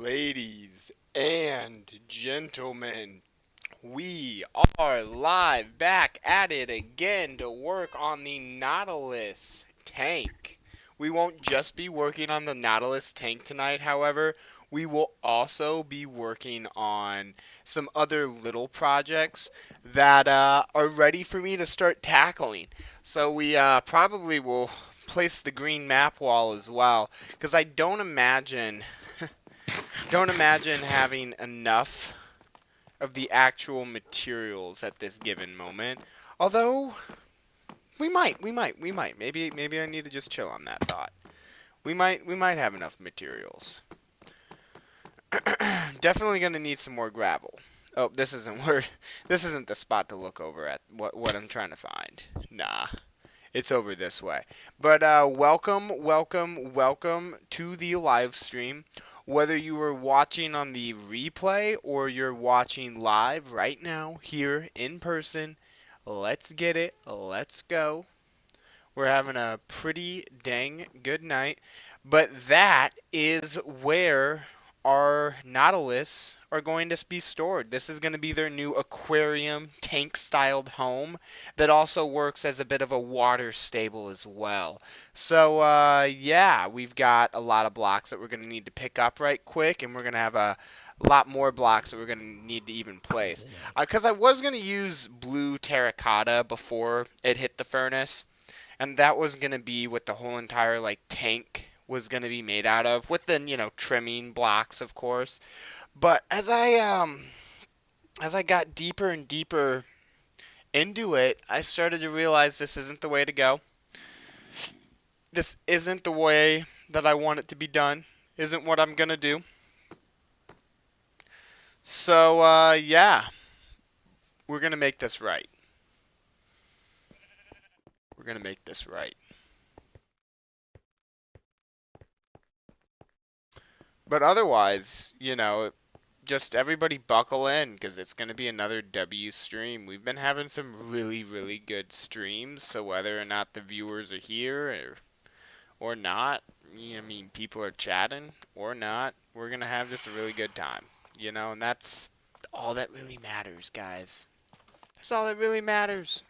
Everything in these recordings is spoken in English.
Ladies and gentlemen, we are live back at it again to work on the Nautilus tank. We won't just be working on the Nautilus tank tonight, however, we will also be working on some other little projects that are ready for me to start tackling. So we probably will place the green map wall as well, because I don't imagine having enough of the actual materials at this given moment. Although we might. Maybe I need to just chill on that thought. We might have enough materials. Definitely gonna need some more gravel. Oh, this isn't where. This isn't the spot to look over at what I'm trying to find. Nah, it's over this way. But welcome to the live stream. Whether you are watching on the replay or you're watching live right now here in person, let's get it. Let's go. We're having a pretty dang good night. But that is where our Nautilus are going to be stored. This is going to be their new aquarium tank styled home that also works as a bit of a water stable as well. So yeah, we've got a lot of blocks that we're going to need to pick up right quick, and we're going to have a lot more blocks that we're going to need to even place. Because I was going to use blue terracotta before it hit the furnace, and that was going to be what the whole entire like tank was going to be made out of, with the trimming blocks, of course. But as I got deeper and deeper into it, I started to realize this isn't the way to go. This isn't the way that I want it to be done. Isn't what I'm going to do. So yeah, we're going to make this right. We're going to make this right. But otherwise, just everybody buckle in, because it's going to be another W stream. We've been having some really, really good streams, so whether or not the viewers are here or not, I mean, people are chatting or not, we're going to have just a really good time, and that's all that really matters, guys. That's all that really matters.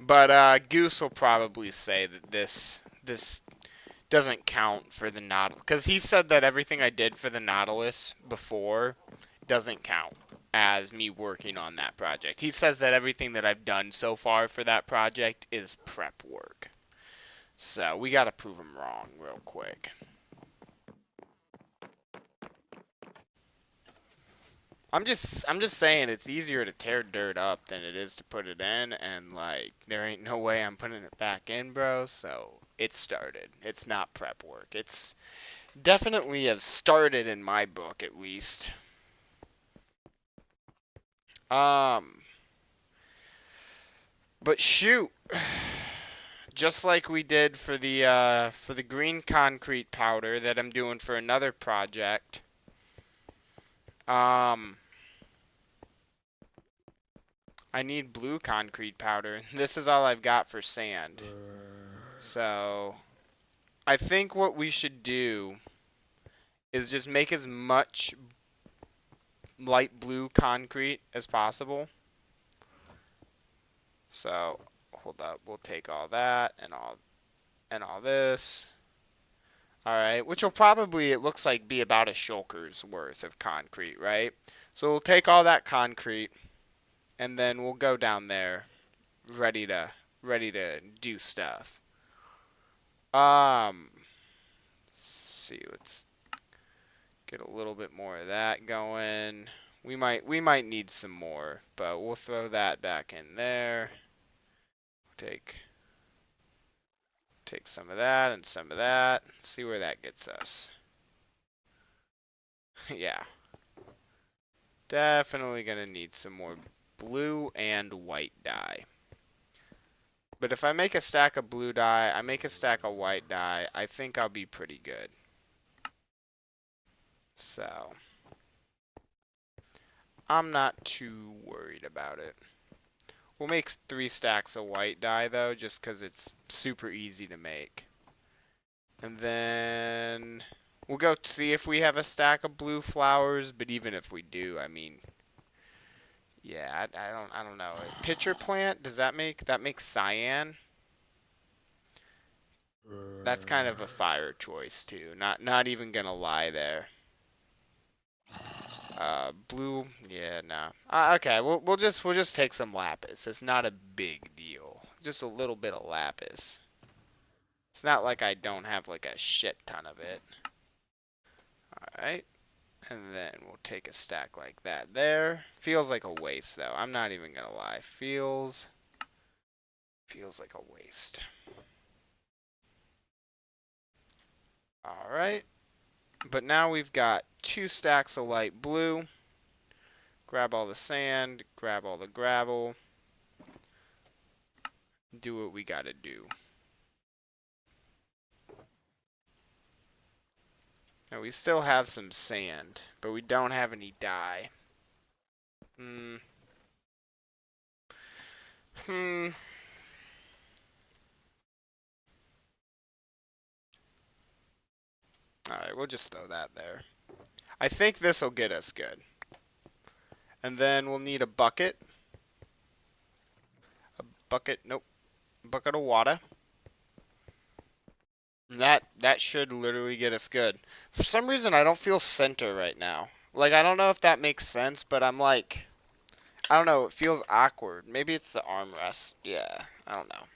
But Goose will probably say that this doesn't count for the Nautilus, because he said that everything I did for the Nautilus before doesn't count as me working on that project. He says that everything that I've done so far for that project is prep work. So we got to prove him wrong real quick. I'm just saying it's easier to tear dirt up than it is to put it in, and like there ain't no way I'm putting it back in, bro. So it started. It's not prep work. It's definitely has started in my book, at least. But shoot, just like we did for the green concrete powder that I'm doing for another project. I need blue concrete powder. This is all I've got for sand. So I think what we should do is just make as much light blue concrete as possible. So hold up, we'll take all that and all this. Alright, which will probably, it looks like, be about a shulker's worth of concrete, right? So we'll take all that concrete, and then we'll go down there ready to do stuff. Let's see, let's get a little bit more of that going. We might need some more, but we'll throw that back in there. Take some of that and some of that. See where that gets us. Yeah. Definitely gonna need some more blue and white dye. But if I make a stack of blue dye, I make a stack of white dye, I think I'll be pretty good. So I'm not too worried about it. We'll make 3 stacks of white dye, though, just because it's super easy to make. And then we'll go see if we have a stack of blue flowers, but even if we do, I mean, yeah, I don't know. Pitcher plant, does that make cyan? That's kind of a fire choice too. Not even gonna lie there. Blue, yeah, no. Okay, we'll just take some lapis. It's not a big deal. Just a little bit of lapis. It's not like I don't have like a shit ton of it. All right. And then we'll take a stack like that there. Feels like a waste though. I'm not even gonna lie. Feels like a waste. All right. But now we've got 2 stacks of light blue. Grab all the sand, grab all the gravel. Do what we gotta do. Now we still have some sand, but we don't have any dye. Alright, we'll just throw that there. I think this will get us good. And then we'll need a bucket. Nope. Bucket of water. And that should literally get us good. For some reason, I don't feel center right now. Like, I don't know if that makes sense, but I'm like, I don't know, it feels awkward. Maybe it's the armrest. Yeah, I don't know.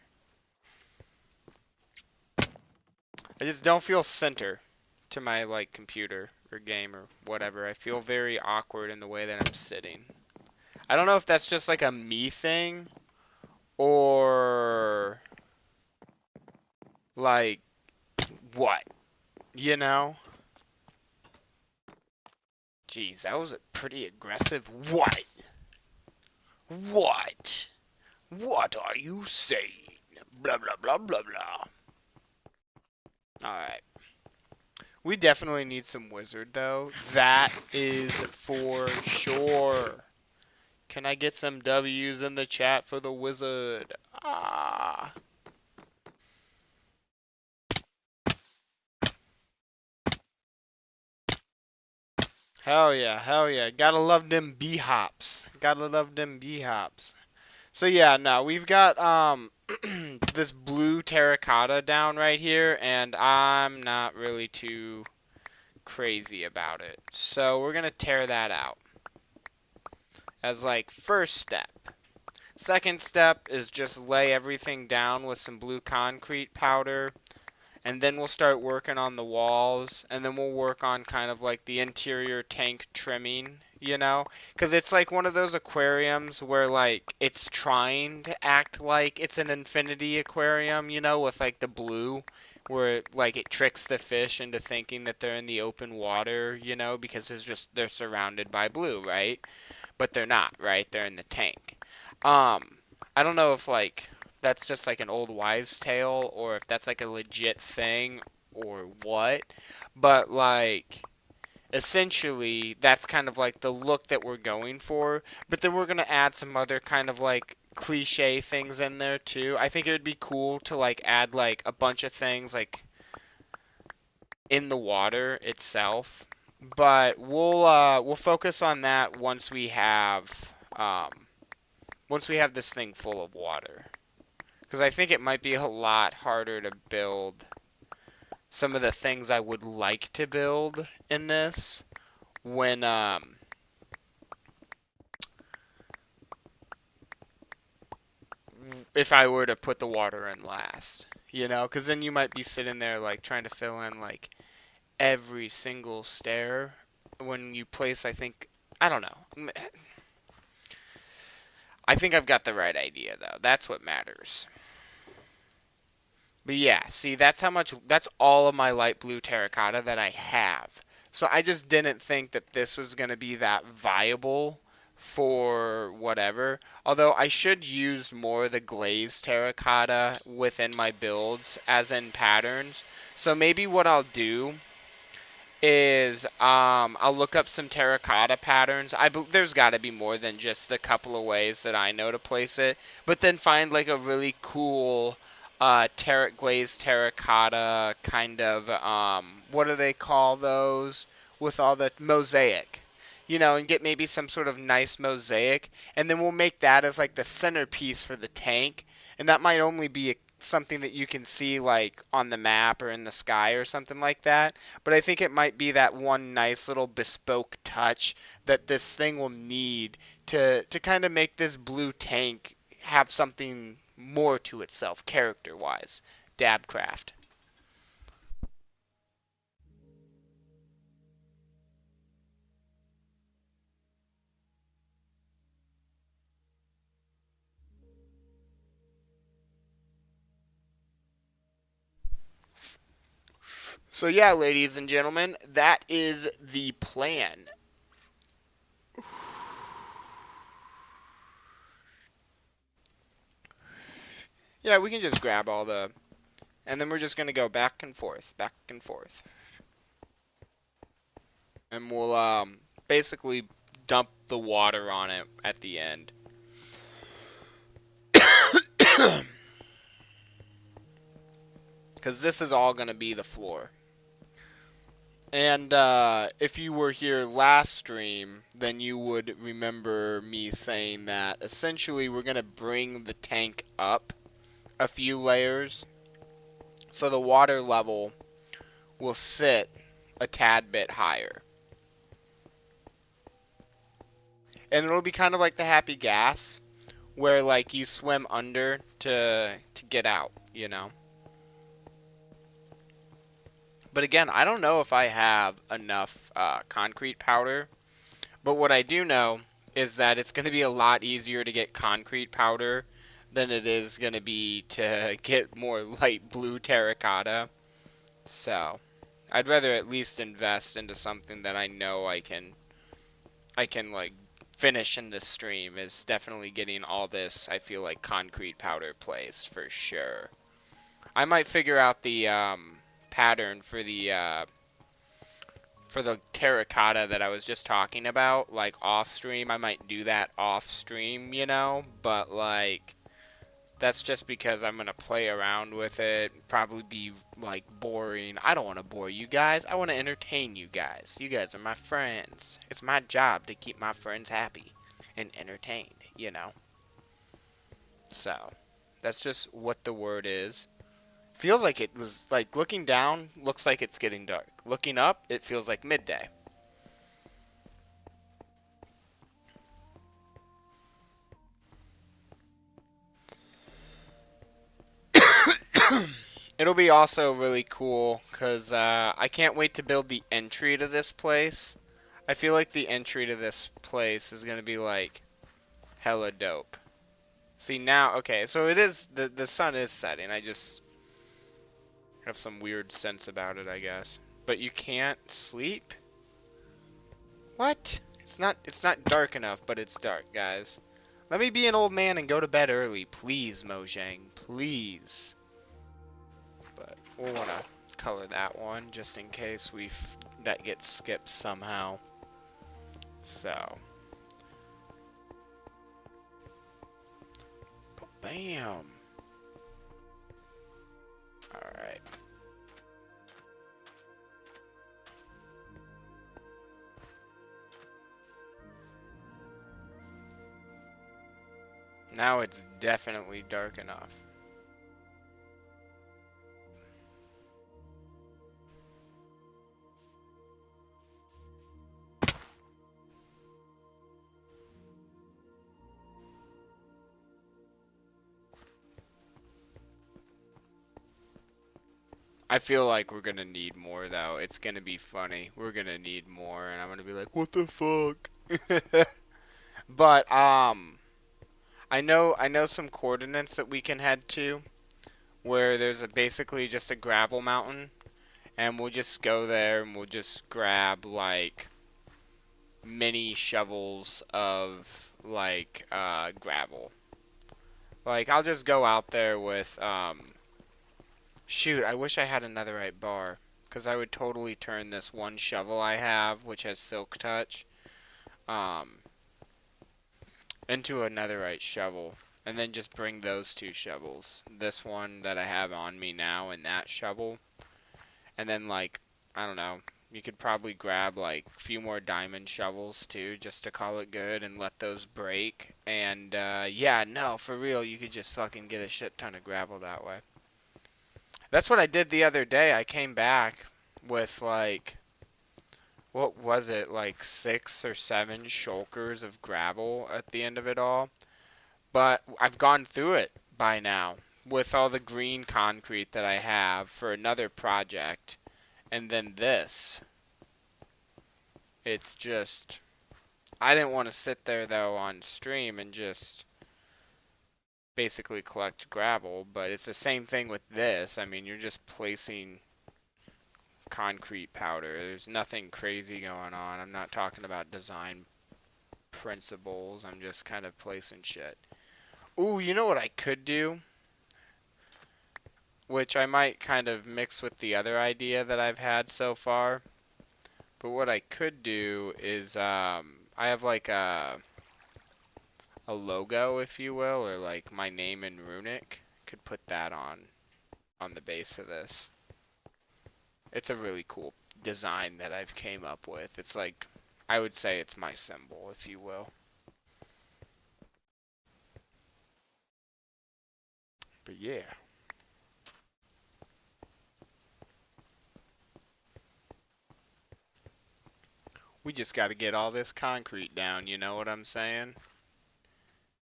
I just don't feel center to my, like, computer or game or whatever. I feel very awkward in the way that I'm sitting. I don't know if that's just, like, a me thing or, like, what? You know? Jeez, that was a pretty aggressive what? What? What are you saying? Blah, blah, blah, blah, blah. Alright. We definitely need some wizard, though. That is for sure. Can I get some W's in the chat for the wizard? Ah. Hell yeah, hell yeah. Gotta love them B-hops. Gotta love them B-hops. So yeah, no, we've got this blue terracotta down right here, and I'm not really too crazy about it. So we're gonna tear that out as like first step. Second step is just lay everything down with some blue concrete powder, and then we'll start working on the walls, and then we'll work on kind of like the interior tank trimming, you know? Because it's like one of those aquariums where like it's trying to act like it's an infinity aquarium, you know, with like the blue, where like it tricks the fish into thinking that they're in the open water, you know, because they're surrounded by blue, right? But they're not, right? They're in the tank. I don't know if like that's just like an old wives' tale or if that's like a legit thing or what, but like essentially that's kind of like the look that we're going for, but then we're going to add some other kind of like cliche things in there too. I think it would be cool to like add like a bunch of things like in the water itself, but we'll focus on that once we have this thing full of water. Because I think it might be a lot harder to build some of the things I would like to build in this when if I were to put the water in last, you know, because then you might be sitting there like trying to fill in like every single stair when you place. I don't know. I think I've got the right idea though. That's what matters. But yeah, see, that's all of my light blue terracotta that I have. So I just didn't think that this was going to be that viable for whatever. Although I should use more of the glazed terracotta within my builds, as in patterns. So maybe what I'll do is I'll look up some terracotta patterns. There's got to be more than just the couple of ways that I know to place it, but then find like a really cool glazed terracotta kind of what do they call those with all the mosaic, and get maybe some sort of nice mosaic, and then we'll make that as like the centerpiece for the tank, and that might only be something that you can see like on the map or in the sky or something like that, but I think it might be that one nice little bespoke touch that this thing will need to kind of make this blue tank have something more to itself character wise. Dabcraft. So yeah, ladies and gentlemen, that is the plan. Yeah, we can just grab all the, and then we're just gonna go back and forth, and we'll basically dump the water on it at the end. Because this is all gonna be the floor. And if you were here last stream, then you would remember me saying that essentially we're gonna bring the tank up a few layers so the water level will sit a tad bit higher. And it'll be kind of like the happy gas where like you swim under to get out. But again, I don't know if I have enough concrete powder, but what I do know is that it's going to be a lot easier to get concrete powder than it is going to be to get more light blue terracotta. So, I'd rather at least invest into something that I know I can like finish in this stream. Is definitely getting all this, I feel like, concrete powder placed for sure. I might figure out the pattern for the terracotta that I was just talking about, like off stream. I might do that off stream, but like that's just because I'm gonna play around with it. Probably be like boring. I don't want to bore you guys. I want to entertain you guys. You guys are my friends. It's my job to keep my friends happy and entertained. So that's just what the word is. Feels like it was like looking down, looks like it's getting dark. Looking up, it feels like midday. It'll be also really cool because I can't wait to build the entry to this place. I feel like the entry to this place is going to be like hella dope. See now, okay, so it is, the sun is setting. I just have some weird sense about it, I guess. But you can't sleep? What? It's not dark enough, but it's dark, guys. Let me be an old man and go to bed early, please, Mojang, please. But we'll want to color that one just in case that gets skipped somehow. So, bam. All right. Now it's definitely dark enough. I feel like we're gonna need more though. It's gonna be funny. We're gonna need more, and I'm gonna be like, "What the fuck?" But I know some coordinates that we can head to, where there's basically just a gravel mountain, and we'll just go there and we'll just grab like mini shovels of like gravel. Like I'll just go out there with shoot, I wish I had a netherite bar. because I would totally turn this one shovel I have, which has silk touch, um, into a netherite shovel. And then just bring those two shovels. This one that I have on me now and that shovel. And then, like, I don't know, you could probably grab, like, a few more diamond shovels, too, just to call it good and let those break. And, yeah, no, for real, you could just fucking get a shit ton of gravel that way. That's what I did the other day. I came back with, like, what was it, like 6 or 7 shulkers of gravel at the end of it all. But I've gone through it by now with all the green concrete that I have for another project. And then this. It's just, I didn't want to sit there though on stream and just basically collect gravel, but it's the same thing with this. I mean, you're just placing concrete powder. There's nothing crazy going on. I'm not talking about design principles. I'm just kind of placing shit. Ooh, you know what I could do? Which I might kind of mix with the other idea that I've had so far. But what I could do is, I have like a logo, if you will, or like my name in runic. Could put that on the base of this. It's a really cool design that I've came up with. It's like, I would say it's my symbol, if you will. But yeah. We just got to get all this concrete down, you know what I'm saying?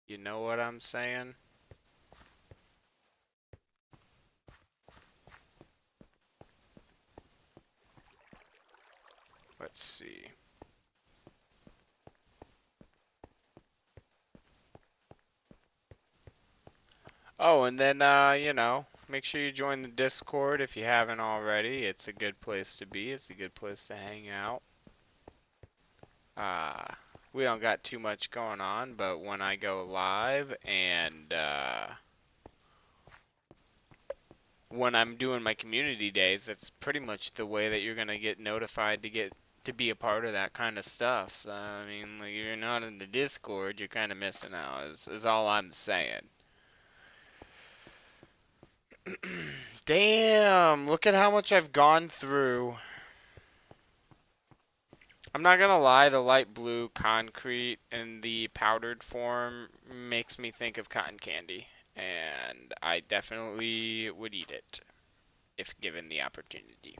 You know what I'm saying? Let's see. Oh, and then, you know, make sure you join the Discord if you haven't already. It's a good place to be. It's a good place to hang out. Uh, we don't got too much going on, but when I go live and, when I'm doing my community days, that's pretty much the way that you're gonna get notified to be a part of that kind of stuff. So I mean, like, if you're not in the Discord, you're kind of missing out. Is all I'm saying. Damn! Look at how much I've gone through. I'm not gonna lie, the light blue concrete in the powdered form makes me think of cotton candy, and I definitely would eat it if given the opportunity.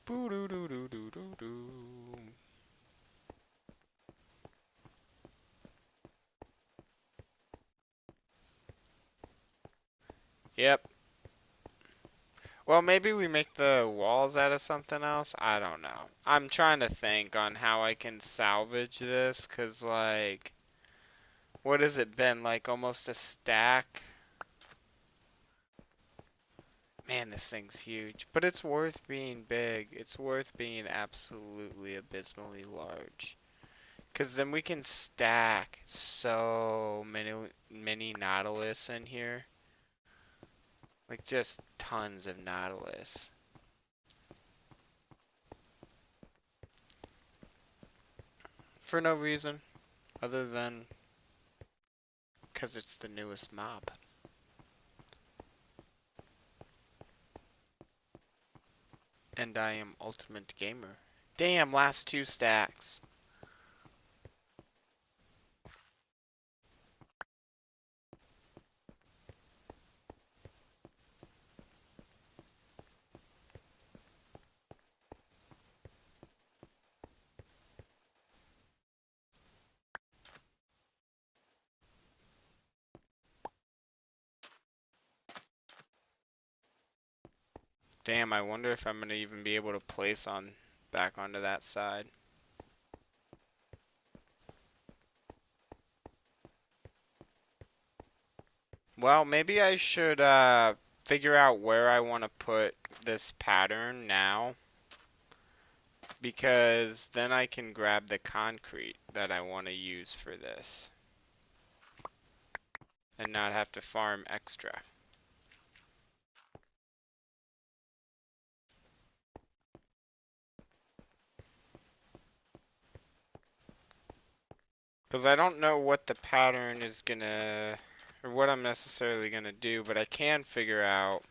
Boo doo doo doo doo doo doo. Yep. Well, maybe we make the walls out of something else. I don't know. I'm trying to think on how I can salvage this, cause like, what has it been? Like almost a stack? Man, this thing's huge. But it's worth being big. It's worth being absolutely abysmally large. Cause then we can stack so many Nautilus in here. Like just tons of Nautilus. For no reason other than because it's the newest mob. And I am Ultimate Gamer. Damn, last 2 stacks. Damn, I wonder if I'm gonna even be able to place on back onto that side. Well, maybe I should figure out where I want to put this pattern now, because then I can grab the concrete that I want to use for this and not have to farm extra. Because I don't know what the pattern is gonna, or what I'm necessarily gonna do, but I can figure out.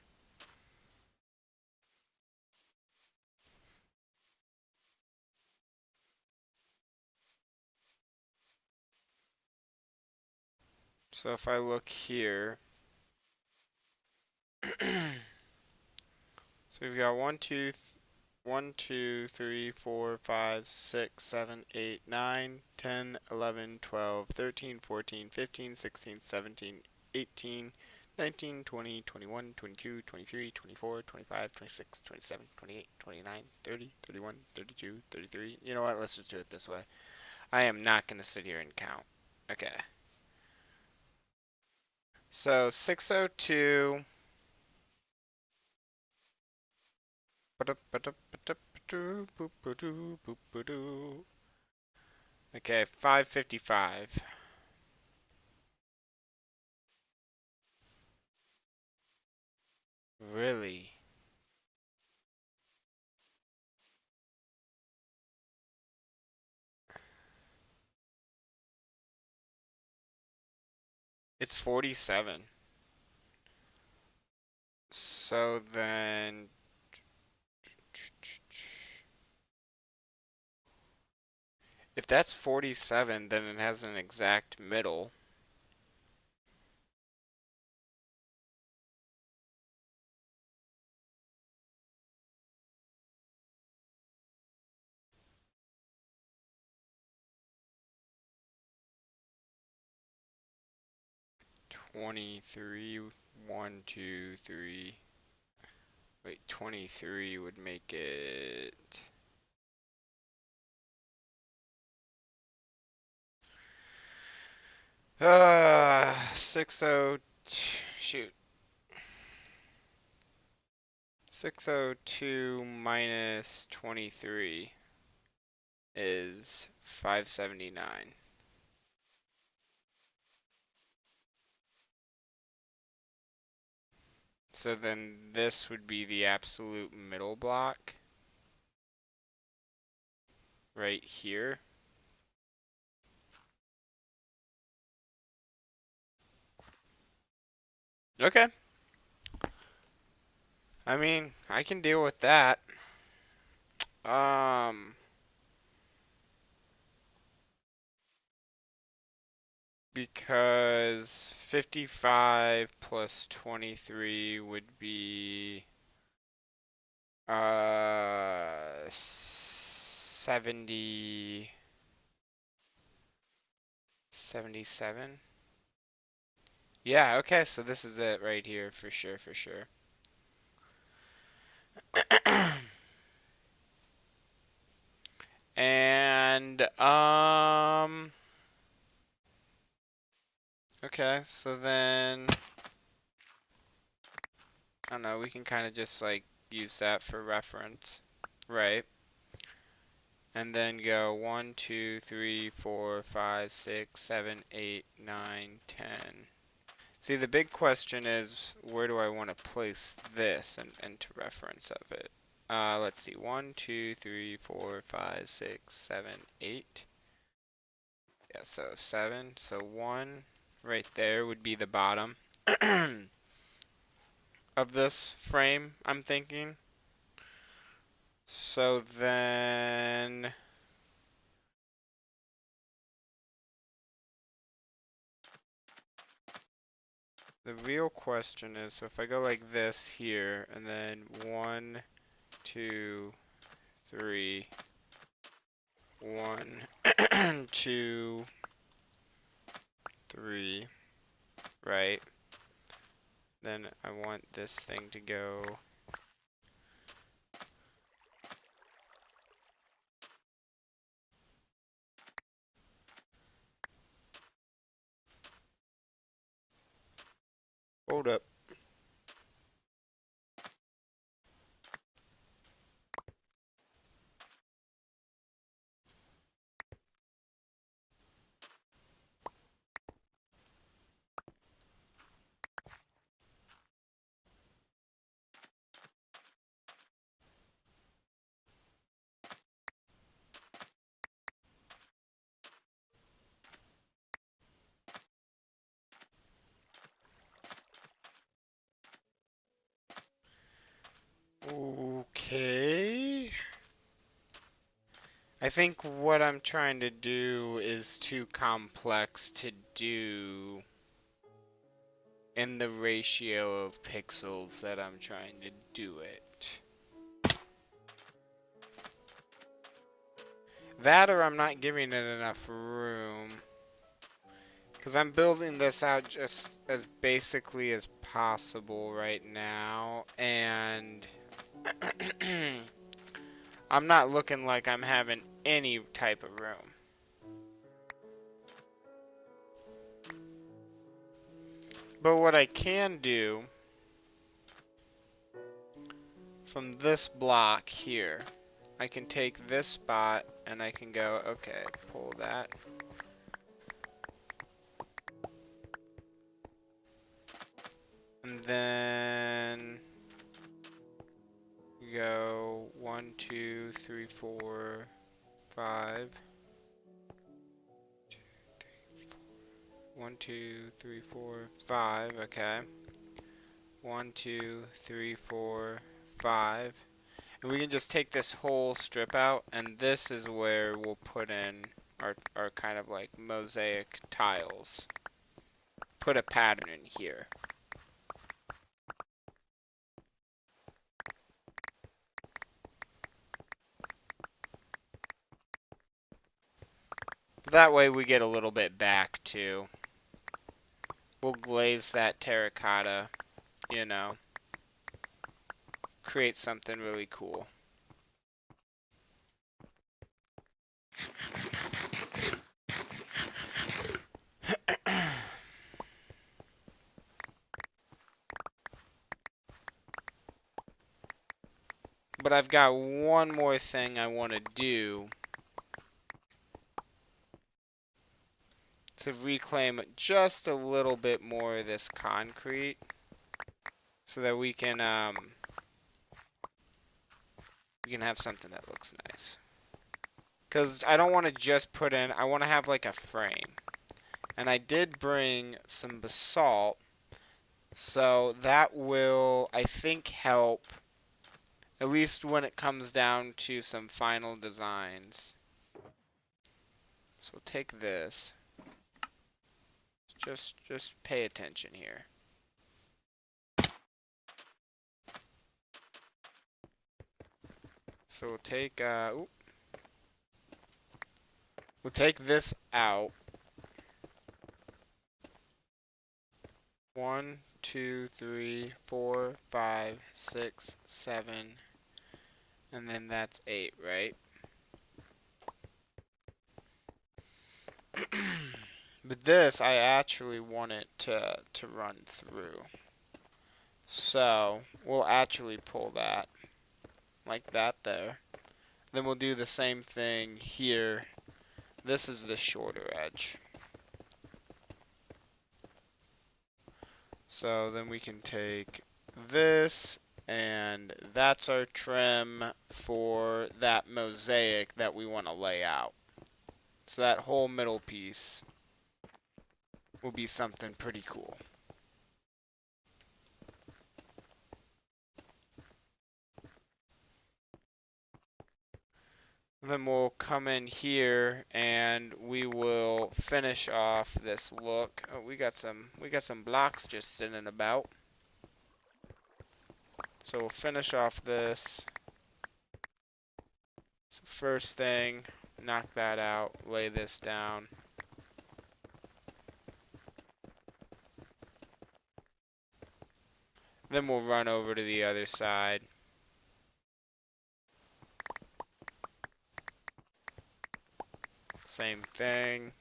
So if I look here, so we've got 1, 2, 3, 4, 5, 6, 7, 8, 9, 10, 11, 12, 13, 14, 15, 16, 17, 18, 19, 20, 21, 22, 23, 24, 25, 26, 27, 28, 29, 30, 31, 32, 33. You know what? Let's just do it this way. I am not going to sit here and count. Okay. So 602. Okay, 555. Really? It's 47. So then, if that's 47, then it has an exact middle. Twenty-three, 1, 2, 3. Wait, 23 would make it. 602. Shoot. 602 minus 23 is 579. So then this would be the absolute middle block right here. Okay. I mean, I can deal with that. Um, because 55 plus 23 would be 70 77. Yeah, okay, so this is it right here for sure, for sure. And okay, so then I don't know, we can kind of just like use that for reference, right? And then go 1, 2, 3, 4, 5, 6, 7, 8, 9, 10. See, the big question is where do I want to place this and to reference of it? Let's see, 1, 2, 3, 4, 5, 6, 7, 8. Yeah, so 7. So 1 right there would be the bottom of this frame, I'm thinking. So then the real question is, so if I go like this here, and then 1, 2, 3, 1, 2, 3, right? Then I want this thing to go. Hold up. Okay. I think what I'm trying to do is too complex to do in the ratio of pixels that I'm trying to do it. That or I'm not giving it enough room. Because I'm building this out just as basically as possible right now. And I'm not looking like I'm having any type of room. But what I can do from this block here, I can take this spot and I can go, okay, pull that. And then go 1, 2, 3, 4, 5. 1, 2, 3, 4, 5. Okay. 1, 2, 3, 4, 5. And we can just take this whole strip out, and this is where we'll put in our kind of like mosaic tiles. Put a pattern in here. That way we get a little bit back too. We'll glaze that terracotta, you know. Create something really cool. But I've got one more thing I want to do to reclaim just a little bit more of this concrete so that we can have something that looks nice. Because I don't want to just put in, I want to have like a frame. And I did bring some basalt, so that will, I think, help, at least when it comes down to some final designs. So we'll take this. Just pay attention here. So we'll take we'll take this out. 1, 2, 3, 4, 5, 6, 7, and then that's 8, right? But this, I actually want it to run through. So, we'll actually pull that, like that there. Then we'll do the same thing here. This is the shorter edge. So then we can take this, and that's our trim for that mosaic that we want to lay out. So that whole middle piece will be something pretty cool. And then we'll come in here and we will finish off this look. Oh, we got some blocks just sitting about. So we'll finish off this. So first thing, knock that out, lay this down. Then we'll run over to the other side. Same thing.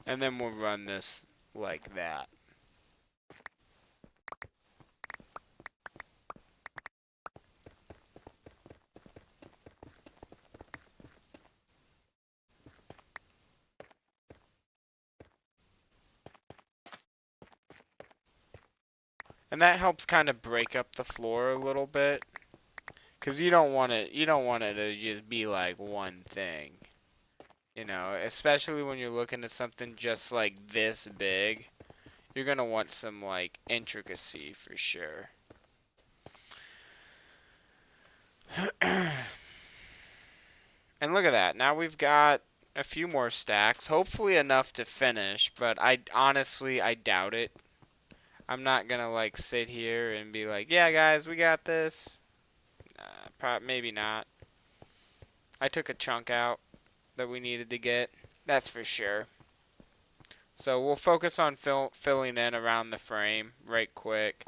And then we'll run this like that. And that helps kind of break up the floor a little bit. Because you don't want it to just be like one thing. You know, especially when you're looking at something just like this big. You're going to want some like intricacy for sure. And look at that. Now we've got a few more stacks. Hopefully enough to finish, but I honestly I doubt it. I'm not going to like sit here and be like, "Yeah, guys, we got this." Maybe not. I took a chunk out that we needed to get. That's for sure. So we'll focus on filling in around the frame right quick.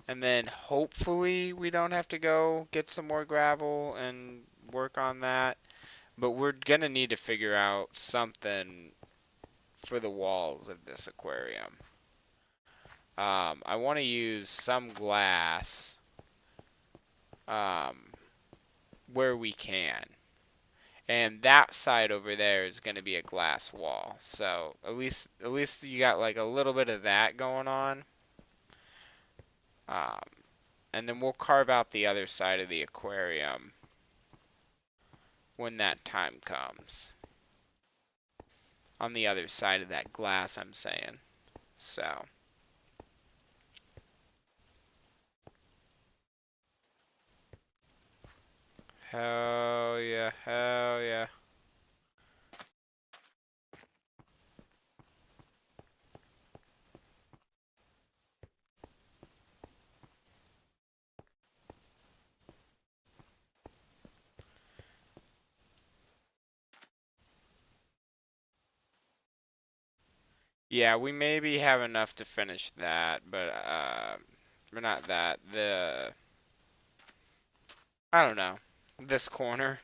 And then hopefully we don't have to go get some more gravel and work on that. But we're going to need to figure out something for the walls of this aquarium. I want to use some glass um, where we can. And that side over there is going to be a glass wall. So at least you got like a little bit of that going on. Um, and then we'll carve out the other side of the aquarium when that time comes. On the other side of that glass, I'm saying. So. Hell yeah, hell yeah. Yeah, we maybe have enough to finish that, but we're not that. I don't know. This corner,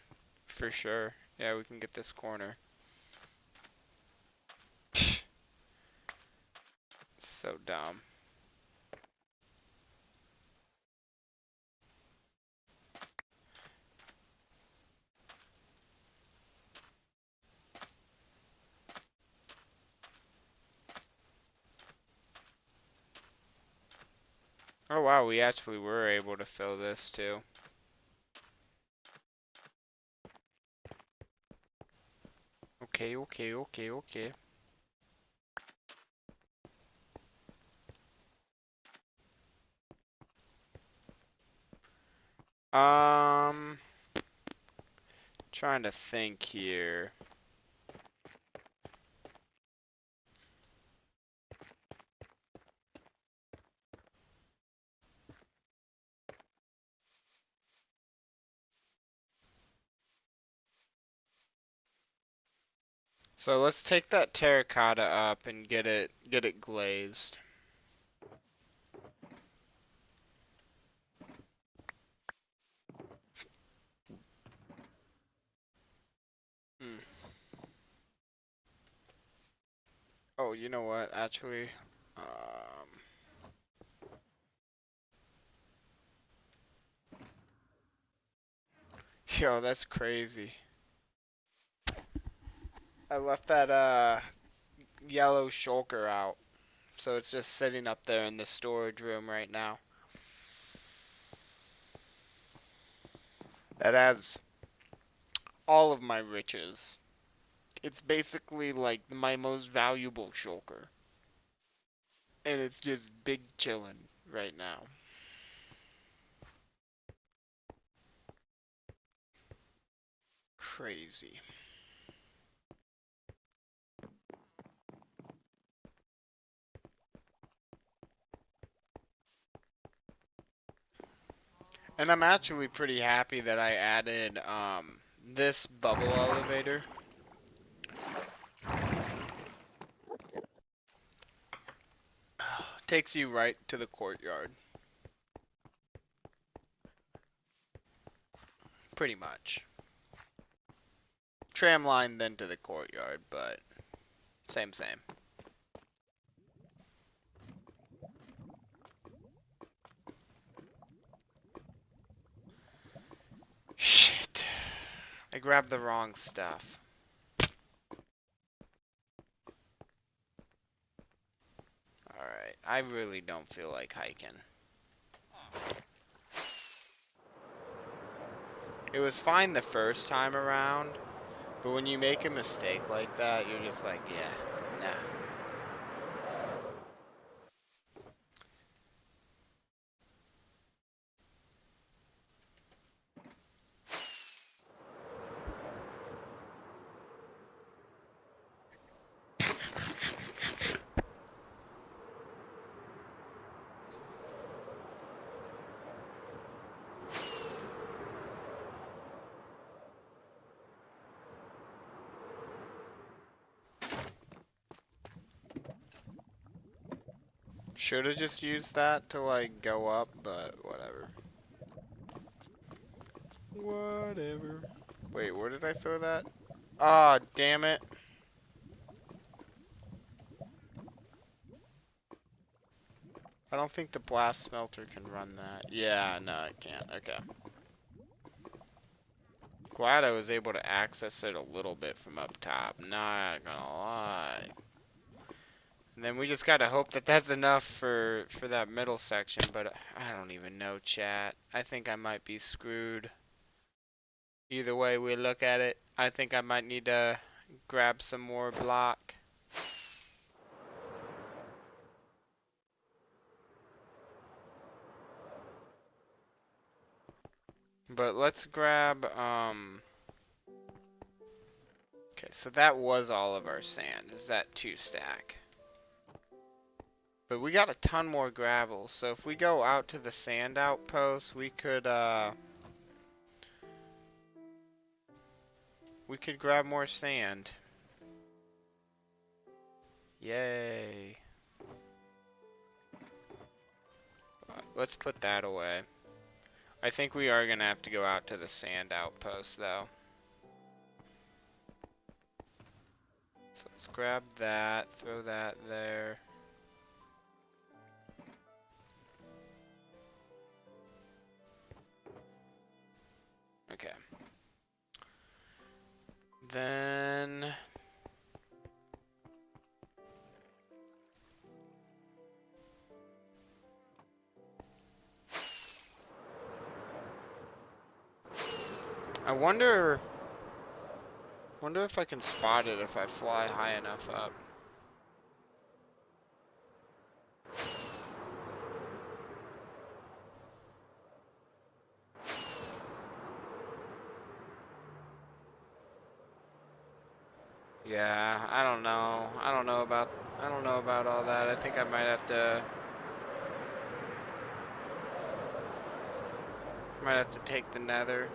for sure. Yeah, we can get this corner. So dumb. Oh wow, we actually were able to fill this too. Okay, okay, okay, okay. Um, trying to think here. So let's take that terracotta up and get it glazed. Hmm. Oh, you know what? Actually, yo, that's crazy. I left that yellow shulker out, so it's just sitting up there in the storage room right now. That has all of my riches. It's basically like my most valuable shulker. And it's just big chillin' right now. Crazy. And I'm actually pretty happy that I added this bubble elevator. Takes you right to the courtyard. Pretty much. Tram line then to the courtyard, but same same. Shit. I grabbed the wrong stuff. Alright, I really don't feel like hiking. It was fine the first time around, but when you make a mistake like that, you're just like, yeah, nah. Should have just used that to like go up, but whatever. Whatever. Wait, where did I throw that? Ah, oh, damn it. I don't think the blast smelter can run that. Yeah, no, it can't. Okay. Glad I was able to access it a little bit from up top. Not gonna lie. And then we just gotta hope that that's enough for that middle section, but I don't even know, chat. I think I might be screwed. Either way we look at it, I think I might need to grab some more block. But let's grab, okay, so that was all of our sand. Is that 2 stack? But we got a ton more gravel, so if we go out to the sand outpost, we could grab more sand. Yay. Let's put that away. I think we are gonna have to go out to the sand outpost, though. So let's grab that, throw that there. Okay. Then I wonder if I can spot it if I fly high enough up. Yeah, I don't know. I don't know about all that. I think I might have to take the nether.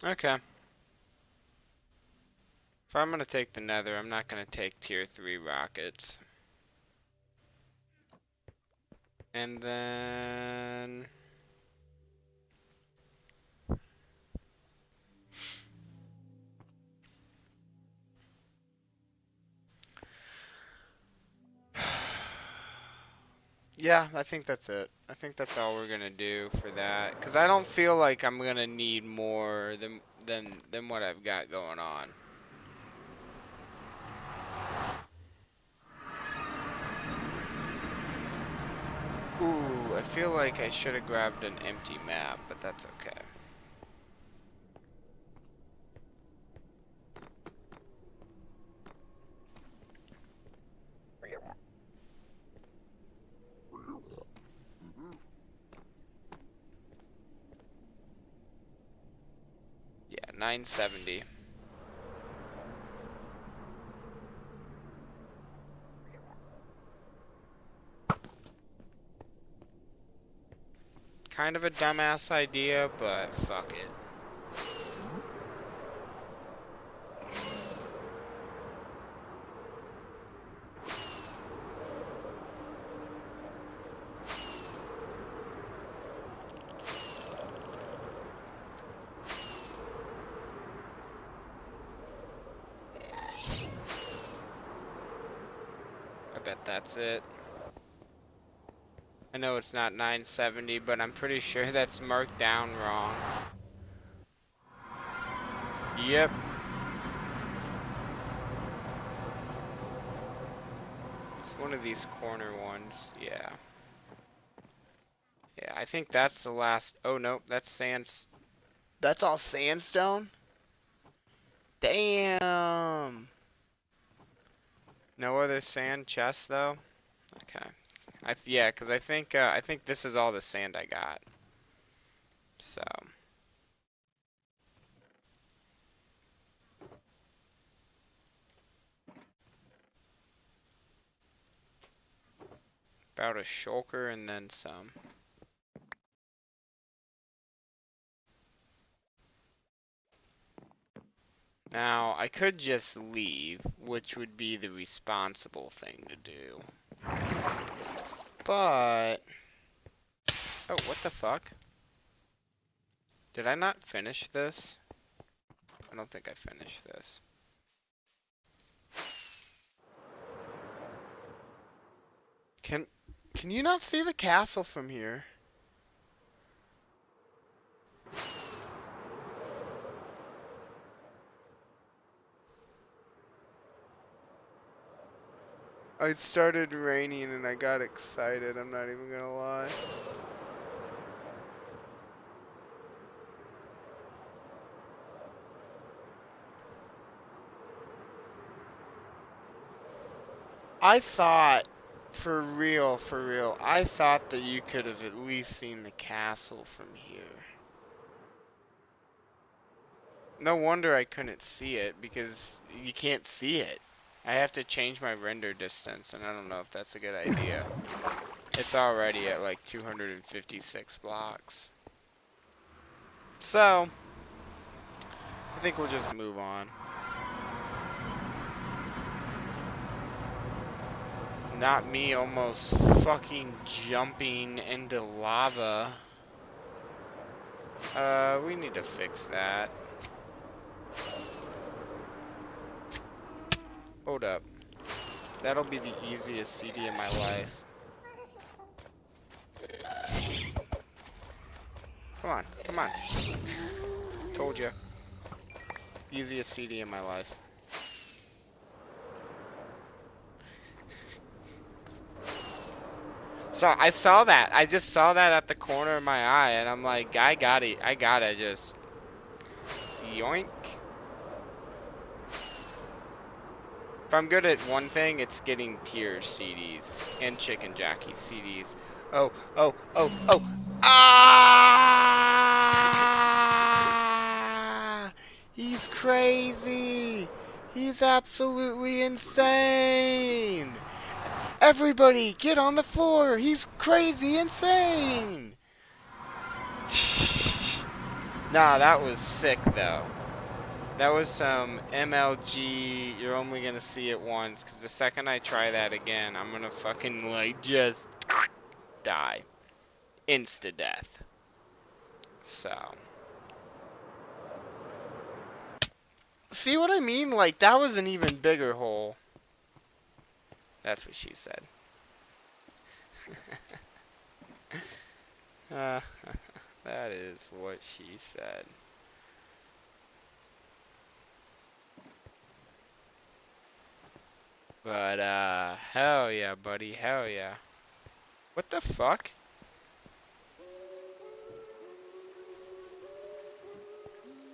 Okay. If I'm gonna take the nether, I'm not gonna take tier 3 rockets. And then yeah, I think that's it. I think that's all we're gonna do for that, cause I don't feel like I'm gonna need more than what I've got going on. Ooh, I feel like I should have grabbed an empty map, but that's okay. Yeah, 970. Kind of a dumbass idea, but fuck it. I bet that's it. I know it's not 970, but I'm pretty sure that's marked down wrong. Yep. It's one of these corner ones. Yeah. Yeah, I think that's the last. Oh, nope. That's sand. That's all sandstone? Damn. No other sand chests, though? Okay. Yeah, because I think this is all the sand I got. So. About a shulker and then some. Now, I could just leave, which would be the responsible thing to do. But... Oh, what the fuck? Did I not finish this? I don't think I finished this. Can you not see the castle from here? It started raining and I got excited, I'm not even gonna lie. I thought, for real, I thought that you could have at least seen the castle from here. No wonder I couldn't see it, because you can't see it. I have to change my render distance, and I don't know if that's a good idea. It's already at like 256 blocks. So, I think we'll just move on. Not me almost fucking jumping into lava. We need to fix that. Hold up. That'll be the easiest CD in my life. Come on, come on. Told you. Easiest CD in my life. So I saw that. I just saw that at the corner of my eye, and I'm like, I gotta just yoink. If I'm good at one thing, it's getting tier CDs and chicken Jackie CDs. Oh, oh, oh, oh. Ah! He's crazy. He's absolutely insane. Everybody, get on the floor. He's crazy insane. Nah, that was sick, though. That was some MLG, you're only gonna see it once, because the second I try that again, I'm gonna fucking, like, just die. Insta-death. So. See what I mean? Like, that was an even bigger hole. That's what she said. That is what she said. But, hell yeah, buddy, hell yeah. What the fuck?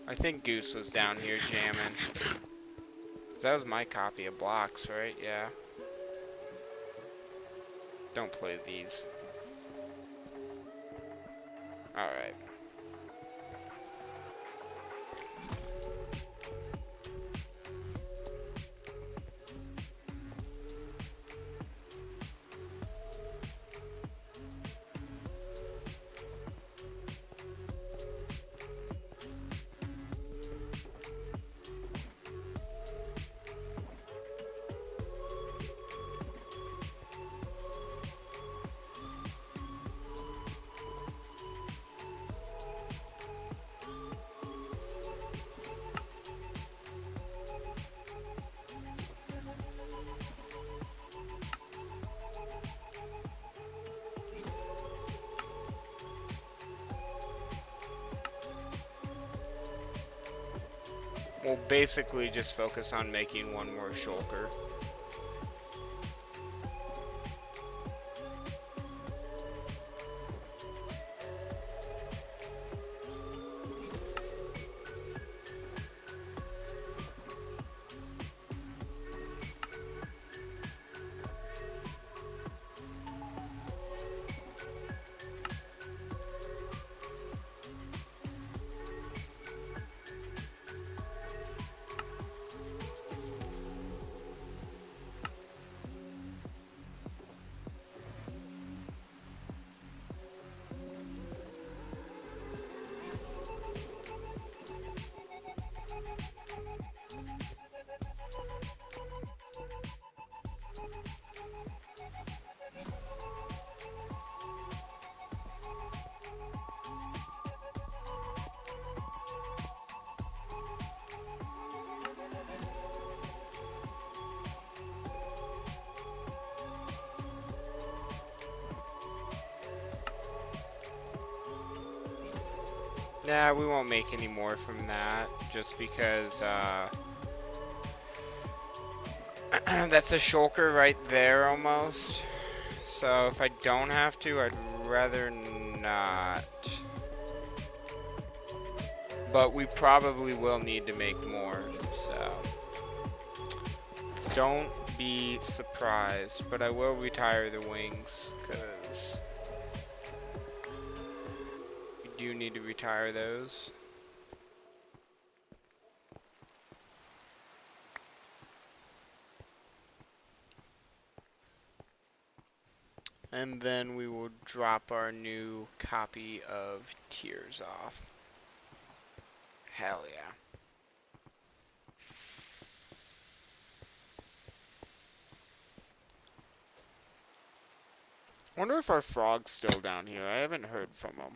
I think Goose was down here jamming. 'Cause that was my copy of blocks, right? Yeah. Don't play these. Alright. We'll basically just focus on making one more shulker. Nah, we won't make any more from that, just because, that's a shulker right there almost. So if I don't have to, I'd rather not. But we probably will need to make more, so don't be surprised. But I will retire the wings, because we do need to retire those. And then we will drop our new copy of Tears off. Hell yeah. Wonder if our frog's still down here. I haven't heard from him.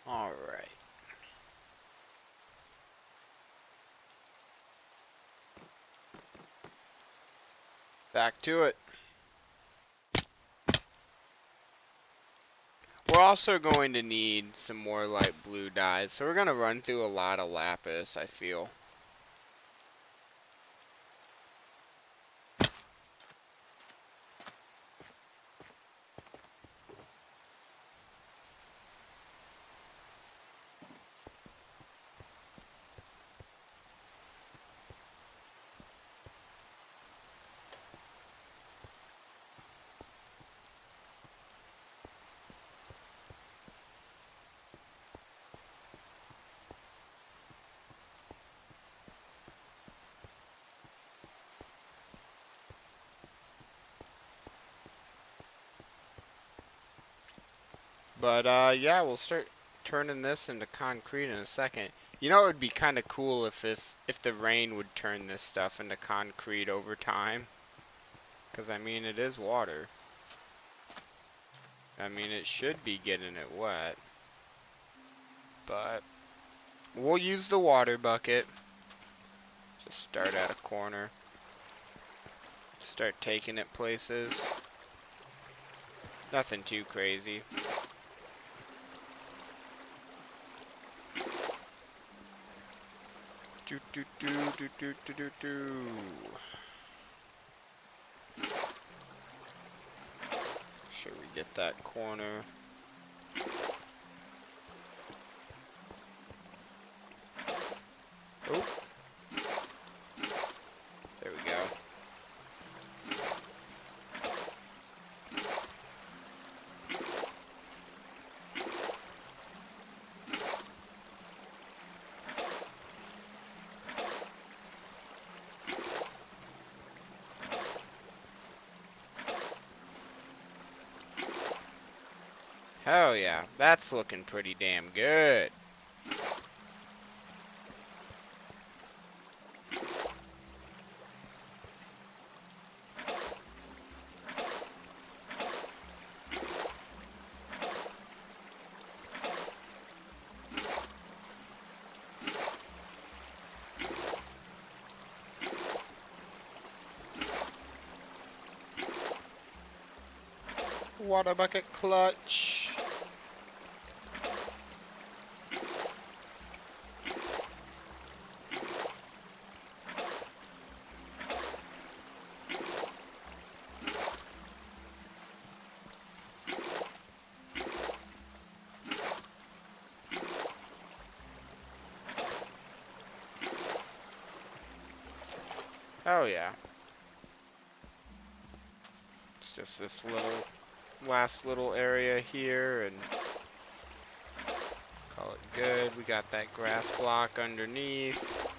Alright. Back to it. We're also going to need some more light blue dyes, so we're going to run through a lot of lapis, I feel. But, yeah, we'll start turning this into concrete in a second. You know, it would be kind of cool if the rain would turn this stuff into concrete over time. Because, I mean, it is water. I mean, it should be getting it wet. But we'll use the water bucket. Just start at a corner. Start taking it places. Nothing too crazy. Do do do do do do do do. Should we get that corner? Oh. There we go. Hell yeah, that's looking pretty damn good. Water bucket clutch. Oh yeah. It's just this little last little area here and call it good. We got that grass block underneath.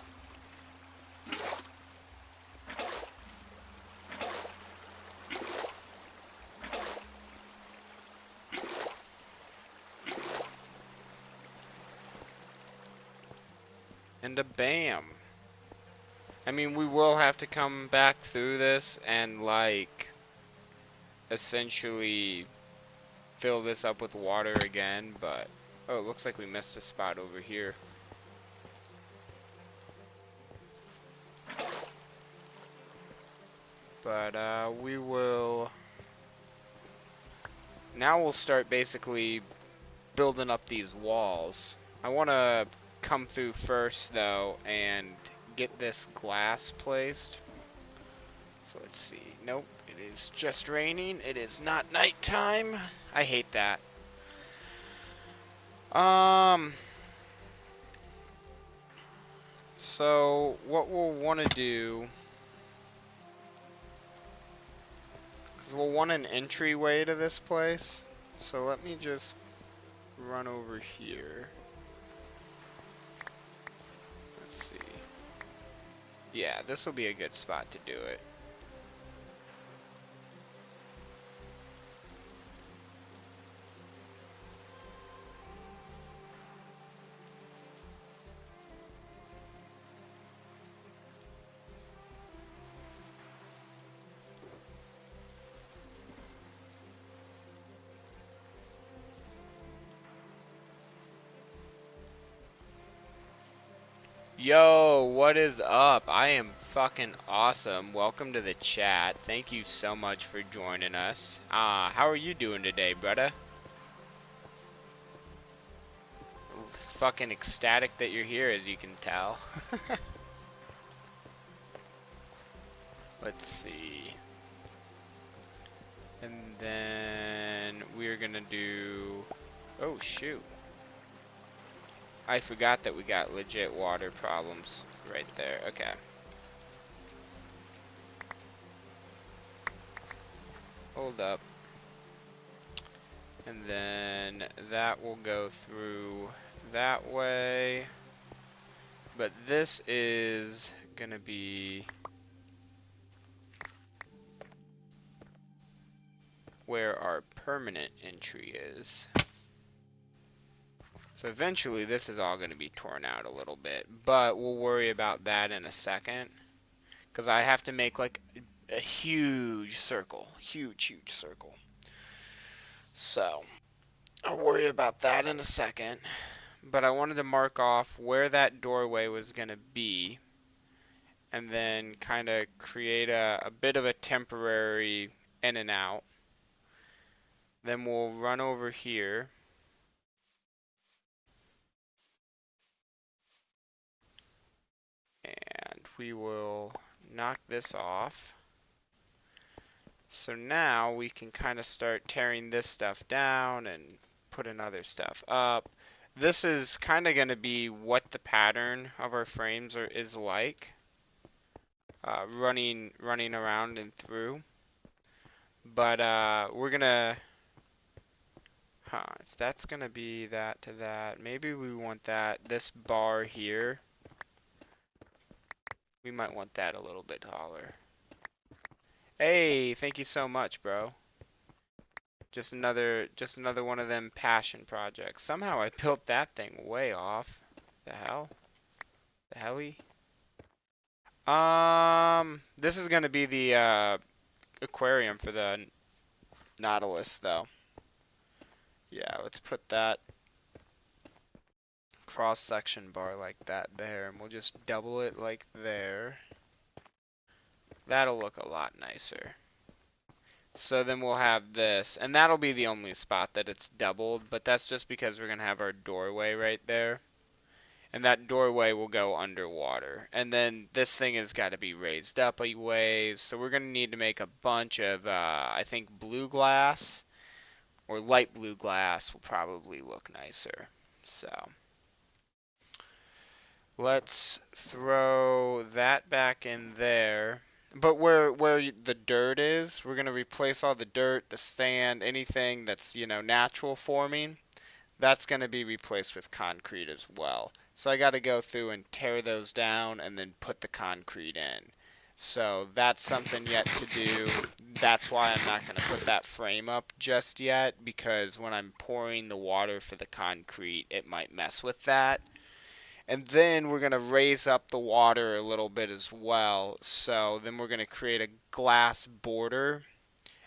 And a bam. I mean, we will have to come back through this and, like, essentially fill this up with water again, but... Oh, it looks like we missed a spot over here. But, we will... Now we'll start basically building up these walls. I want to come through first, though, and get this glass placed. So let's see. Nope, it is just raining. It is not nighttime. I hate that. So what we'll want to do, because we'll want an entryway to this place. So let me just run over here. Let's see. Yeah, this will be a good spot to do it. Yo, what is up? I am fucking awesome. Welcome to the chat. Thank you so much for joining us. How are you doing today, brother? Fucking ecstatic that you're here, as you can tell. Let's see. And then we're gonna do... Oh, shoot. I forgot that we got legit water problems right there. Okay. Hold up. And then that will go through that way. But this is gonna be where our permanent entry is. So eventually this is all going to be torn out a little bit, but we'll worry about that in a second, because I have to make like a huge circle, huge circle. So I'll worry about that in a second, but I wanted to mark off where that doorway was going to be, and then kind of create a bit of a temporary in and out. Then we'll run over here. And we will knock this off. So now we can kind of start tearing this stuff down and putting other stuff up. This is kind of going to be what the pattern of our frames is like. Running around and through. But we're going to... if that's going to be that to that, maybe we want this bar here. We might want that a little bit taller. Hey, thank you so much, bro. Just another one of them passion projects. Somehow I built that thing way off. The hell? The helly? This is gonna be the aquarium for the Nautilus, though. Yeah, let's put that cross-section bar like that there, and we'll just double it like there. That'll look a lot nicer. So then we'll have this, and that'll be the only spot that it's doubled, but that's just because we're going to have our doorway right there. And that doorway will go underwater. And then this thing has got to be raised up a ways, so we're going to need to make a bunch of, I think, blue glass, or light blue glass will probably look nicer. So let's throw that back in there. But where the dirt is, we're gonna replace all the dirt, the sand, anything that's, natural forming. That's gonna be replaced with concrete as well. So I got to go through and tear those down and then put the concrete in. So that's something yet to do. That's why I'm not going to put that frame up just yet, because when I'm pouring the water for the concrete, it might mess with that. And then we're going to raise up the water a little bit as well. So then we're going to create a glass border.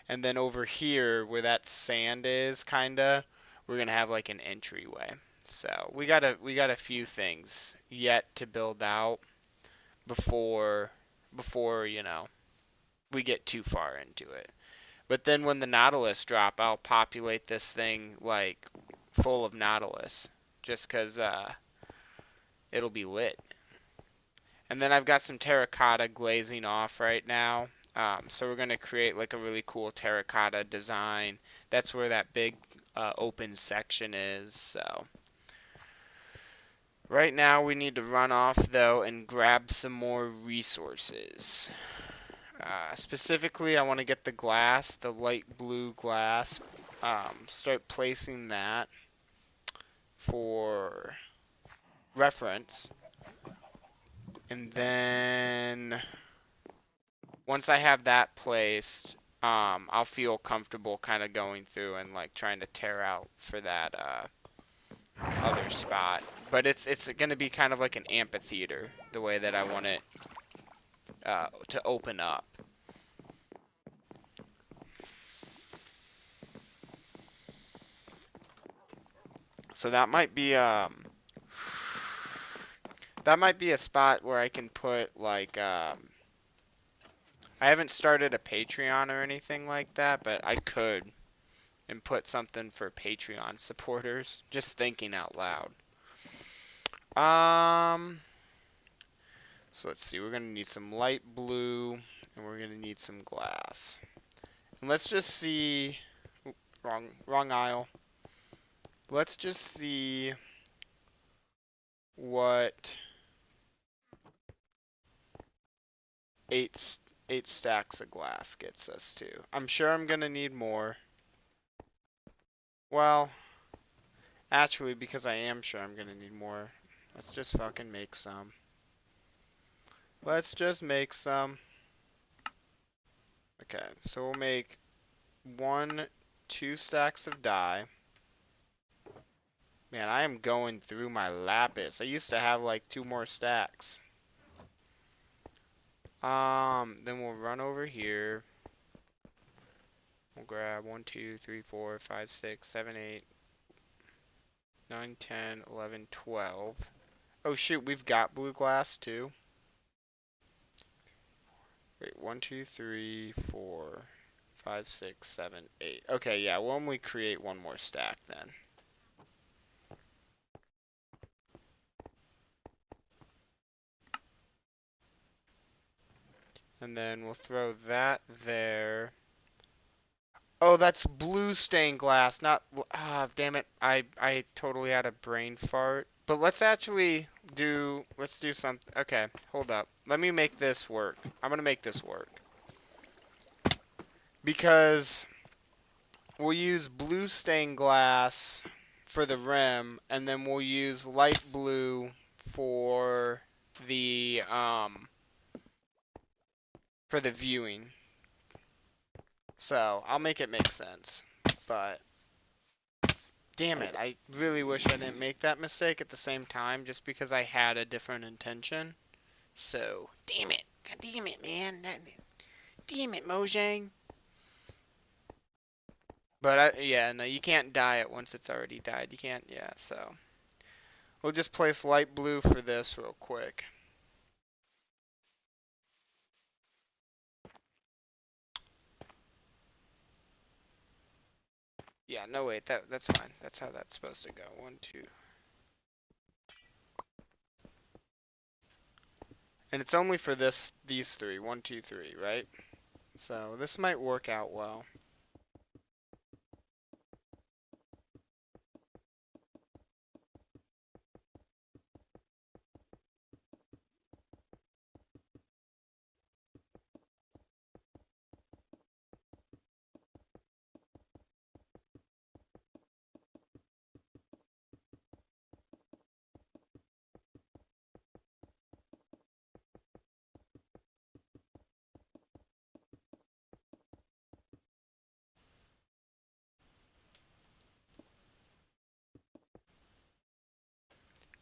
And then over here, where that sand is, kinda, we're going to have like an entryway. So we got a few things yet to build out before we get too far into it. But then when the Nautilus drop, I'll populate this thing like full of Nautilus, just 'cause it'll be lit. And then I've got some terracotta glazing off right now. So we're going to create like a really cool terracotta design. That's where that big open section is. So right now we need to run off though and grab some more resources. Specifically, I want to get the glass, the light blue glass. Start placing that for reference. And then once I have that placed, I'll feel comfortable kind of going through and like trying to tear out for that other spot. But it's going to be kind of like an amphitheater, the way that I want it to open up. So that might be a spot where I can put like I haven't started a Patreon or anything like that, but I could and put something for Patreon supporters. Just thinking out loud. So let's see. We're gonna need some light blue, and we're gonna need some glass. And let's just see. Oop, wrong aisle. Let's just see what eight stacks of glass gets us to. I'm sure I'm gonna need more. Well, actually, because I am sure I'm gonna need more, let's just fucking make some. Let's just make some. Okay, so we'll make 2 stacks of dye. Man, I am going through my lapis. I used to have like 2 more stacks. Then we'll run over here. We'll grab 1, 2, 3, 4, 5, 6, 7, 8, 9, 10, 11, 12. Oh shoot, we've got blue glass too. Wait, 1, 2, 3, 4, 5, 6, 7, 8. Okay, yeah, we'll only create 1 more stack then. And then we'll throw that there. Oh, that's blue stained glass, not... damn it. I totally had a brain fart. But let's actually do... Let's do something... Okay, hold up. Let me make this work. I'm gonna make this work. Because we'll use blue stained glass for the rim, and then we'll use light blue for the viewing. So I'll make it make sense. But damn it, I really wish I didn't make that mistake at the same time, just because I had a different intention. So damn it, God damn it, man, damn it, Mojang. But yeah, no, you can't dye it once it's already dyed. You can't, yeah. So we'll just place light blue for this real quick. Yeah, no wait, that's fine. That's how that's supposed to go. 1, 2. And it's only for these 3. 1, 2, 3, right? So this might work out well.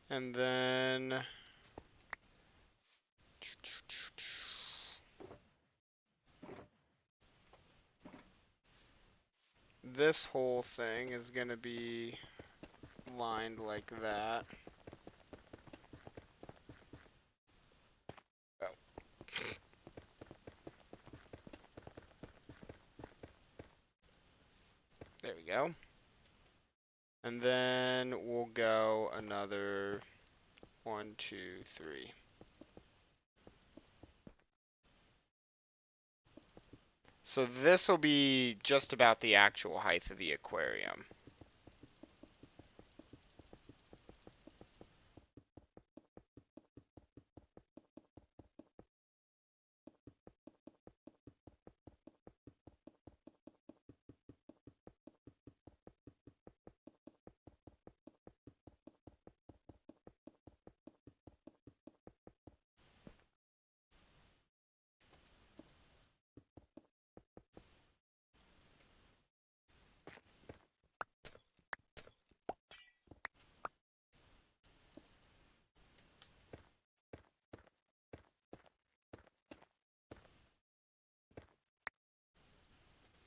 And then this whole thing is going to be lined like that. Oh. There we go. And then we'll go another 1, 2, 3. So this will be just about the actual height of the aquarium.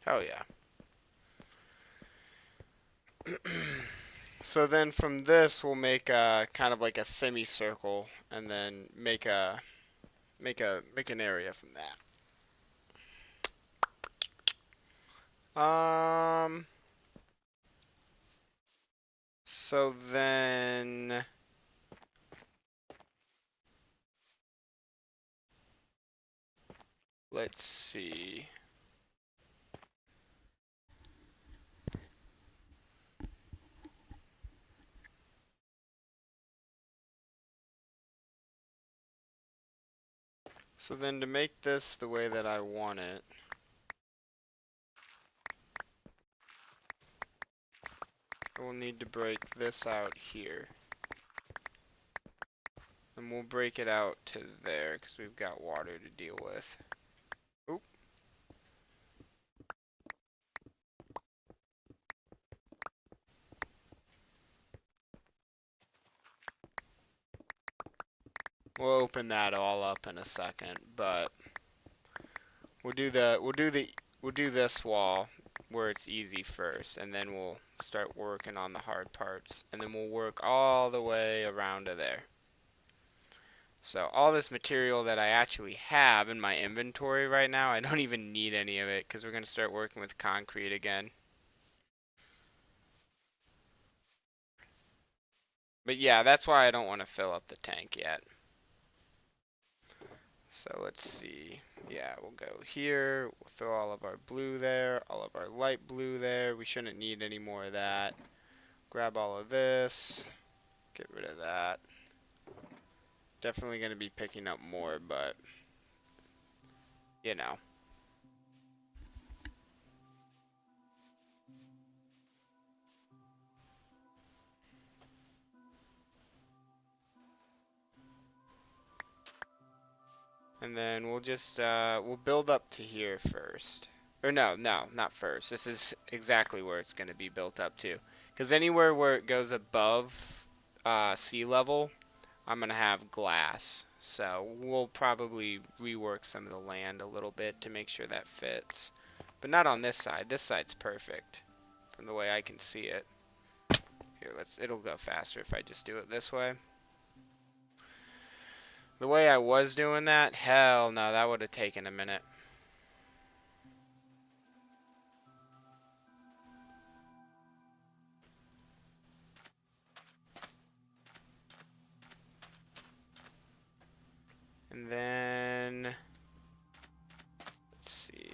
Oh yeah. So then from this we'll make a kind of like a semicircle and then make an area from that. So then let's see. So then to make this the way that I want it, we'll need to break this out here. And we'll break it out to there because we've got water to deal with. Oop. We'll open that all up in a second, but we'll do this wall where it's easy first, and then we'll start working on the hard parts, and then we'll work all the way around to there. So all this material that I actually have in my inventory right now, I don't even need any of it because we're going to start working with concrete again. But yeah, that's why I don't want to fill up the tank yet. So let's see. Yeah, we'll go here. We'll throw all of our blue there, all of our light blue there. We shouldn't need any more of that. Grab all of this. Get rid of that. Definitely going to be picking up more, but you know. And then we'll just, we'll build up to here first. Or no, not first. This is exactly where it's going to be built up to. Because anywhere where it goes above sea level, I'm going to have glass. So we'll probably rework some of the land a little bit to make sure that fits. But not on this side. This side's perfect from the way I can see it. Here, it'll go faster if I just do it this way. The way I was doing that, hell no, that would have taken a minute. And then, let's see.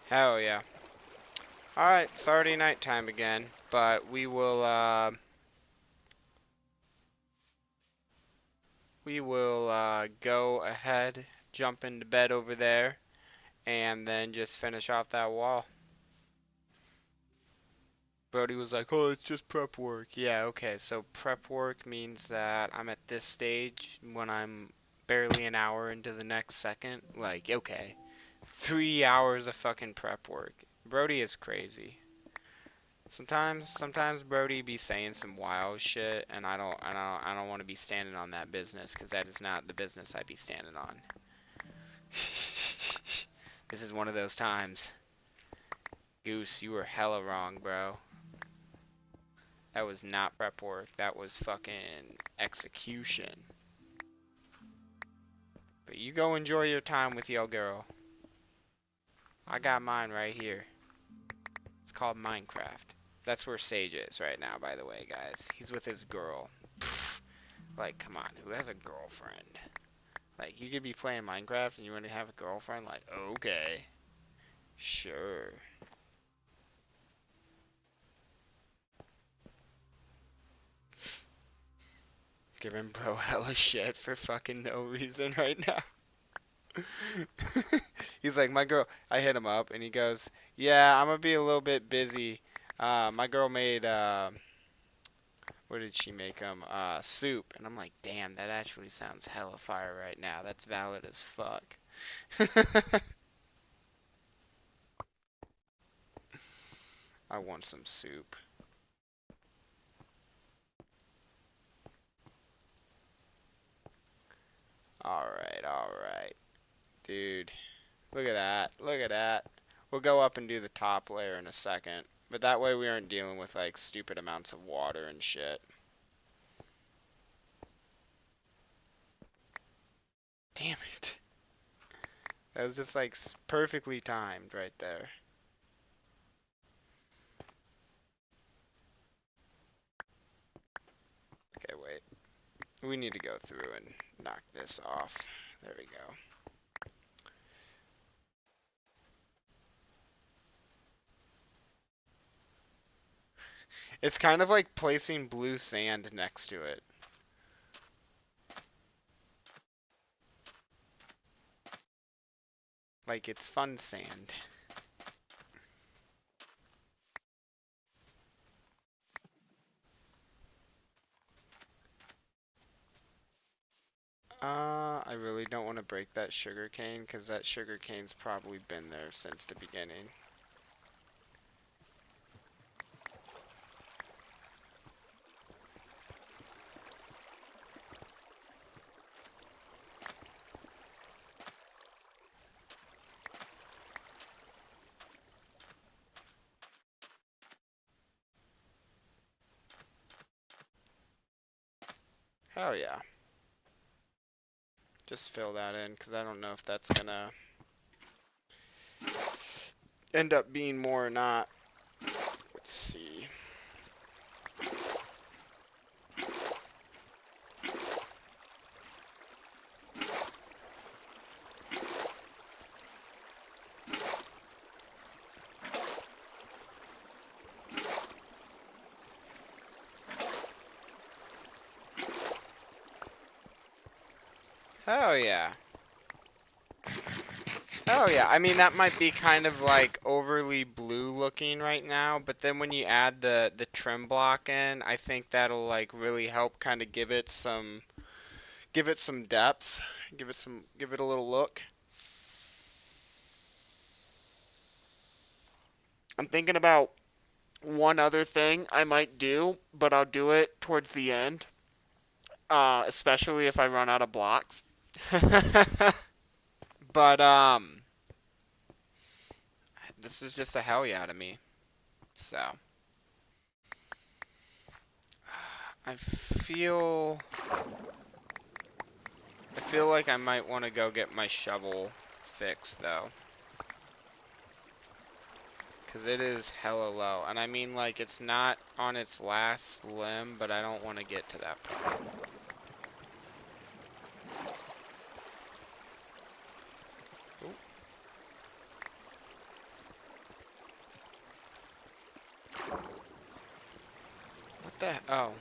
Hell yeah. Alright, it's already nighttime again, but we will we will go ahead, jump into bed over there, and then just finish off that wall. Brody was like, oh, it's just prep work. Yeah, okay, so prep work means that I'm at this stage when I'm barely an hour into the next second. Like, okay, 3 hours of fucking prep work. Brody is crazy. Sometimes Brody be saying some wild shit, and I don't want to be standing on that business, because that is not the business I be standing on. This is one of those times. Goose, you were hella wrong, bro. That was not prep work. That was fucking execution. But you go enjoy your time with your girl. I got mine right here. It's called Minecraft. That's where Sage is right now, by the way, guys. He's with his girl. Pfft. Like, come on, who has a girlfriend? Like, you could be playing Minecraft and you want to have a girlfriend? Like, okay. Sure. Giving bro hella shit for fucking no reason right now. He's like, my girl, I hit him up and he goes, yeah, I'm gonna be a little bit busy. My girl made, what did she make him? Soup. And I'm like, damn, that actually sounds hella fire right now. That's valid as fuck. I want some soup. Alright. Dude, look at that. Look at that. We'll go up and do the top layer in a second. But that way we aren't dealing with, like, stupid amounts of water and shit. Damn it. That was just, like, perfectly timed right there. Okay, wait. We need to go through and knock this off. There we go. It's kind of like placing blue sand next to it. Like it's fun sand. I really don't want to break that sugar cane because that sugar cane's probably been there since the beginning. Hell yeah. Just fill that in because I don't know if that's gonna end up being more or not. Let's see. Hell yeah. Oh yeah, I mean that might be kind of like overly blue looking right now, but then when you add the trim block in, I think that'll like really help kind of give it some depth, give it a little look. I'm thinking about one other thing I might do, but I'll do it towards the end, especially if I run out of blocks. But this is just a hell yeah to me. So I feel like I might want to go get my shovel fixed though. Cause it is hella low. And I mean like it's not on its last limb, but I don't want to get to that point. Ooh. What the oh.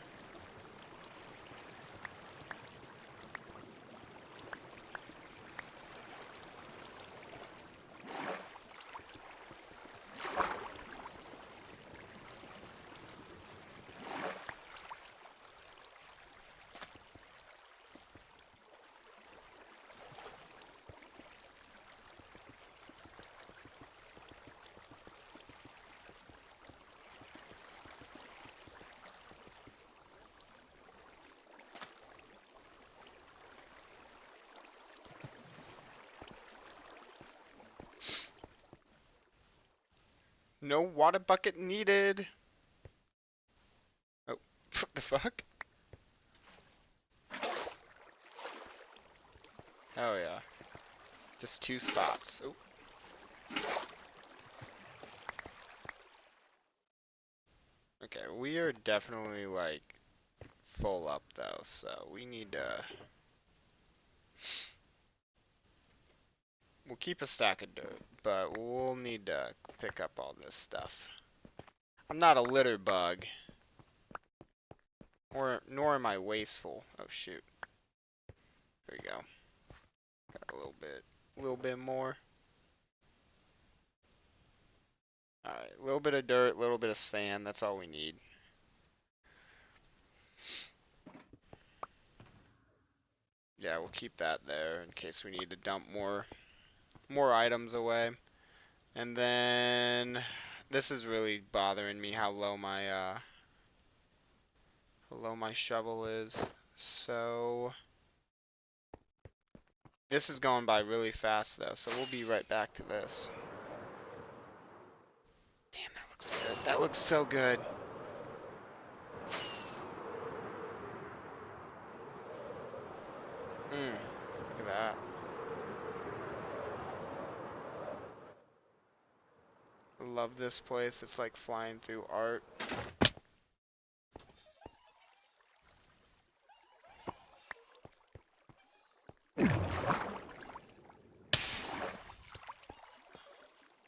No water bucket needed. Oh, what the fuck? Oh yeah. Just 2 spots. Oh. Okay, we are definitely like full up though, so we need to. We'll keep a stack of dirt, but we'll need to pick up all this stuff. I'm not a litter bug. Nor am I wasteful. Oh shoot. There we go. Got a little bit more. Alright, a little bit of dirt, a little bit of sand, that's all we need. Yeah, we'll keep that there in case we need to dump more items away. And then this is really bothering me how low my shovel is. So this is going by really fast though, so we'll be right back to this. Damn, that looks good. That looks so good. Look at that. I love this place. It's like flying through art.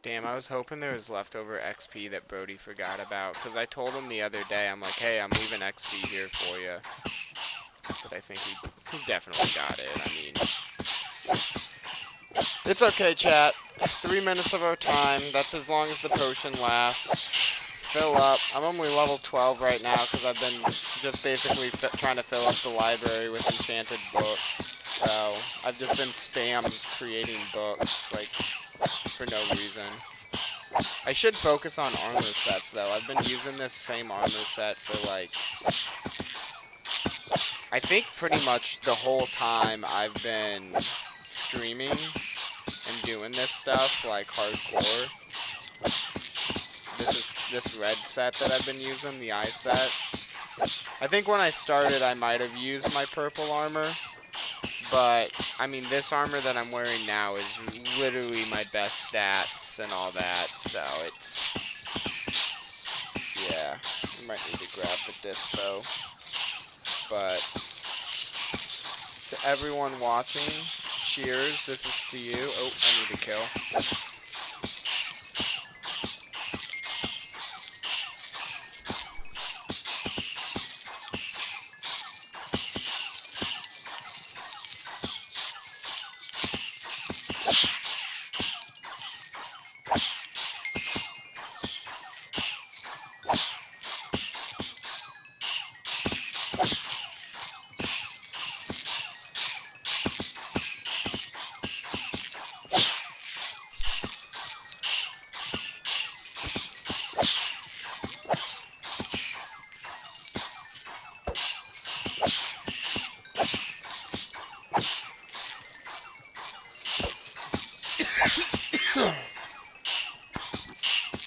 Damn, I was hoping there was leftover XP that Brody forgot about, because I told him the other day, I'm like, hey, I'm leaving XP here for you. But I think he definitely got it. I mean, it's okay, chat. 3 minutes of our time. That's as long as the potion lasts. Fill up. I'm only level 12 right now, because I've been just basically trying to fill up the library with enchanted books. So, I've just been spam creating books, like, for no reason. I should focus on armor sets though. I've been using this same armor set for like, I think pretty much the whole time I've been streaming and doing this stuff like hardcore. This red set that I've been using, the eye set. I think when I started I might have used my purple armor. But, I mean, this armor that I'm wearing now is literally my best stats and all that, so it's, yeah, I might need to grab the dispo. But, to everyone watching, cheers, this is to you. Oh, I need to kill.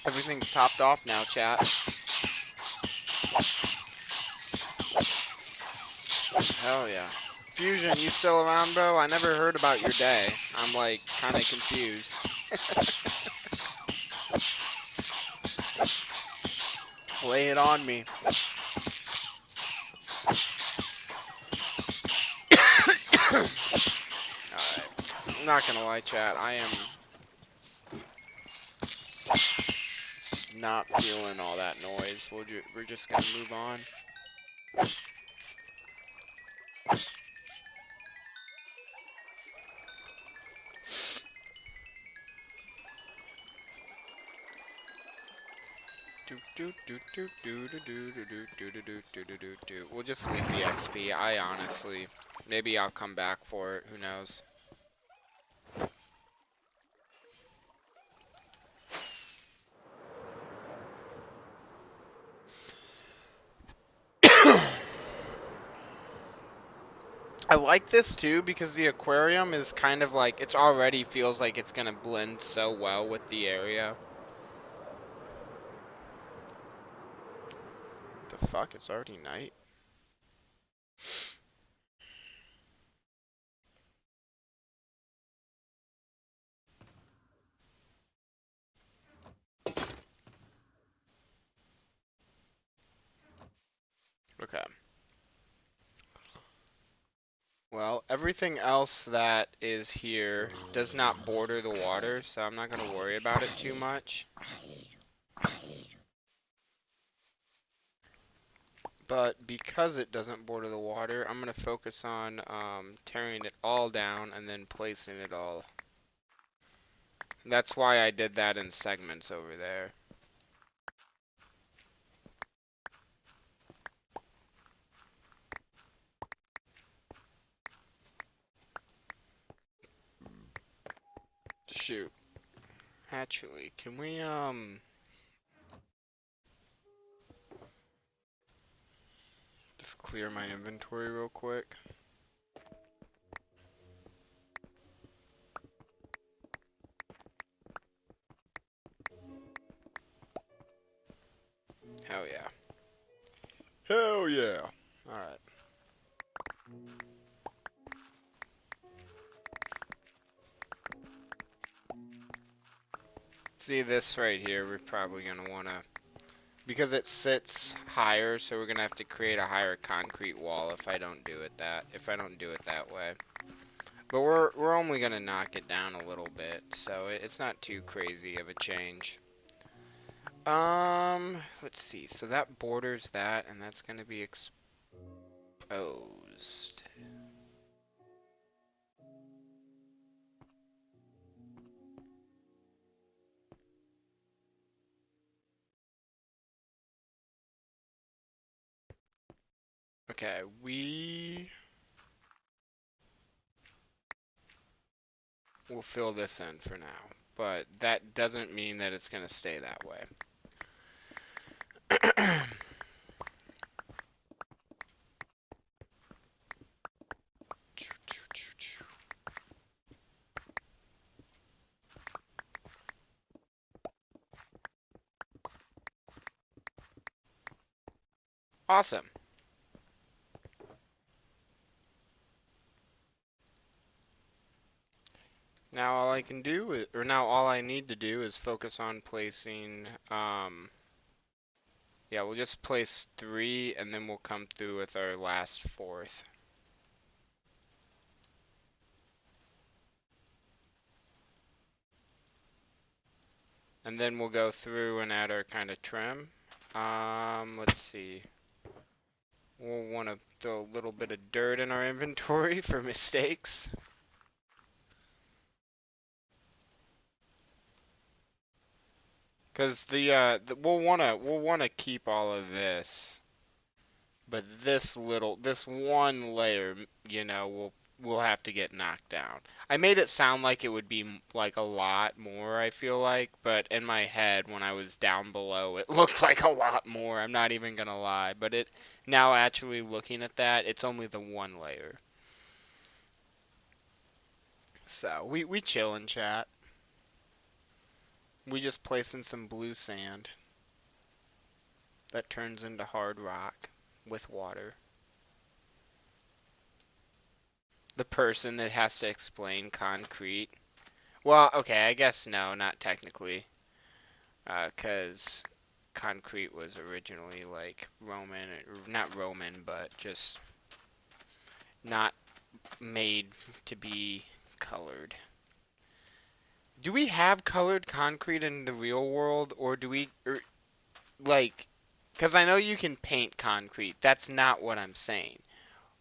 Everything's topped off now, chat. Hell yeah. Fusion, you still around, bro? I never heard about your day. I'm like, kinda confused. Lay it on me. Alright. I'm not gonna lie, chat. I am not feeling all that noise. We're just gonna move on. We'll just leave the XP. I honestly, maybe I'll come back for it. Who knows? I like this too because the aquarium is kind of like, it's already feels like it's gonna blend so well with the area. The fuck? It's already night? Okay. Well, everything else that is here does not border the water, so I'm not going to worry about it too much. But because it doesn't border the water, I'm going to focus on tearing it all down and then placing it all. That's why I did that in segments over there. Shoot. Actually, can we, just clear my inventory real quick? Hell yeah. Hell yeah. Alright. See this right here, we're probably going to want to, because it sits higher, so we're going to have to create a higher concrete wall if I don't do it that way. But we're only going to knock it down a little bit, so it's not too crazy of a change. Let's see. So that borders that, and that's going to be exposed. Okay, we will fill this in for now, but that doesn't mean that it's going to stay that way. Awesome. Now all I can do is, or now all I need to do is focus on placing, yeah, we'll just place 3 and then we'll come through with our last 4th. And then we'll go through and add our kind of trim. Let's see. We'll want to throw a little bit of dirt in our inventory for mistakes. Cause we'll wanna keep all of this, but this one layer, you know, we'll have to get knocked down. I made it sound like it would be like a lot more, I feel like, but in my head when I was down below, it looked like a lot more. I'm not even gonna lie, but now actually looking at that, it's only the one layer. So we chill and chat. We just place in some blue sand that turns into hard rock with water. The person that has to explain concrete. Well, okay, I guess no, not technically. 'Cause concrete was originally like Roman, or not Roman, but just not made to be colored. Do we have colored concrete in the real world, or do we, like, because I know you can paint concrete. That's not what I'm saying.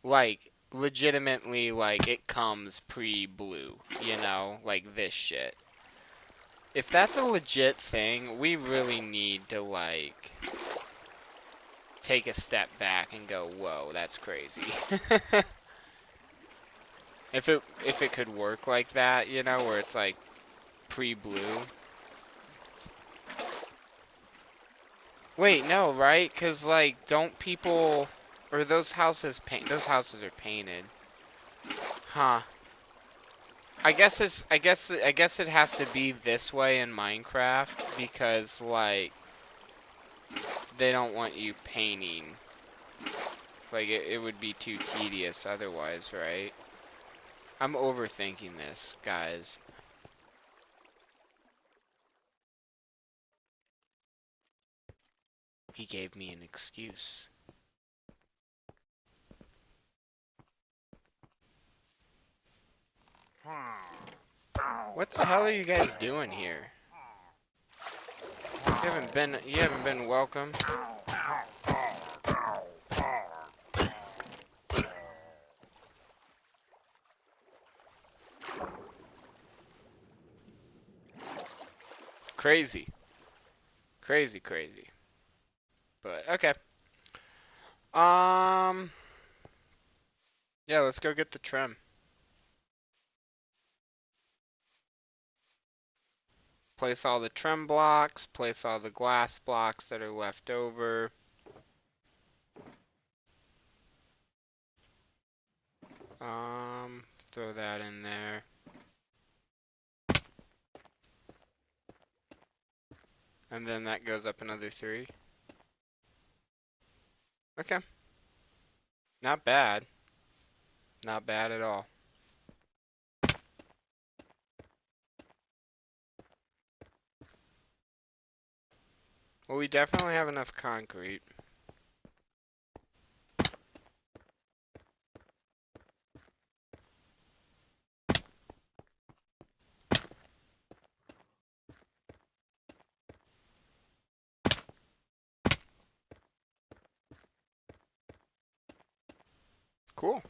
Like, legitimately, like, it comes pre-blue, you know? Like this shit. If that's a legit thing, we really need to, like, take a step back and go, whoa, that's crazy. If it could work like that, you know, where it's, like, pre-blue. Wait, no, right? Because, like, don't people... Or those houses are painted. Huh. I guess it has to be this way in Minecraft because, like, they don't want you painting. Like, it would be too tedious otherwise, right? I'm overthinking this, guys. He gave me an excuse. What the hell are you guys doing here? You haven't been welcome. Crazy. Crazy, crazy. But, okay. Yeah, let's go get the trim. Place all the trim blocks, place all the glass blocks that are left over. Throw that in there. And then that goes up another 3. Okay. Not bad. Not bad at all. Well, we definitely have enough concrete. Cool.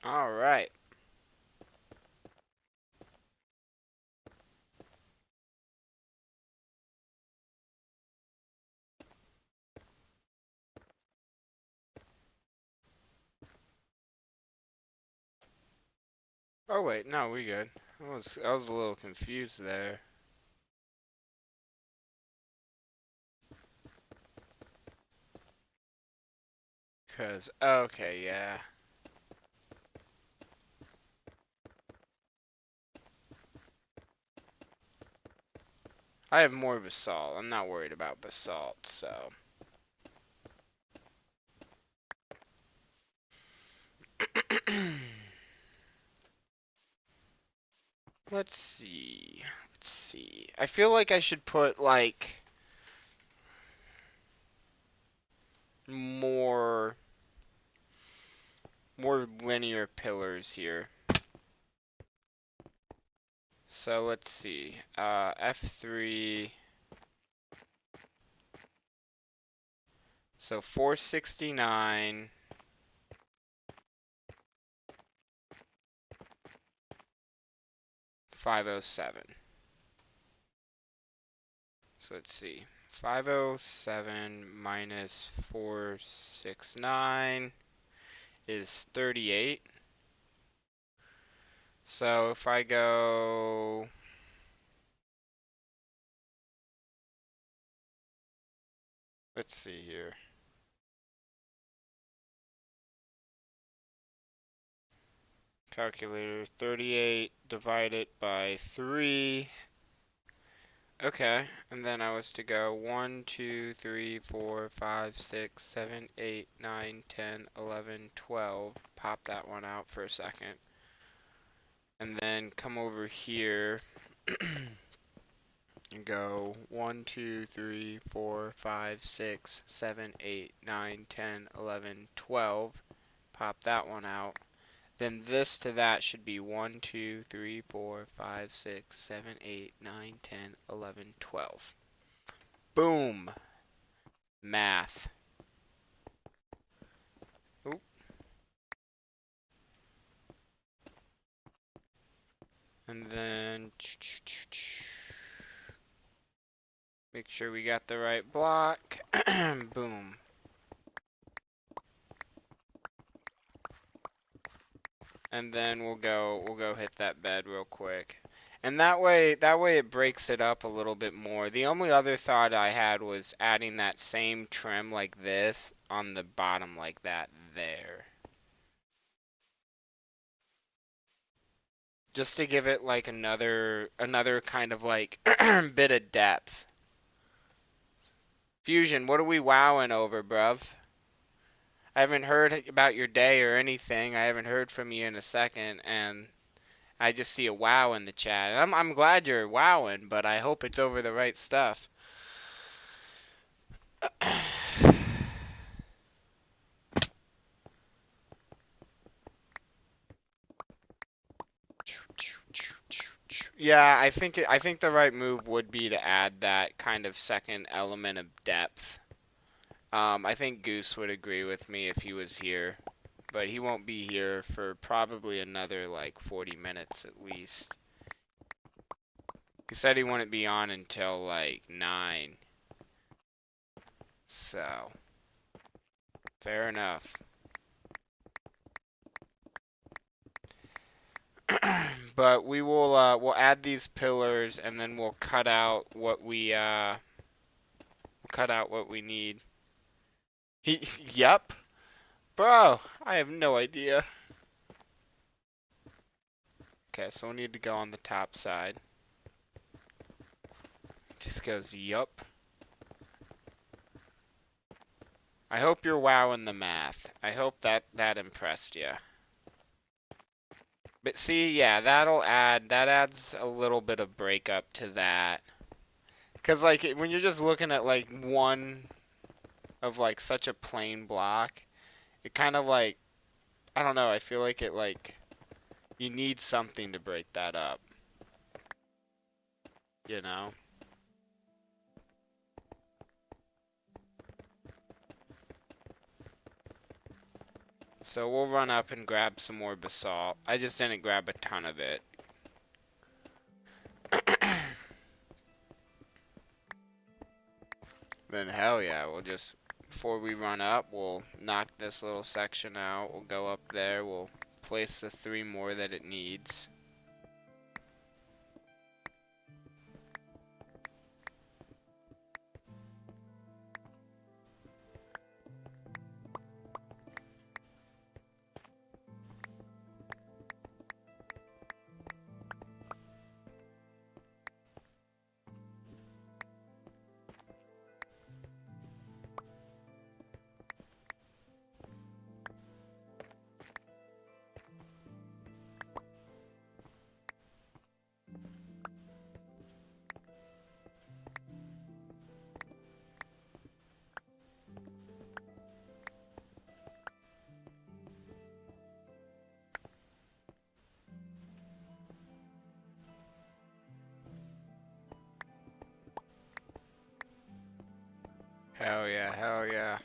All right. Oh wait, no, we good. I was a little confused there. Okay, yeah. I have more basalt. I'm not worried about basalt, so. Let's see. Let's see. I feel like I should put, like, more linear pillars here. So let's see. F3. So 469. 507. So let's see. 507 minus 469 is 38. So if I go, let's see here. Calculator, 38 divided by 3. Okay, and then I was to go 1, 2, 3, 4, 5, 6, 7, 8, 9, 10, 11, 12. Pop that one out for a second. And then come over here And go 1, 2, 3, 4, 5, 6, 7, 8, 9, 10, 11, 12. Pop that one out. Then this to that should be 1, 2, 3, 4, 5, 6, 7, 8, 9, 10, 11, 12. Boom. Math. Oop. And then make sure we got the right block. Boom. And then we'll go hit that bed real quick. And that way it breaks it up a little bit more. The only other thought I had was adding that same trim like this on the bottom like that there. Just to give it like another kind of like bit of depth. Fusion, what are we wowing over, bruv? I haven't heard about your day or anything. I haven't heard from you in a second, and I just see a wow in the chat. And I'm glad you're wowing, but I hope it's over the right stuff. Yeah, I think the right move would be to add that kind of second element of depth. I think Goose would agree with me if he was here, but he won't be here for probably another like 40 minutes at least. He said he wouldn't be on until like 9. So, fair enough. But we'll add these pillars and then we'll cut out what we need. Yep. Bro, I have no idea. Okay, so we'll need to go on the top side. Just goes, yup. I hope you're wowing the math. I hope that impressed you. But see, yeah, that adds a little bit of breakup to that. Cause like when you're just looking at like one of like such a plain block, it kind of like, I don't know, I feel like it like, you need something to break that up. You know? So we'll run up and grab some more basalt. I just didn't grab a ton of it. Then hell yeah, we'll just, before we run up, we'll knock this little section out. We'll go up there, we'll place the 3 more that it needs. Hell yeah, hell yeah.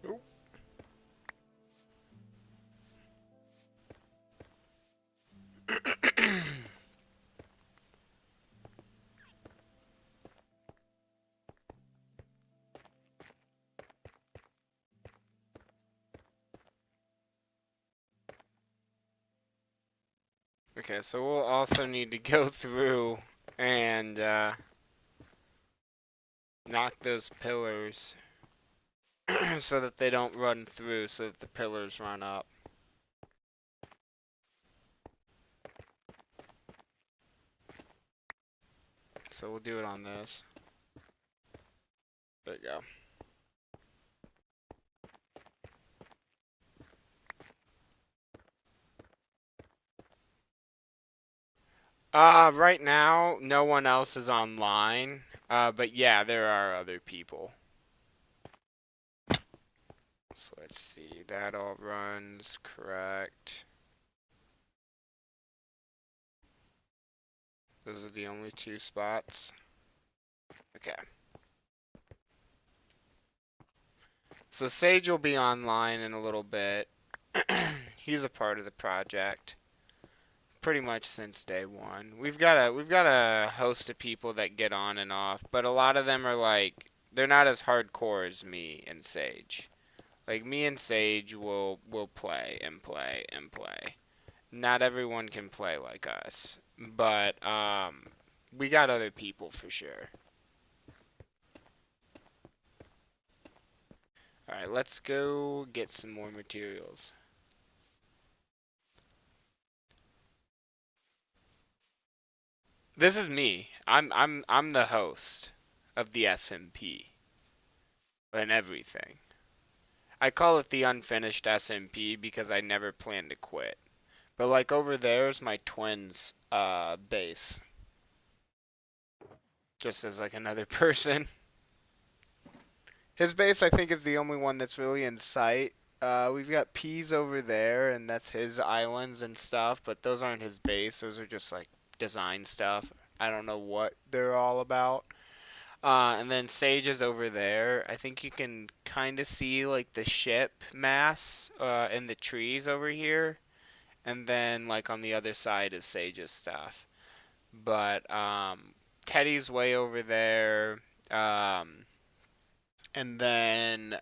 Ooh. Okay, so we'll also need to go through and knock those pillars so that they don't run through, so that the pillars run up. So we'll do it on this. There you go. Right now, no one else is online. But yeah, there are other people. So let's see, that all runs correct. Those are the only two spots. Okay. So Sage will be online in a little bit. He's a part of the project pretty much since day one. We've got a host of people that get on and off, but a lot of them are like they're not as hardcore as me and Sage. Like me and Sage will play and play and play. Not everyone can play like us, but we got other people for sure. All right, let's go get some more materials. This is me. I'm the host of the SMP and everything. I call it the unfinished SMP because I never plan to quit. But like over there's my twin's base. Just as like another person. His base I think is the only one that's really in sight. We've got Peas over there and that's his islands and stuff, but those aren't his base. Those are just like design stuff. I don't know what they're all about. And then Sage is over there. I think you can kind of see like the ship mass in the trees over here. And then like on the other side is Sage's stuff. But Teddy's way over there. And then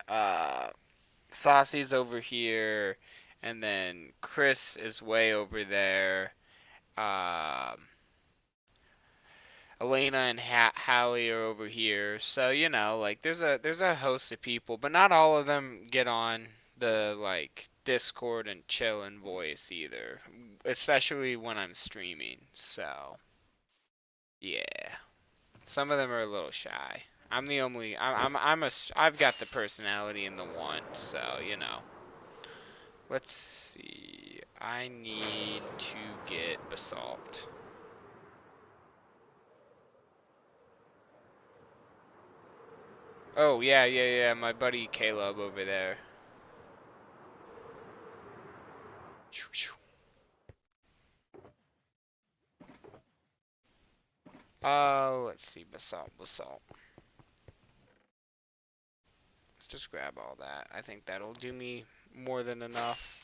Saucy's over here. And then Chris is way over there. Um, Elena and Hallie are over here. So, you know, like there's a host of people, but not all of them get on the like Discord and chill and voice either, especially when I'm streaming. So, yeah. Some of them are a little shy. I'm the only I've got the personality and the want, so, you know. Let's see. I need to get basalt. Oh, yeah, yeah, yeah, my buddy Caleb over there. Let's see, basalt. Let's just grab all that. I think that'll do me more than enough.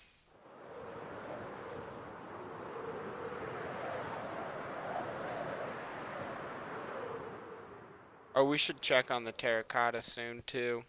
Oh, we should check on the terracotta soon, too.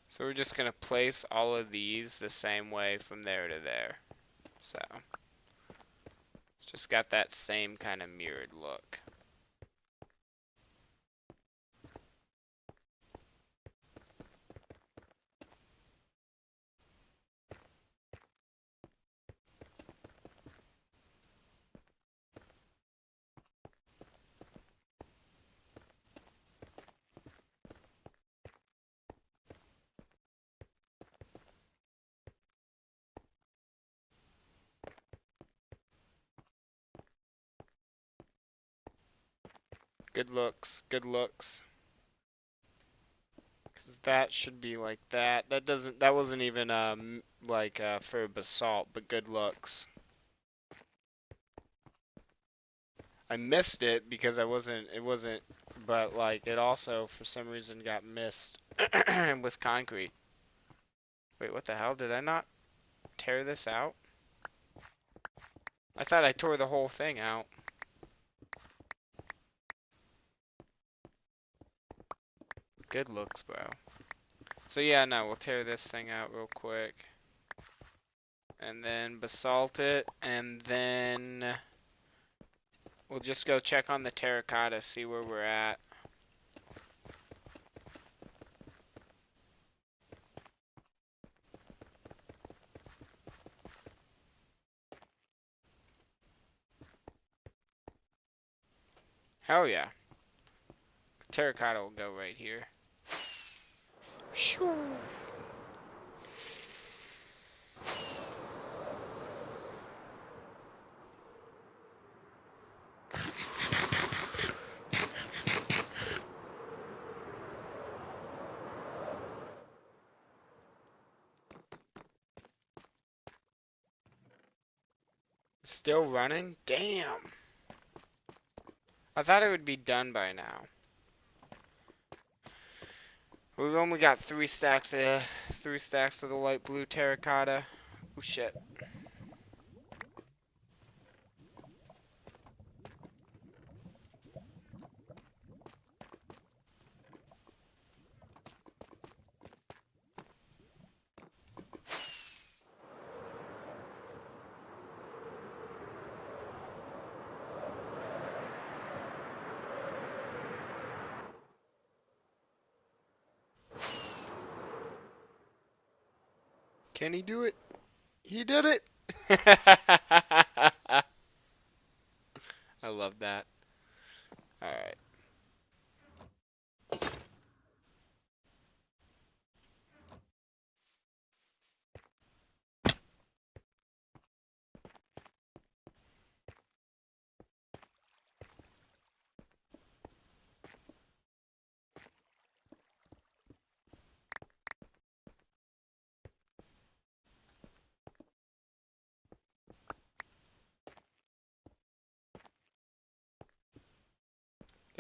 So we're just gonna place all of these the same way from there to there. So it's just got that same kind of mirrored look. Good looks, good looks. 'Cause that should be like that. That wasn't even like for basalt, but good looks. I missed it because it wasn't, but like it also for some reason got missed with concrete. Wait, what the hell? Did I not tear this out? I thought I tore the whole thing out. Good looks, bro. So yeah, no, we'll tear this thing out real quick. And then basalt it, and then we'll just go check on the terracotta, see where we're at. Hell yeah. Terracotta will go right here. Shoo. Still running? Damn. I thought it would be done by now. We've only got three stacks of the light blue terracotta. Oh shit. Can he do it? He did it! I love that. Alright.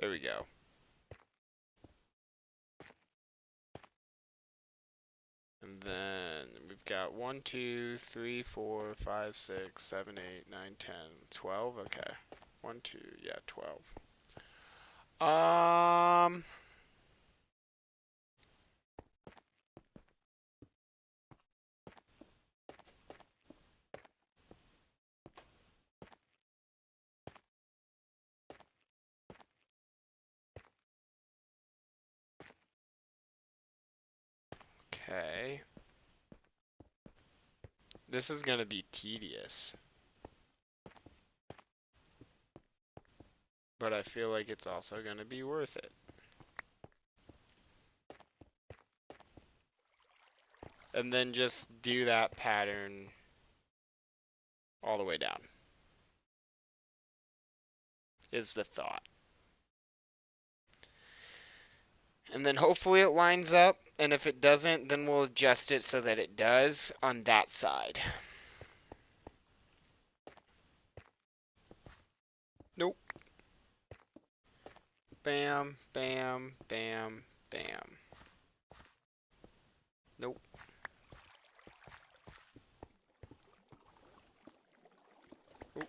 There we go. And then we've got 1, 2, 3, 4, 5, 6, 7, 8, 9, 10, 12. Okay. 1, 2, yeah, 12. Okay. This is gonna be tedious. But I feel like it's also gonna be worth it. And then just do that pattern all the way down. Is the thought. And then hopefully it lines up, and if it doesn't, then we'll adjust it so that it does on that side. Nope. Bam, bam, bam, bam. Nope. Oop.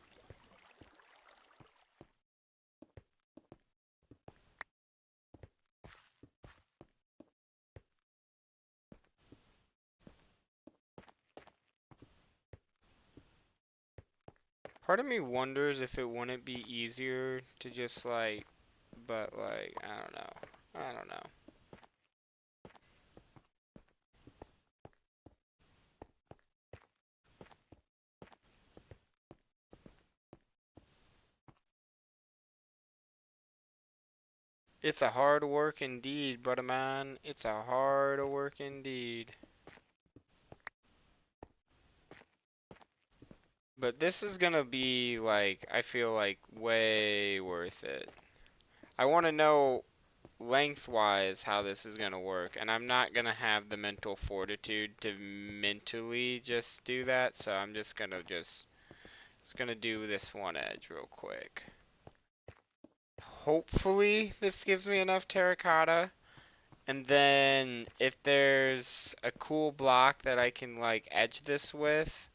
Part of me wonders if it wouldn't be easier to just like, but like, I don't know. I don't know. It's a hard work indeed, brother man. It's a hard work indeed. But this is gonna be like, I feel like way worth it. I want to know lengthwise how this is gonna work, and I'm not gonna have the mental fortitude to mentally just do that, so I'm just gonna do this one edge real quick. Hopefully this gives me enough terracotta, and then if there's a cool block that I can like edge this with,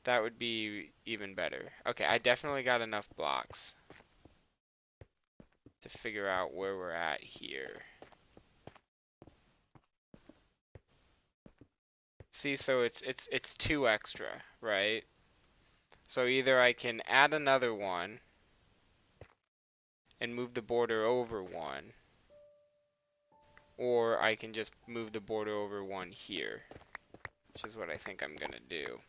that would be even better. Okay, I definitely got enough blocks to figure out where we're at here. See, so it's 2 extra, right? So either I can add another one and move the border over 1, or I can just move the border over 1 here, which is what I think I'm gonna do.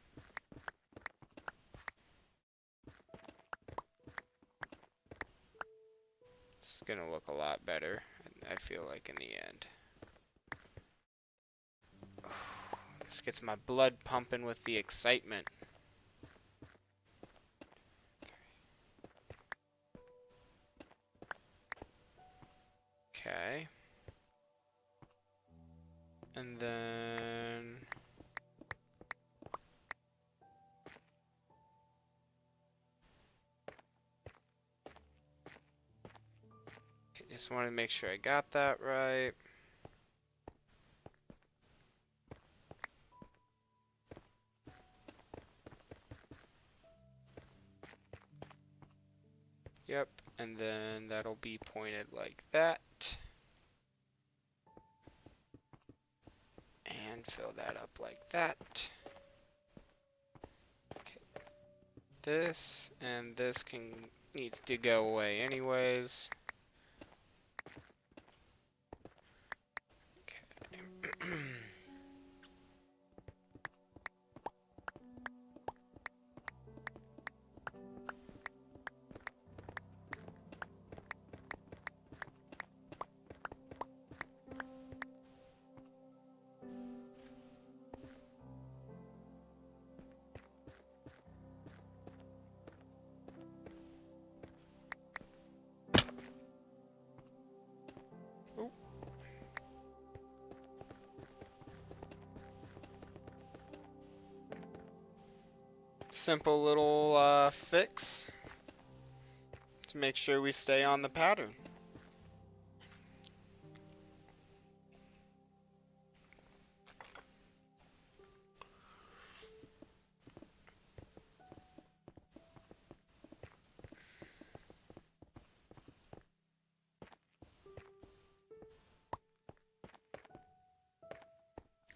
It's gonna look a lot better, I feel like, in the end. This gets my blood pumping with the excitement. Okay. And then... just want to make sure I got that right. Yep, and then that'll be pointed like that. And fill that up like that. Okay. This and this needs to go away anyways. Okay. Simple little fix to make sure we stay on the pattern.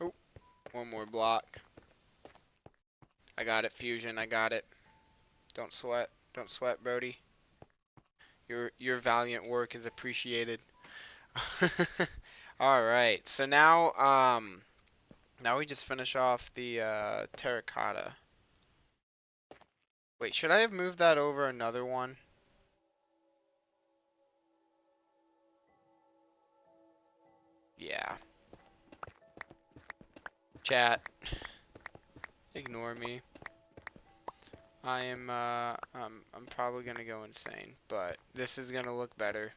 Oh, one more block. I got it, Fusion, I got it. Don't sweat. Don't sweat, Brody. Your valiant work is appreciated. Alright, so now now we just finish off the terracotta. Wait, should I have moved that over another one? Yeah. Chat. Ignore me. I'm probably gonna go insane, but this is gonna look better.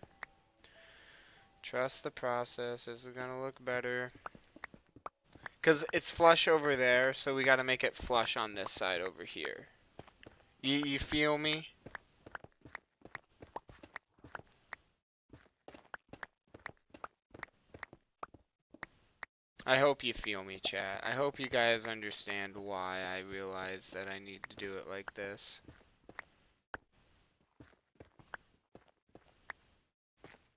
Trust the process, this is gonna look better. Cause it's flush over there, so we gotta make it flush on this side over here. You feel me? I hope you feel me, chat. I hope you guys understand why I realize that I need to do it like this.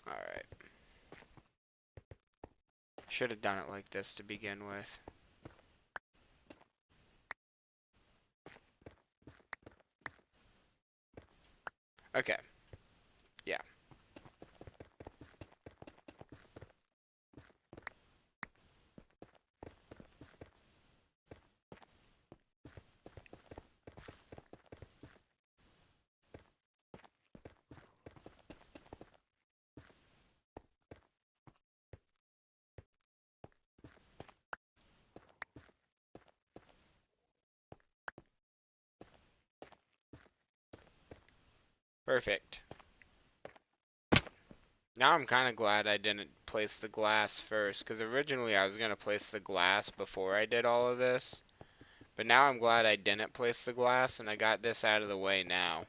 Alright. Should have done it like this to begin with. Okay. Yeah. Perfect. Now I'm kind of glad I didn't place the glass first, because originally I was going to place the glass before I did all of this. But now I'm glad I didn't place the glass, and I got this out of the way now.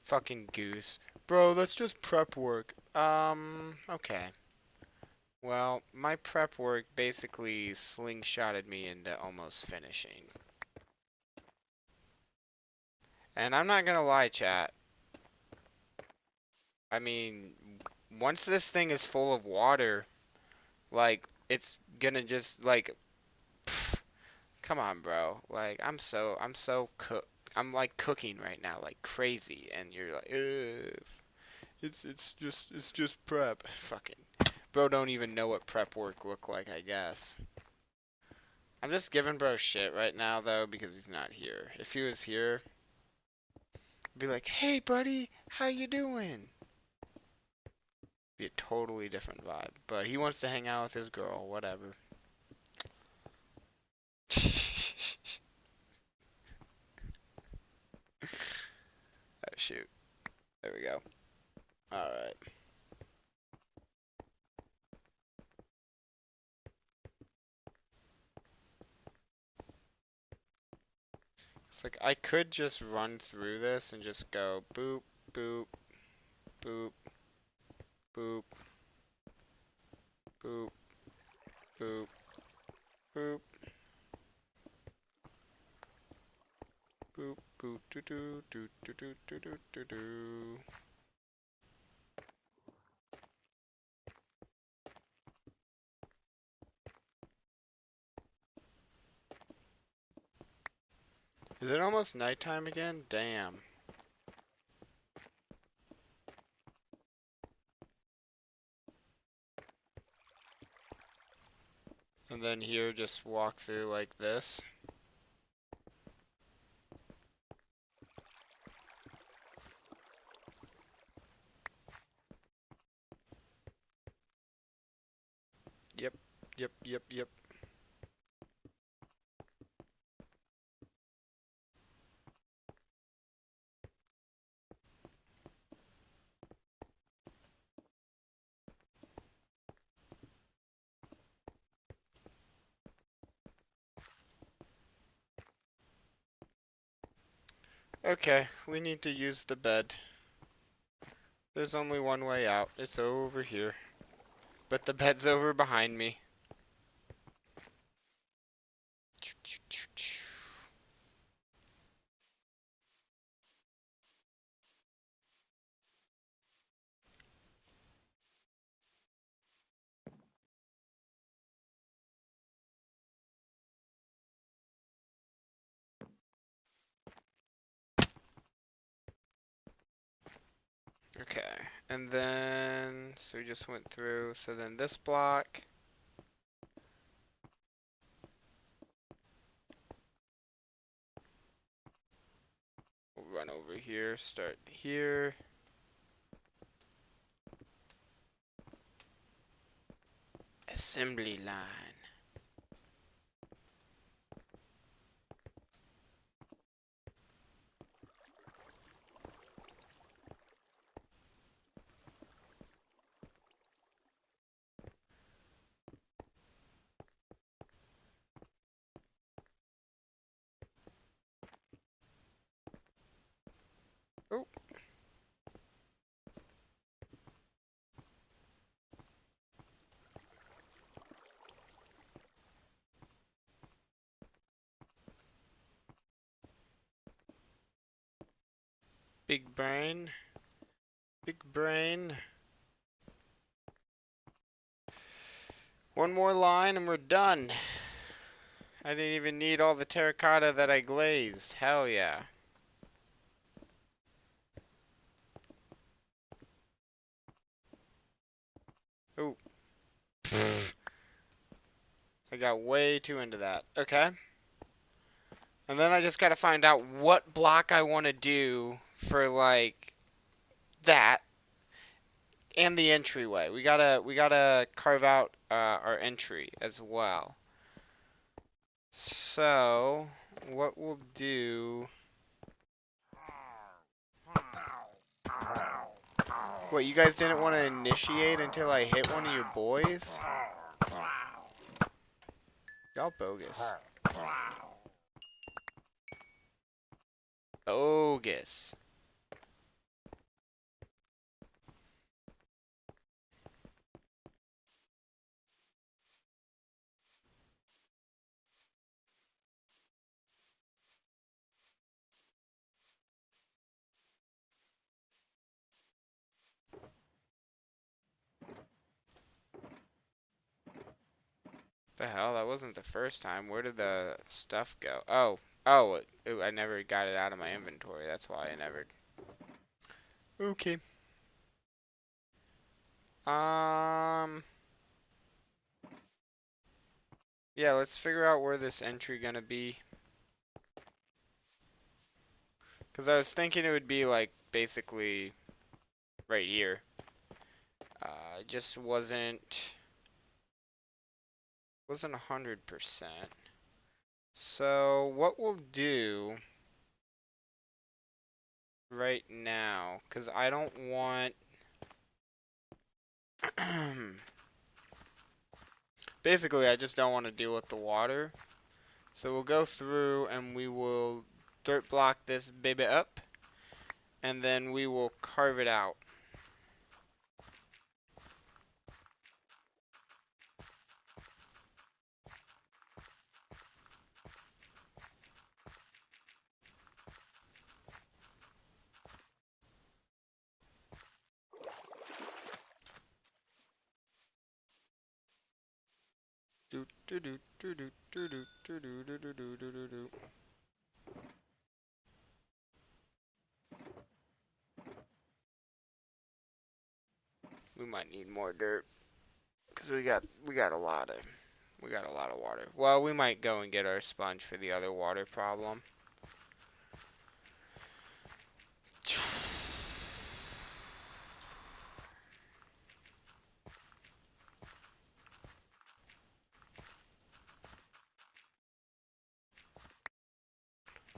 Fucking goose. Bro, that's just prep work. Okay. Well, my prep work basically slingshotted me into almost finishing. And I'm not gonna lie, chat. I mean, once this thing is full of water, like it's gonna just like pff, come on, bro. Like I'm so I'm like cooking right now like crazy and you're like, ugh. It's just prep. Fucking bro don't even know what prep work look like, I guess. I'm just giving bro shit right now though because he's not here. If he was here, I'd be like, "Hey buddy, how you doing?" Be a totally different vibe. But he wants to hang out with his girl, whatever. Oh shoot. There we go. Alright. It's like I could just run through this and just go boop, boop, boop, boop, boop, boop, boop, boop, boop, doo doo doo doo doo doo doo doo doo. Is it almost nighttime again? Damn. And then here, just walk through like this. Yep, yep, yep, yep. Okay, we need to use the bed. There's only one way out. It's over here. But the bed's over behind me. Okay, and then, so we just went through, so then this block. We'll run over here, start here. Assembly line. Oh, big brain. Big brain. One more line and we're done. I didn't even need all the terracotta that I glazed. Hell yeah. Oh. I got way too into that. Okay. And then I just gotta find out what block I want to do for like that and the entryway. We gotta carve out our entry as well. So what we'll do? What, you guys didn't want to initiate until I hit one of your boys? Y'all bogus. Bogus. The hell? That wasn't the first time. Where did the stuff go? Oh. Oh, I never got it out of my inventory. That's why I never... Okay. Yeah, let's figure out where this entry gonna be. Because I was thinking it would be, like, basically right here. It just wasn't 100%. So, what we'll do right now, because I don't want... Basically, I just don't want to deal with the water. So we'll go through and we will dirt block this baby up. And then we will carve it out. We might need more dirt because we got a lot of water. Well, we might go and get our sponge for the other water problem.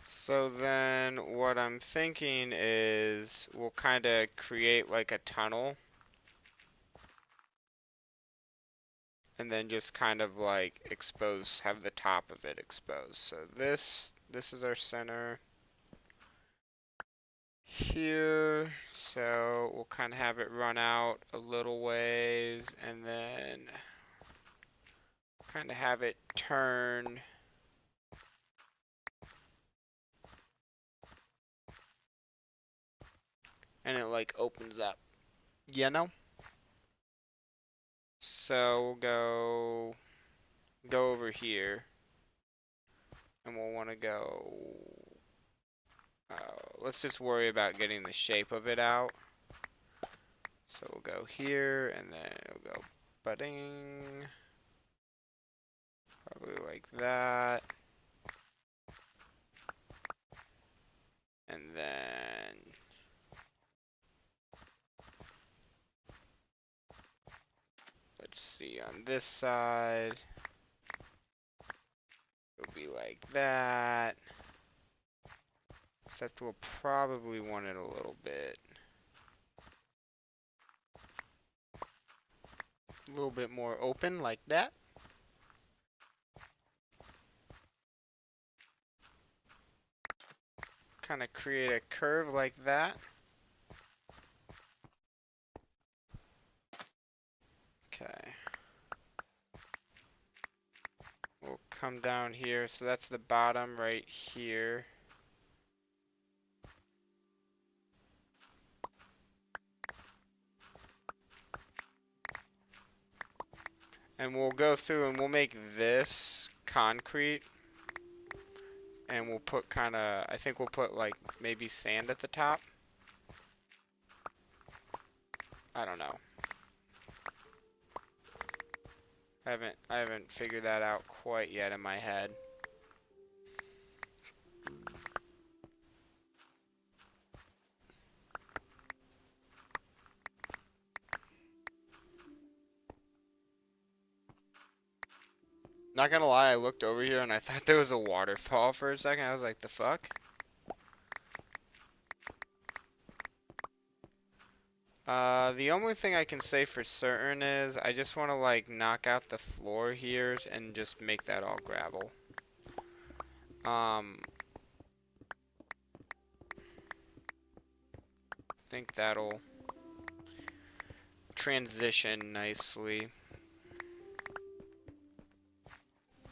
So then what I'm thinking is we'll kind of create like a tunnel. And then just kind of like have the top of it exposed. So this is our center here. So we'll kind of have it run out a little ways and then kind of have it turn. And it like opens up. You know? So we'll go over here. And we'll want to go... let's just worry about getting the shape of it out. So we'll go here, and then it'll go budding. Probably like that. And then... let's see, on this side... it'll be like that. Except we'll probably want it a little bit more open like that. Kind of create a curve like that. Okay. We'll come down here. So that's the bottom right here. And we'll go through and we'll make this concrete. And we'll put I think we'll put like maybe sand at the top. I don't know. I haven't figured that out quite yet in my head. Not gonna lie, I looked over here and I thought there was a waterfall for a second. I was like, the fuck? The only thing I can say for certain is I just want to like knock out the floor here and just make that all gravel. I think that'll transition nicely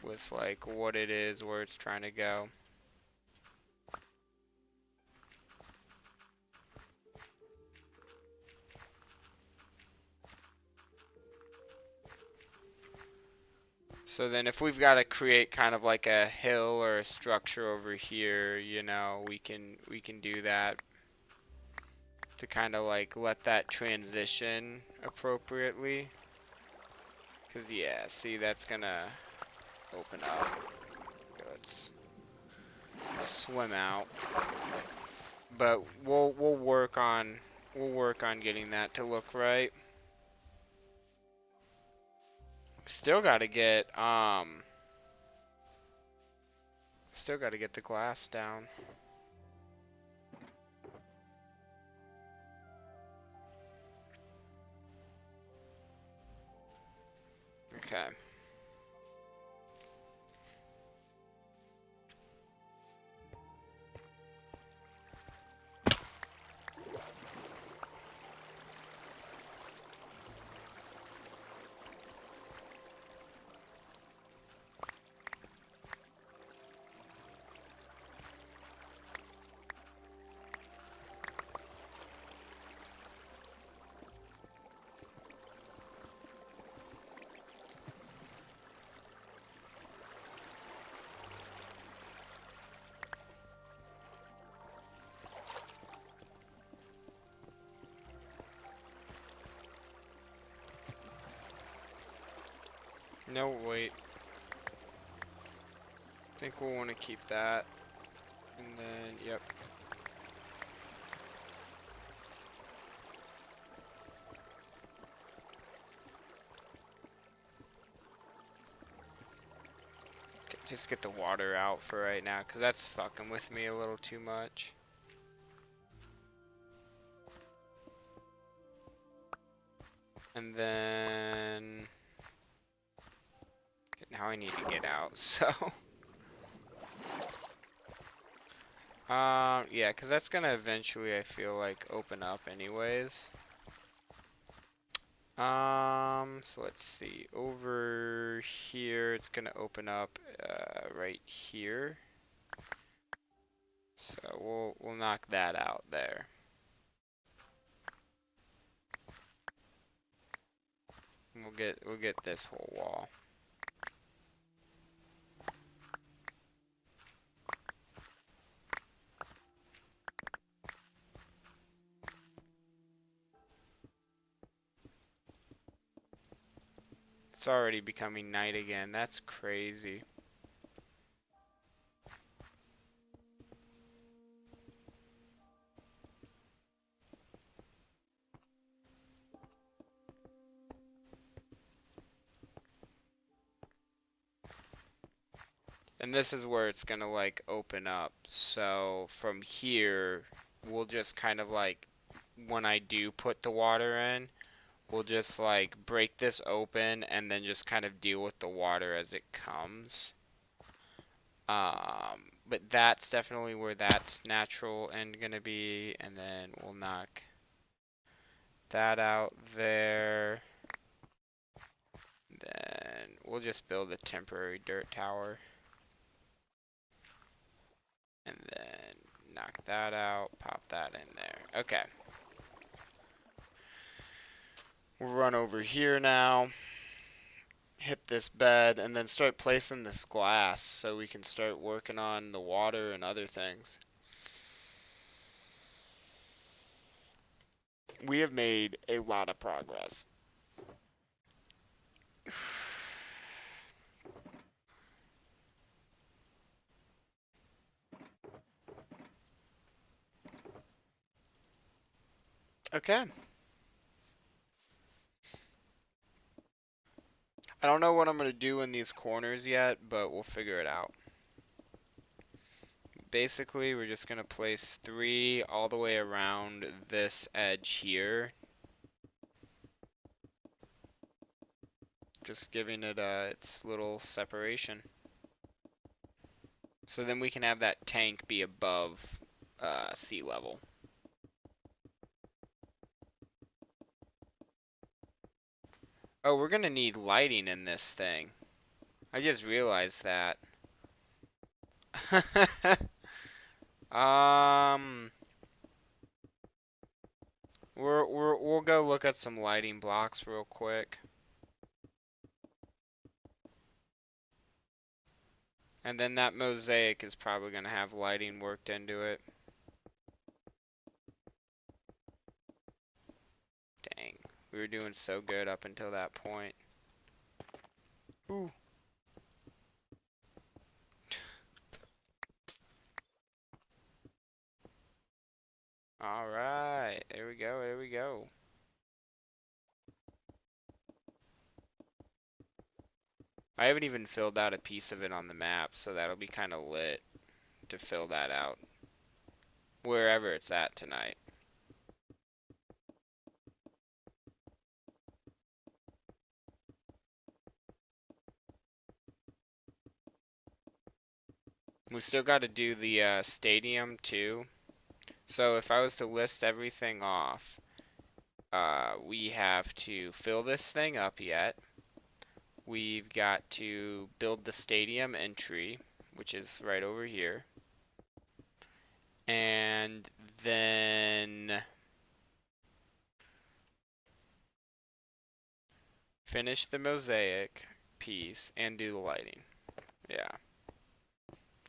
with like what it is, where it's trying to go. So then if we've got to create kind of like a hill or a structure over here, you know, we can do that to kind of like let that transition appropriately. Cause yeah, see that's gonna open up. Okay, let's swim out. But we'll work on getting that to look right. Still gotta get the glass down. Okay. No, wait. I think we'll want to keep that. And then, yep. Just get the water out for right now, because that's fucking with me a little too much. And then... Now I need to get out, so... yeah, because that's gonna eventually, I feel like, open up anyways. So let's see. Over here, it's gonna open up, right here. So we'll knock that out there. We'll get this whole wall. It's already becoming night again. That's crazy. And this is where it's gonna like open up. So from here, we'll just kind of like, when I do put the water in, we'll just like break this open and then just kind of deal with the water as it comes. But that's definitely where that's natural end gonna be, and then we'll knock that out there. Then we'll just build a temporary dirt tower. And then knock that out, pop that in there. Okay. We'll run over here now, hit this bed, and then start placing this glass so we can start working on the water and other things. We have made a lot of progress. Okay. I don't know what I'm going to do in these corners yet, but we'll figure it out. Basically, we're just going to place 3 all the way around this edge here. Just giving it its little separation. So then we can have that tank be above sea level. Oh, we're gonna need lighting in this thing. I just realized that. um, we'll go look at some lighting blocks real quick. And then that mosaic is probably going to have lighting worked into it. Dang. We were doing so good up until that point. Ooh. Alright. There we go. There we go. I haven't even filled out a piece of it on the map, so that'll be kind of lit to fill that out. Wherever it's at tonight. We still got to do the stadium too. So if I was to list everything off, we have to fill this thing up yet. We've got to build the stadium entry, which is right over here. And then finish the mosaic piece and do the lighting. Yeah.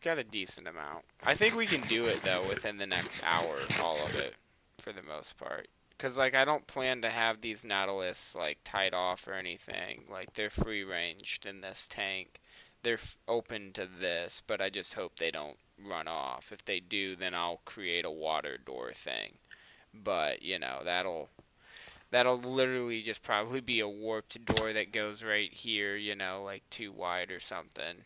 Got a decent amount. I think we can do it though within the next hour, all of it, for the most part. Cause like I don't plan to have these Nautilus like tied off or anything. Like they're free ranged in this tank. They're open to this, but I just hope they don't run off. If they do, then I'll create a water door thing. But you know that'll literally just probably be a warped door that goes right here. You know, like too wide or something.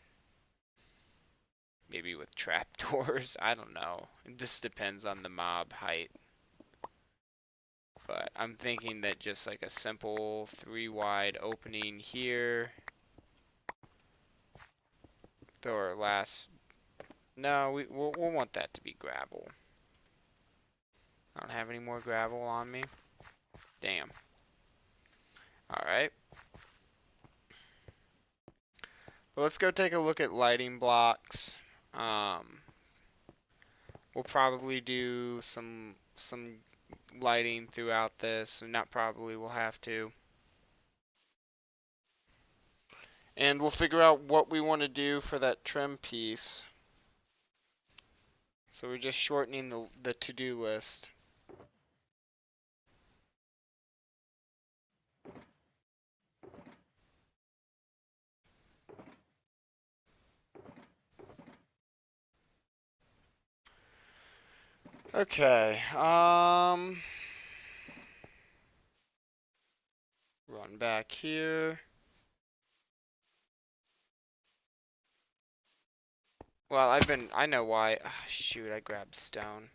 Maybe with trapdoors. I don't know. It just depends on the mob height. But I'm thinking that just like a simple 3 wide opening here. Throw our last... No, we'll want that to be gravel. I don't have any more gravel on me. Damn. Alright. Well, let's go take a look at lighting blocks. We'll probably do some lighting throughout this. Not probably, we'll have to. And we'll figure out what we want to do for that trim piece. So we're just shortening the to-do list. Okay, run back here. Well, I know why. Oh, shoot, I grabbed stone.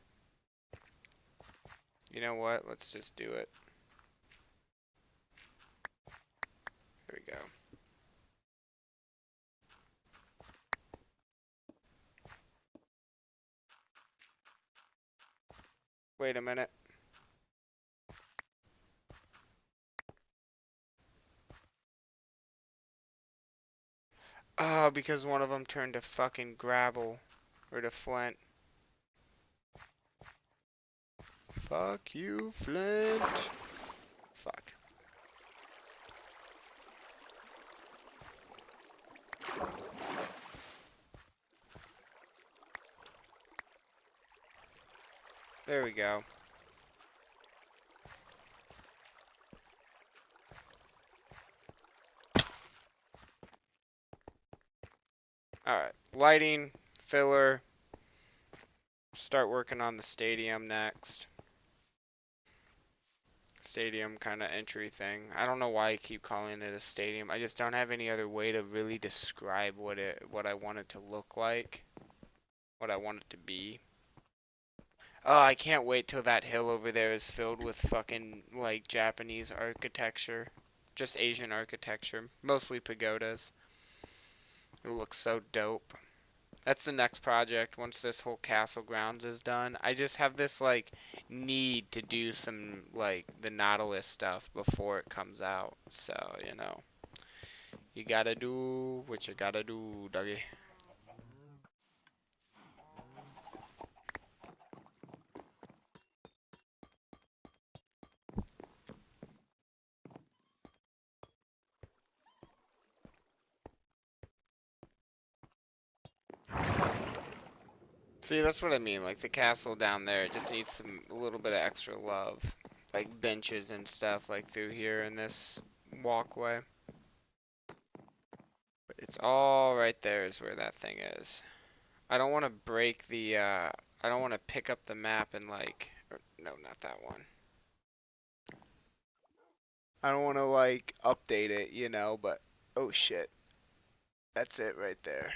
You know what? Let's just do it. There we go. Wait a minute. Oh, because one of them turned to fucking gravel. Or to flint. Fuck you, flint. Fuck. There we go. Alright. Lighting, filler. Start working on the stadium next. Stadium kind of entry thing. I don't know why I keep calling it a stadium. I just don't have any other way to really describe what I want it to look like. What I want it to be. Oh, I can't wait till that hill over there is filled with fucking, like, Japanese architecture. Just Asian architecture. Mostly pagodas. It looks so dope. That's the next project once this whole castle grounds is done. I just have this, like, need to do some, like, the Nautilus stuff before it comes out. So, you know. You gotta do what you gotta do, doggy. See, that's what I mean. Like the castle down there, it just needs a little bit of extra love. Like benches and stuff like through here in this walkway. But it's all right there is where that thing is. I don't want to break the, I don't want to pick up the map and like, no, not that one. I don't want to like update it, you know, but, oh shit. That's it right there.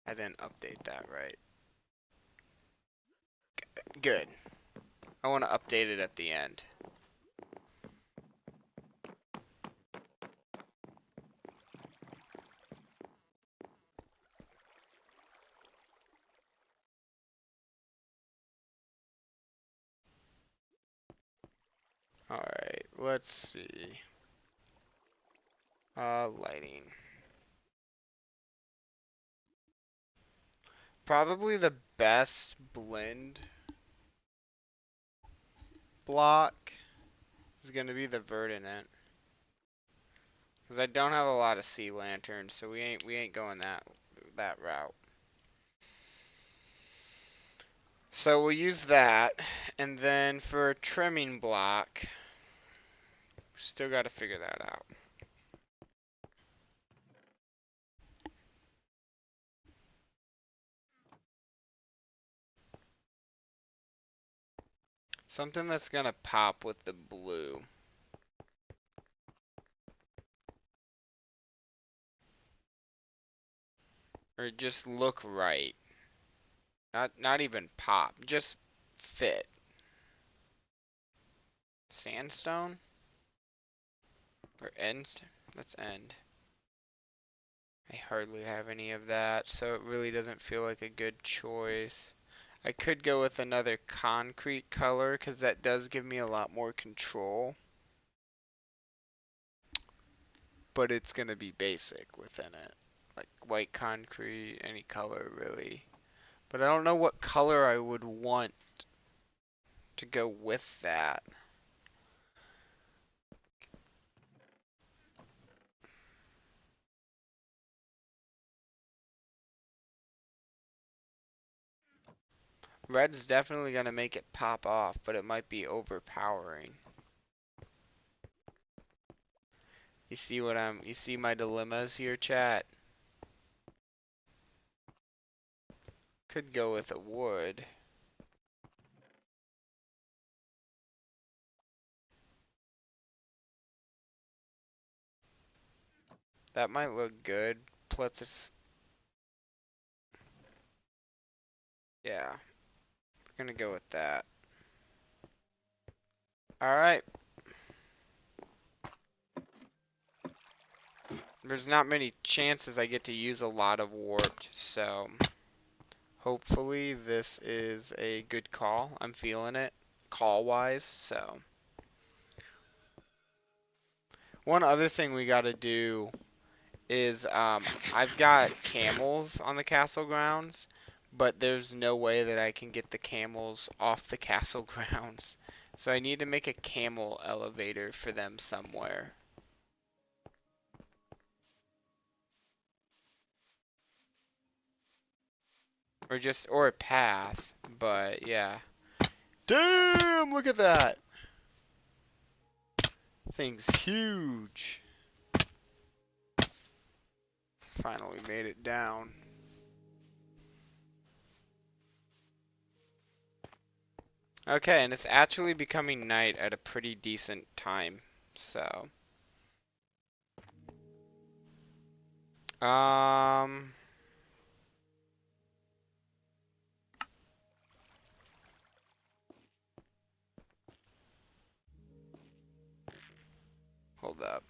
I didn't update that right. Good. I want to update it at the end. Alright, let's see. Lighting. Probably the best blend block is going to be the verdant. Because I don't have a lot of sea lanterns, so we ain't going that route. So we'll use that, and then for a trimming block, still got to figure that out. Something that's going to pop with the blue. Or just look right. Not even pop, just fit. Sandstone? Or end? Let's end. I hardly have any of that, so it really doesn't feel like a good choice. I could go with another concrete color, because that does give me a lot more control. But it's going to be basic within it. Like white concrete, any color really. But I don't know what color I would want to go with that. Red is definitely going to make it pop off, but it might be overpowering. You see my dilemmas here, chat? Could go with a wood. That might look good. Plus it's, yeah, we're gonna go with that. Alright. There's not many chances I get to use a lot of warped, so hopefully this is a good call. I'm feeling it call-wise, so. One other thing we gotta do is I've got camels on the castle grounds, but there's no way that I can get the camels off the castle grounds. So I need to make a camel elevator for them somewhere. Or a path, but yeah. Damn, look at that. Thing's huge. Finally made it down. Okay, and it's actually becoming night at a pretty decent time, so. Hold up.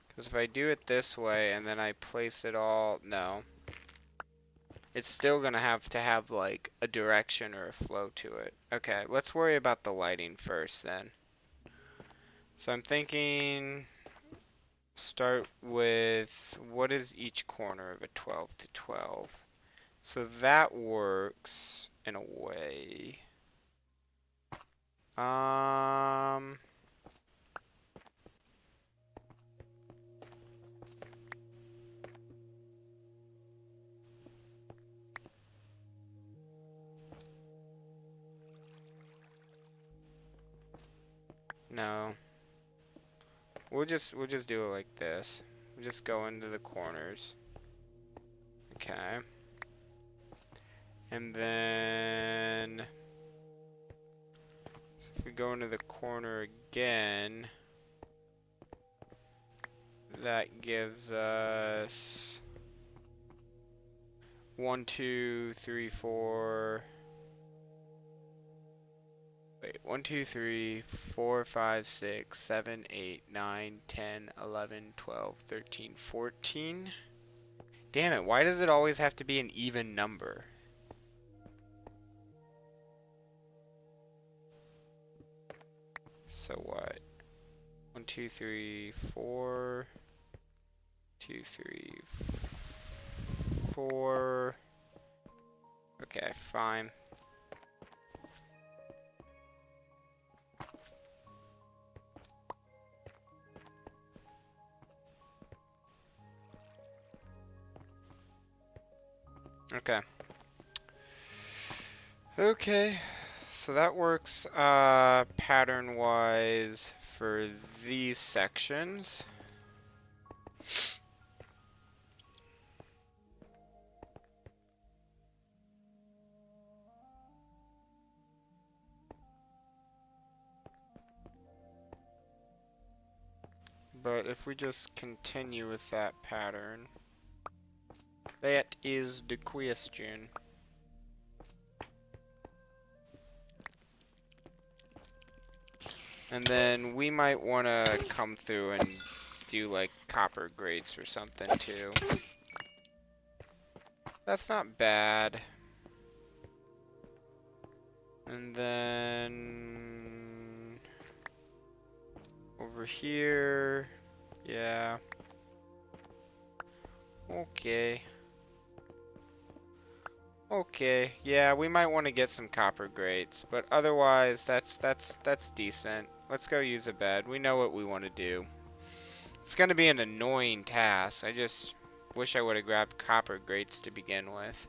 Because if I do it this way and then I place it all, no. It's still going to have like a direction or a flow to it. Okay, let's worry about the lighting first then. So I'm thinking start with what is each corner of a 12 to 12. So that works in a way. No. We'll just do it like this. We'll just go into the corners. Okay. And then so if we go into the corner again, that gives us 1, 2, 3, 4. Wait, 1, 2, 3, 4, 5, 6, 7, 8, 9, 10, 11, 12, 13, 14. Damn it, why does it always have to be an even number? So what? 1, 2, 3, 4. 2, 3, 4. Okay, fine. Okay. Okay. So that works pattern-wise for these sections. But if we just continue with that pattern, that is the question. And then we might want to come through and do like copper grates or something too. That's not bad. And then over here, yeah. Okay. Okay, yeah, we might want to get some copper grates, but otherwise, that's decent. Let's go use a bed. We know what we want to do. It's gonna be an annoying task. I just wish I would have grabbed copper grates to begin with.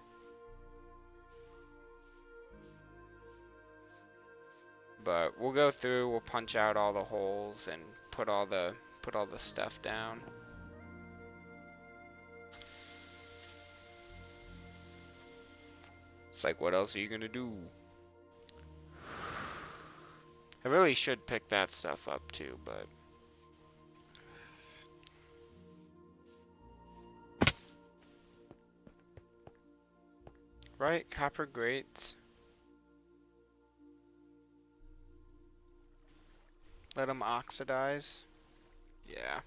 But we'll go through. We'll punch out all the holes and put all the stuff down. It's like, what else are you gonna do? I really should pick that stuff up too, but right, copper grates. Let them oxidize. Yeah.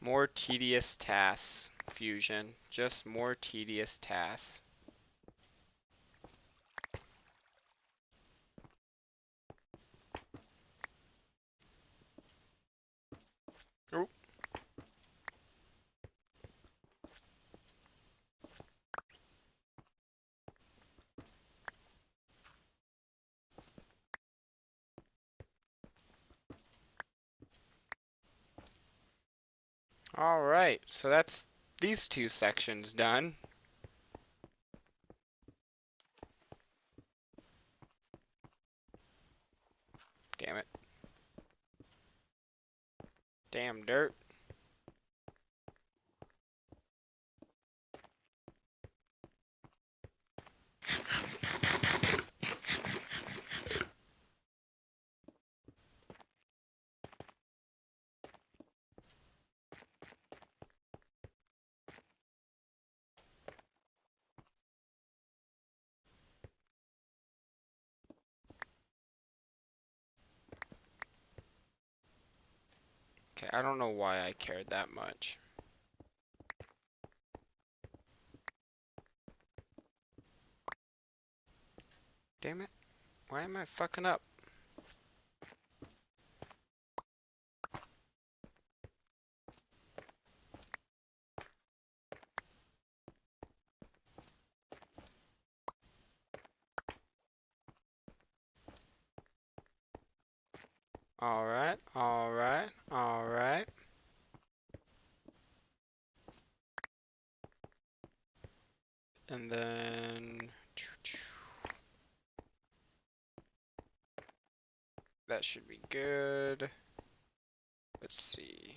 More tedious tasks, Fusion. Just more tedious tasks. Oh. Alright, so that's these two sections done. Damn it. Damn dirt. Okay, I don't know why I cared that much. Damn it. Why am I fucking up? Alright, alright, alright. And then... That should be good. Let's see.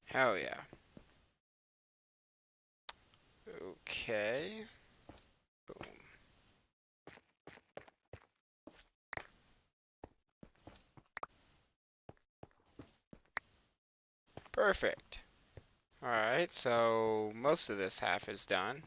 Hell yeah. Okay. Boom. Perfect. Alright, so most of this half is done.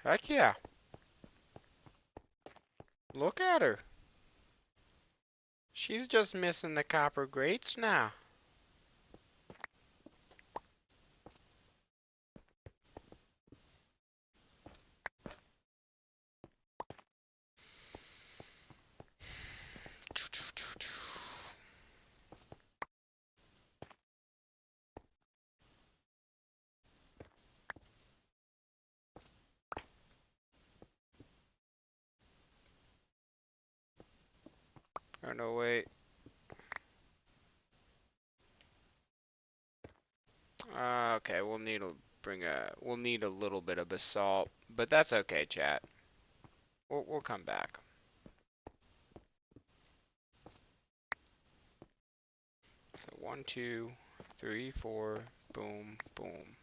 Heck yeah. Look at her. She's just missing the copper grates now. Oh no, wait. Okay, we'll need a little bit of basalt, but that's okay, chat. We'll come back. So 1, 2, 3, 4, boom, boom.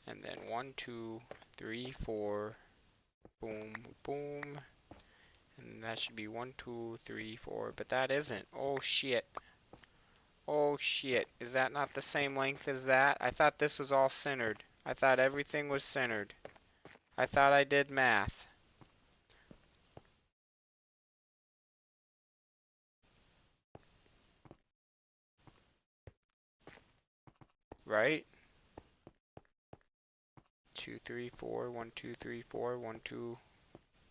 And then 1, 2, 3, 4, boom, boom. And that should be 1, 2, 3, 4, but that isn't. Oh shit. Oh shit. Is that not the same length as that? I thought this was all centered. I thought everything was centered. I thought I did math. Right? 2, 3, 4, 1, 2, 3, 4, 1, 2.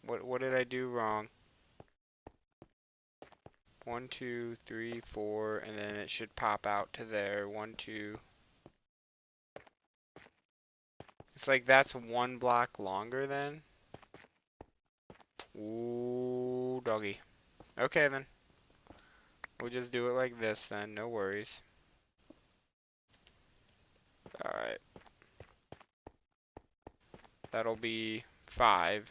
What did I do wrong? 1, 2, 3, 4, and then it should pop out to there. 1, 2. It's like that's 1 block longer then. Ooh, doggy. Okay then. We'll just do it like this then. No worries. Alright. That'll be 5.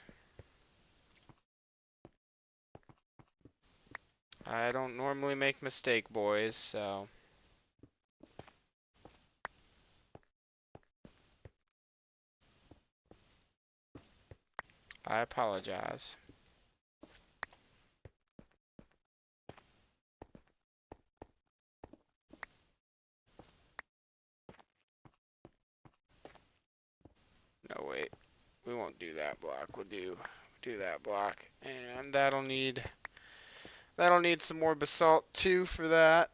I don't normally make mistake, boys, so... I apologize. No, wait. We won't do that block. We'll do that block. And that'll need some more basalt too for that.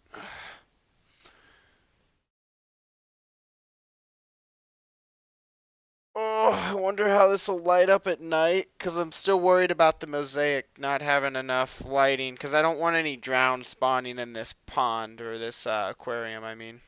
Oh, I wonder how this will light up at night, because I'm still worried about the mosaic not having enough lighting, because I don't want any drown spawning in this pond, or this aquarium, I mean.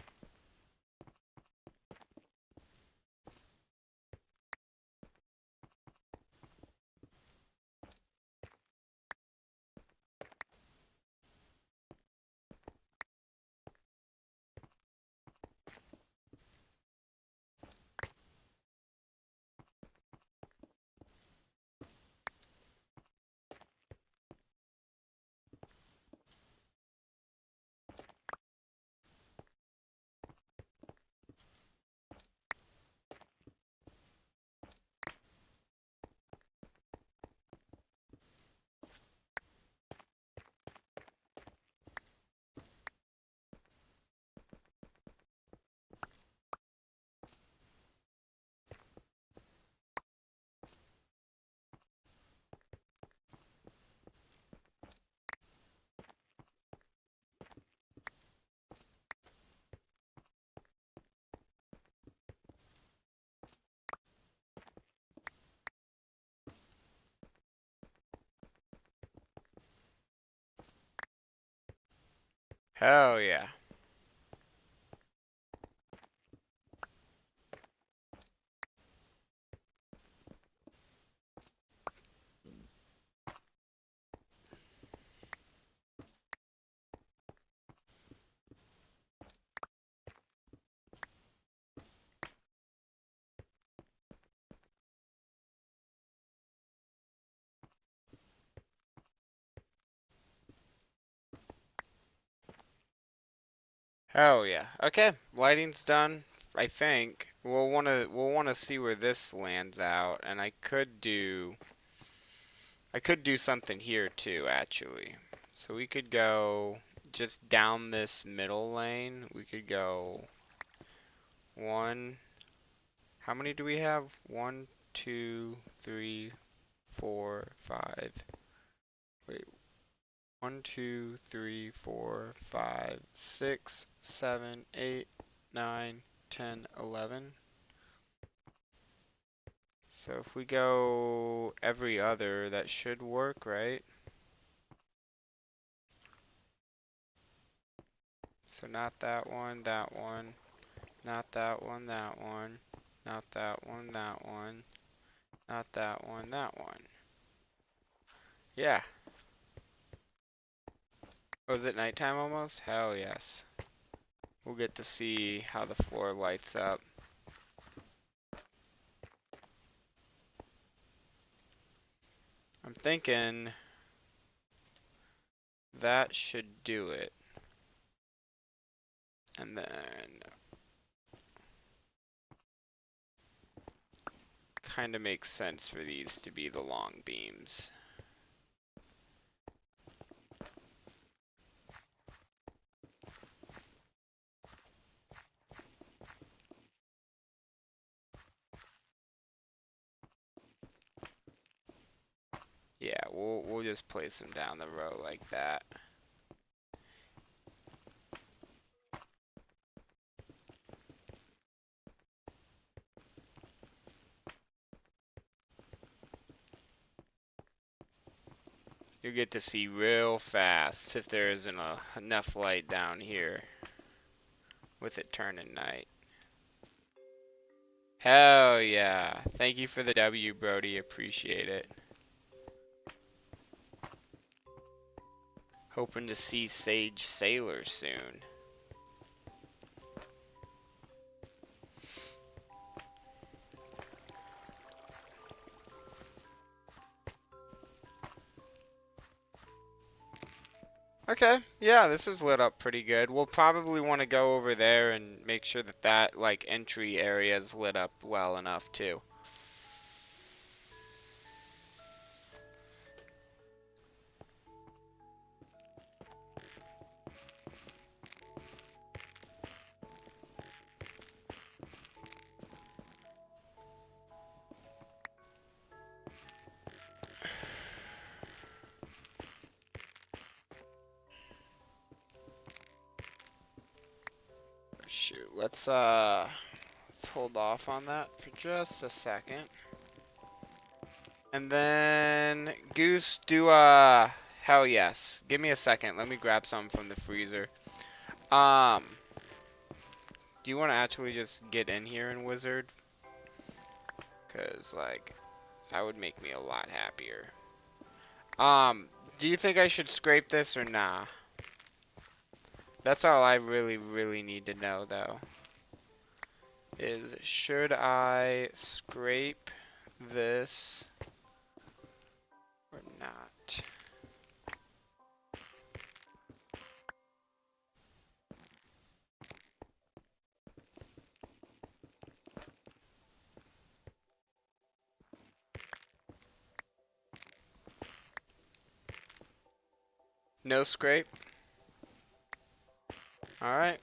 Hell yeah. Hell yeah. Okay, lighting's done. I think we'll wanna see where this lands out, and I could do something here too, actually. So we could go just down this middle lane. We could go one. How many do we have? One, two, three, four, five. Wait. One, two, three, four, five, 6, 7, 8, 9, 10, 11. So if we go every other, that should work, right? So not that one, that one. Not that one, that one. Not that one, that one. Not that one, that one. Yeah. Oh, is it nighttime almost? Hell yes. We'll get to see how the floor lights up. I'm thinking that should do it. And then kind of makes sense for these to be the long beams. Yeah, we'll just place them down the row like that. You'll get to see real fast if there isn't enough light down here with it turning night. Hell yeah. Thank you for the W, Brody. Appreciate it. Hoping to see Sage Sailor soon. Okay, yeah, this is lit up pretty good. We'll probably want to go over there and make sure that that, like, entry area is lit up well enough, too. Shoot, let's hold off on that for just a second. And then, Goose, hell yes. Give me a second. Let me grab some from the freezer. Do you want to actually just get in here in Wizard? Because, like, that would make me a lot happier. Do you think I should scrape this or nah? That's all I really, really need to know, though. Is, should I scrape this or not? No scrape? Alright.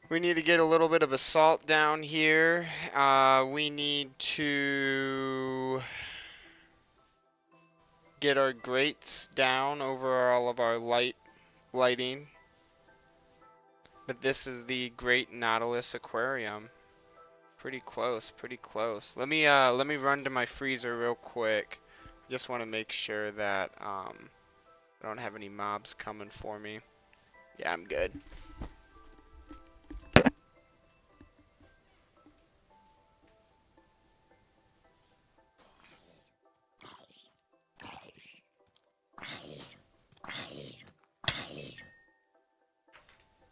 We need to get a little bit of basalt down here. We need to get our grates down over all of our lighting. But this is the Great Nautilus Aquarium. Pretty close, pretty close. Let me run to my freezer real quick. Just want to make sure that I don't have any mobs coming for me. Yeah, I'm good.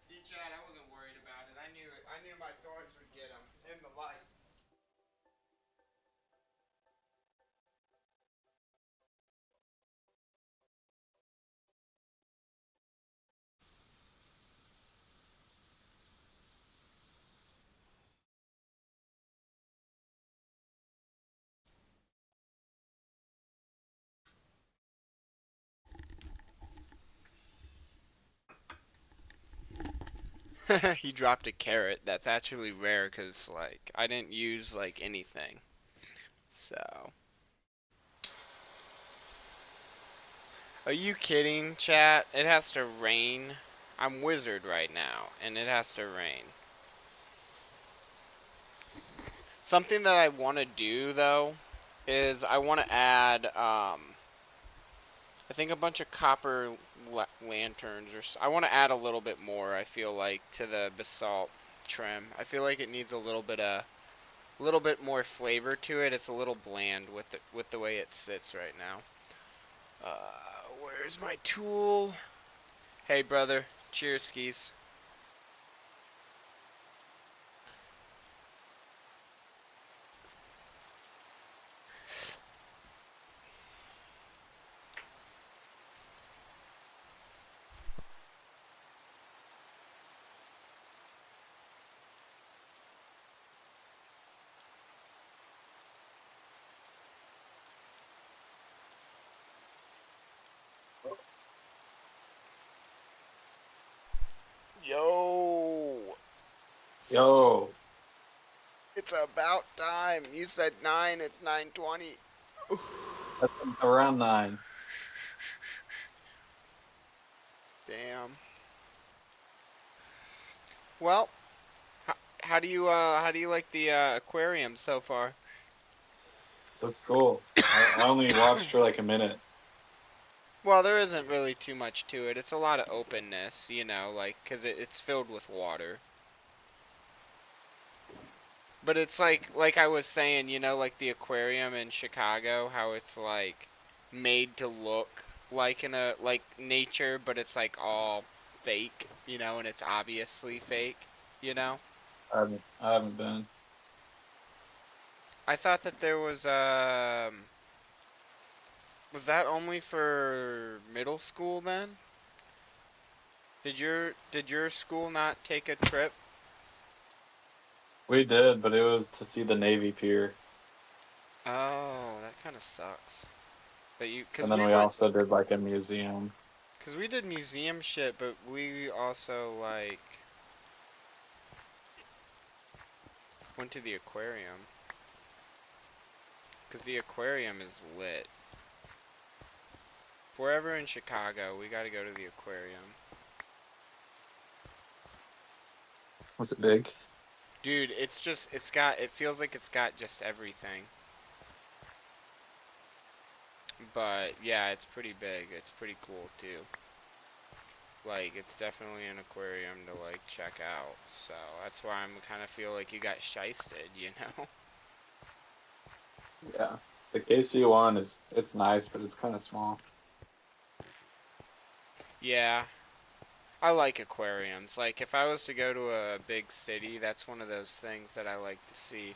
See, Chad, I wasn't worried about it. I knew my thorns would get him in the light. He dropped a carrot. That's actually rare because, like, I didn't use, like, anything. So. Are you kidding, chat? It has to rain. I'm wizard right now, and it has to rain. Something that I want to do, though, is I want to add, I think a bunch of copper lanterns, or I want to add a little bit more, I feel like, to the basalt trim. I feel like it needs a little bit more flavor to it. It's a little bland with the way it sits right now. Where's my tool? Hey, brother. Cheers, skis. Yo! Yo, It's about time. You said 9, it's 9:20. that's around 9. Damn. Well, how do you like the aquarium so far? That's cool. I only watched for like a minute. Well, there isn't really too much to it. It's a lot of openness, you know, like cuz it's filled with water. But it's like I was saying, you know, like the aquarium in Chicago, how it's like made to look like in a like nature, but it's like all fake, you know, and it's obviously fake, you know? I haven't been. I thought that there was that only for middle school then? Did your school not take a trip? We did, but it was to see the Navy Pier. Oh, that kind of sucks. That you And cuz then we we went also did like a museum. cuz we did museum shit, but we also like went to the aquarium cuz the aquarium is lit. If we're ever in Chicago, we got to go to the aquarium. Was it big? Dude, it feels like it's got just everything. But yeah, it's pretty big. It's pretty cool too. Like it's definitely an aquarium to like check out. So that's why I'm kind of feel like you got shysted, you know? Yeah. The KC one it's nice, but it's kind of small. Yeah, I like aquariums. Like if I was to go to a big city, that's one of those things that I like to see.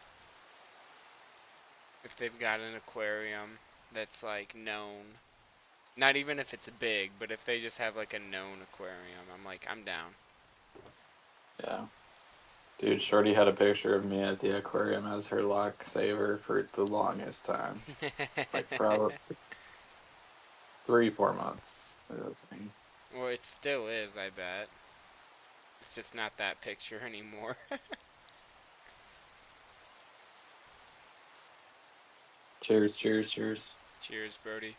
If they've got an aquarium that's like known. Not even if it's big, but if they just have like a known aquarium, I'm like, I'm down. Yeah. Dude, Shorty had a picture of me at the aquarium as her lock saver for the longest time. Like probably 3, 4 months. It was me. Well, it still is, I bet. It's just not that picture anymore. Cheers, cheers, cheers. Cheers, Brody.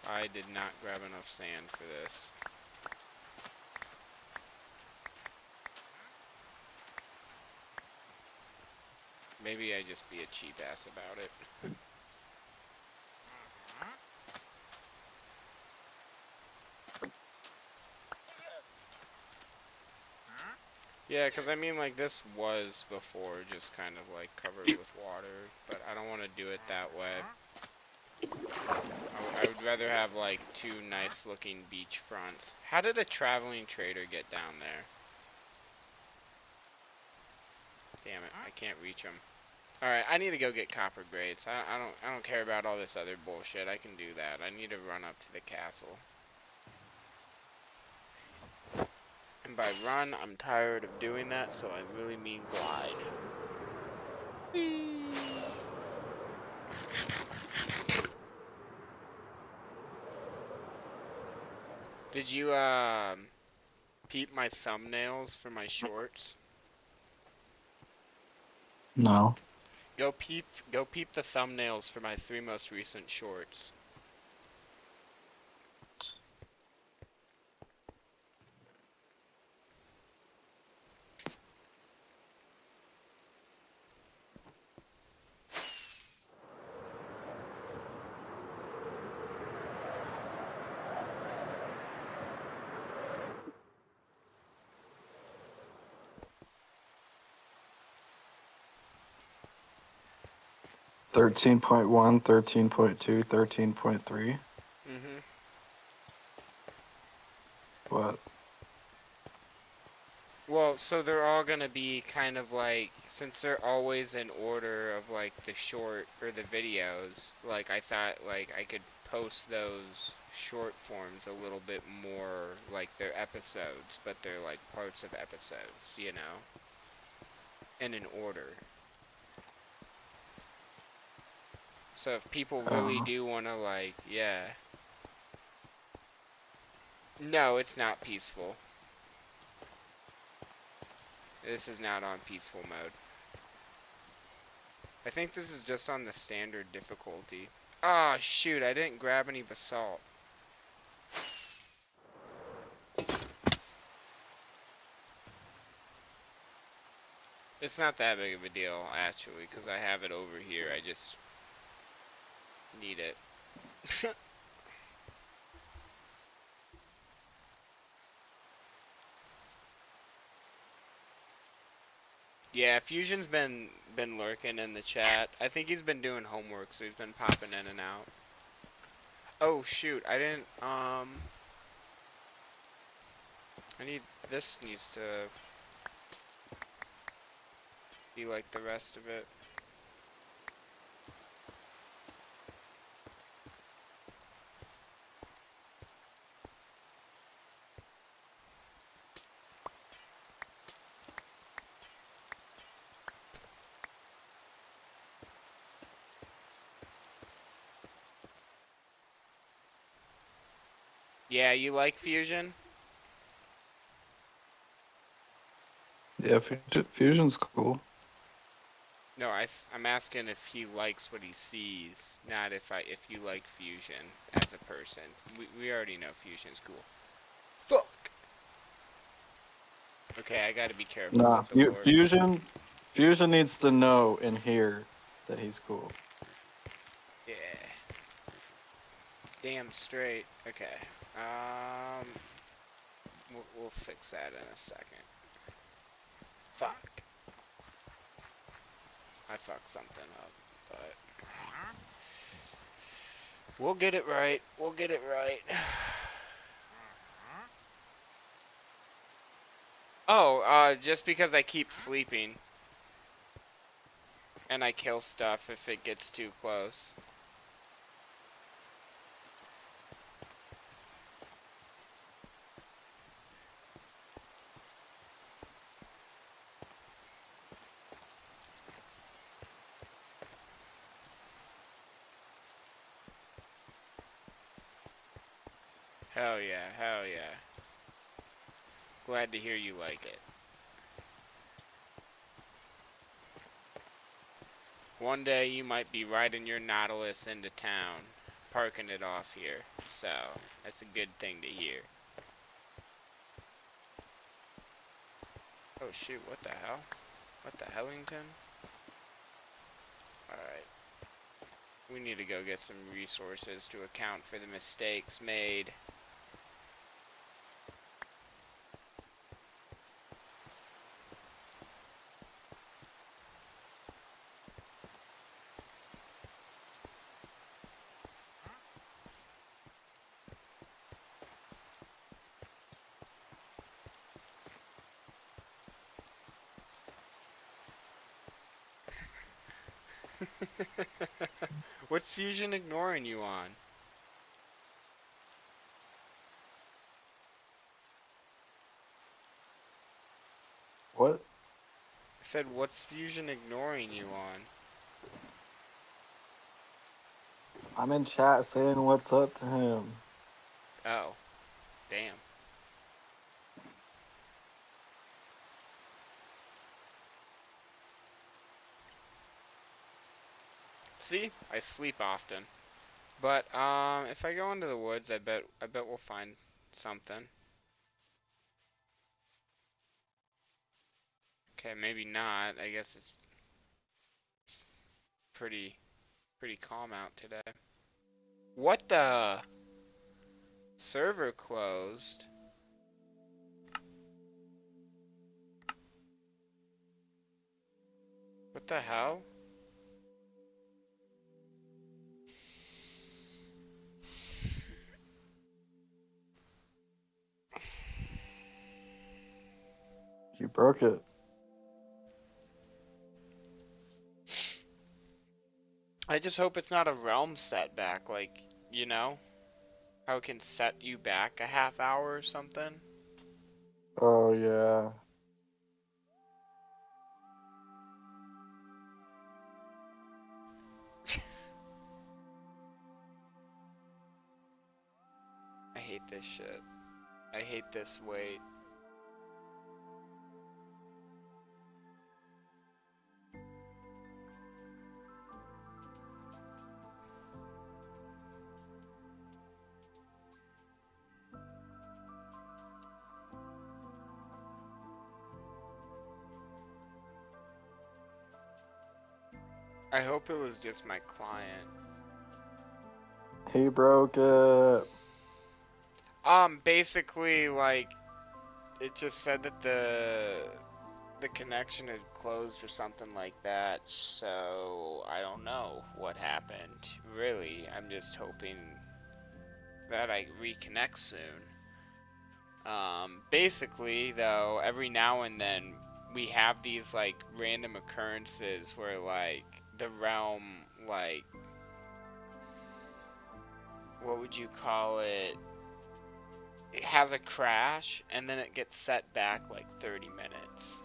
I did not grab enough sand for this. Maybe I just be a cheap ass about it. Yeah, because I mean, like, this was before just kind of, like, covered with water, but I don't want to do it that way. I would rather have, like, two nice-looking beach fronts. How did a traveling trader get down there? Damn it, I can't reach him. Alright, I need to go get copper grades. I don't care about all this other bullshit. I can do that. I need to run up to the castle. And by run, I'm tired of doing that, so I really mean glide. Whee! Did you, peep my thumbnails for my shorts? No. Go peep the thumbnails for my 3 most recent shorts. 13.1, 13.2, 13.3. Mm-hmm. What? Well, so they're all gonna be kind of like, since they're always in order of like the short or the videos, like I thought like I could post those short forms a little bit more like they're episodes, but they're like parts of episodes, you know, in an order. So if people really Uh, do want to like, yeah. No, it's not peaceful. This is not on peaceful mode. I think this is just on the standard difficulty. Ah, shoot, I didn't grab any basalt. It's not that big of a deal, actually, because I have it over here. I just need it. Yeah, Fusion's been lurking in the chat. I think he's been doing homework, so he's been popping in and out. Oh, shoot, I didn't, I need, this needs to be like the rest of it. Yeah, you like Fusion? yeah, Fusion's cool. No, I'm asking if he likes what he sees, not if you like Fusion as a person. We already know Fusion's cool. Fuck. Okay, I gotta be careful Nah, with the warp. Fusion needs to know and hear that he's cool. Yeah. Damn straight. Okay. Um, we'll fix that in a second. Fuck. I fucked something up, but we'll get it right. We'll get it right. Oh, just because I keep sleeping and I kill stuff if it gets too close. Hell yeah, hell yeah. Glad to hear you like it. One day you might be riding your Nautilus into town, parking it off here. So, that's a good thing to hear. Oh shoot, what the hell? What the Hellington? Alright. We need to go get some resources to account for the mistakes made. What's Fusion ignoring you on? What? I said, what's Fusion ignoring you on? I'm in chat saying what's up to him. Oh, damn. See? I sleep often. But if I go into the woods, I bet we'll find something. Okay, maybe not. I guess it's pretty calm out today. What the? Server closed. What the hell? You broke it. I just hope it's not a realm setback, like, you know? How it can set you back a half hour or something. Oh, yeah. I hate this shit. I hate this wait. I hope it was just my client. He broke it. Basically, like, it just said that the connection had closed or something like that, so I don't know what happened. Really, I'm just hoping that I reconnect soon. Basically, though, every now and then we have these like random occurrences where like the realm, like, what would you call it? It has a crash and then it gets set back like 30 minutes.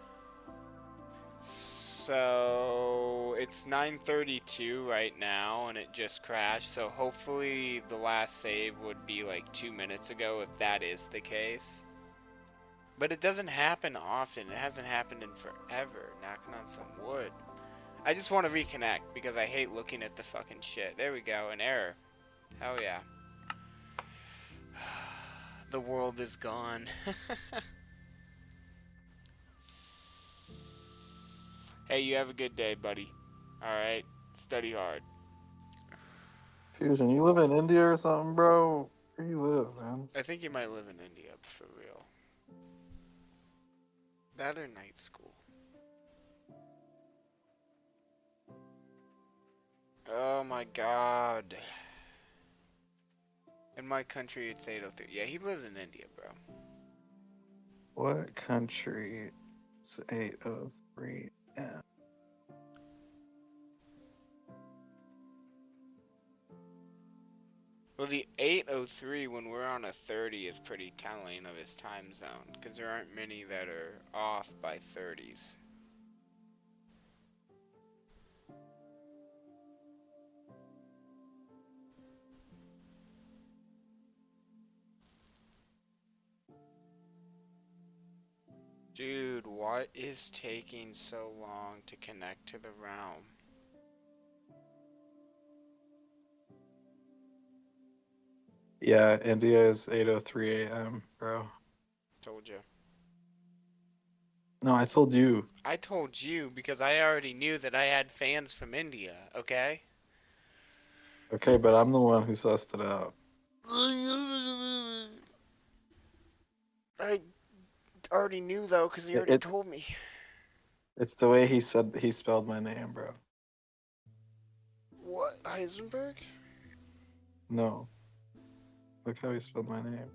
So it's 9:32 right now and it just crashed. So hopefully the last save would be like 2 minutes ago if that is the case. But it doesn't happen often. It hasn't happened in forever. Knocking on some wood. I just want to reconnect because I hate looking at the fucking shit. There we go. An error. Hell yeah. The world is gone. Hey, you have a good day, buddy. Alright? Study hard. Fusion, you live in India or something, bro? Where you live, man? I think you might live in India for real. That or night school. Oh my god. In my country, it's 8:03. Yeah, he lives in India, bro. What country? It's 8:03. Yeah. Well, the 8:03 when we're on a 30 is pretty telling of his time zone, because there aren't many that are off by 30s. Dude, what is taking so long to connect to the realm? Yeah, India is 8:03 a.m., bro. Told you. No, I told you. I told you because I already knew that I had fans from India, okay? Okay, but I'm the one who sussed it out. I already knew though because he It, already it told me. it's the way he spelled my name, bro. What, Heisenberg? No, look how he spelled my name.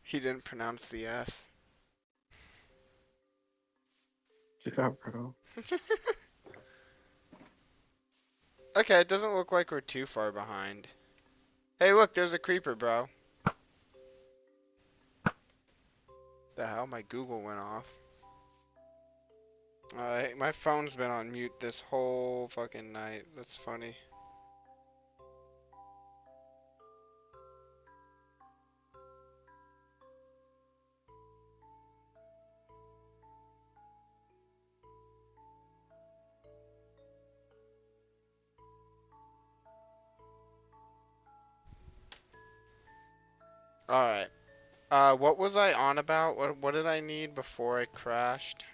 He didn't pronounce the S. Yeah, bro. Okay, it doesn't look like we're too far behind. Hey, look, there's a creeper, bro. The hell? My Google went off. Hey, my phone's been on mute this whole fucking night. That's funny. Alright. What was I on about? What did I need before I crashed?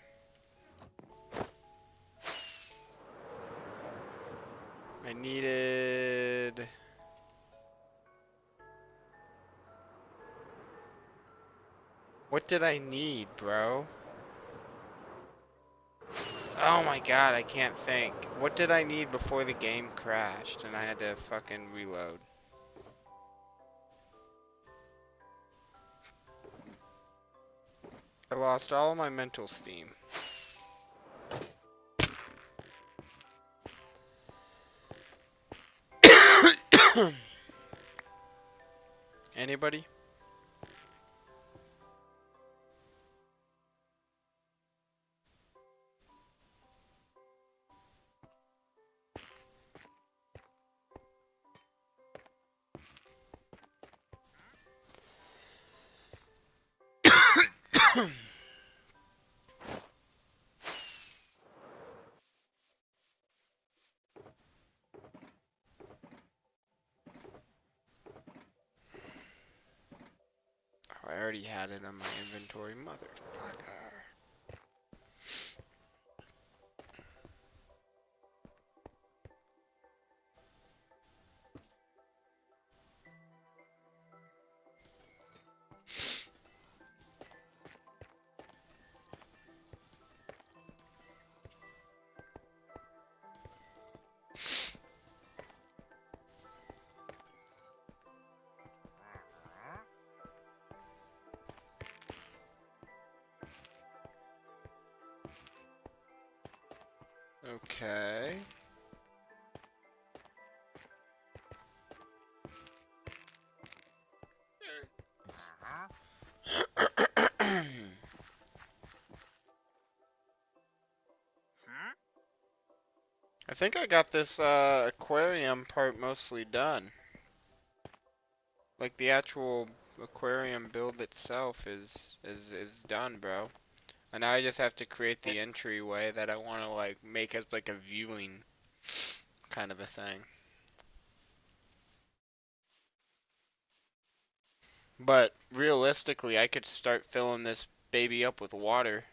I needed... What did I need, bro? Oh my god, I can't think. What did I need before the game crashed and I had to fucking reload? I lost all of my mental steam. Anybody? Oh, I already had it on my inventory, motherfucker. Okay. I think I got this aquarium part mostly done. Like the actual aquarium build itself is done, bro. And now I just have to create the entryway that I want to like make as like a viewing kind of a thing. But realistically, I could start filling this baby up with water.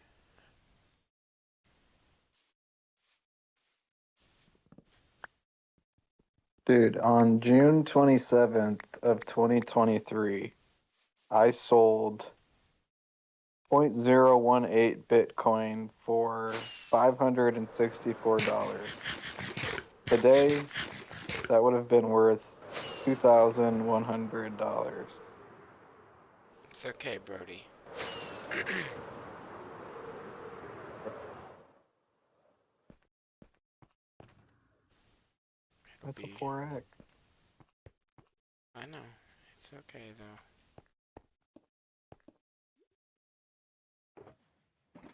Dude, on June 27th of 2023, I sold 0.018 Bitcoin for $564. Today, that would have been worth $2,100. It's okay, Brody. It'll That's a be. 4x. I know. It's okay though.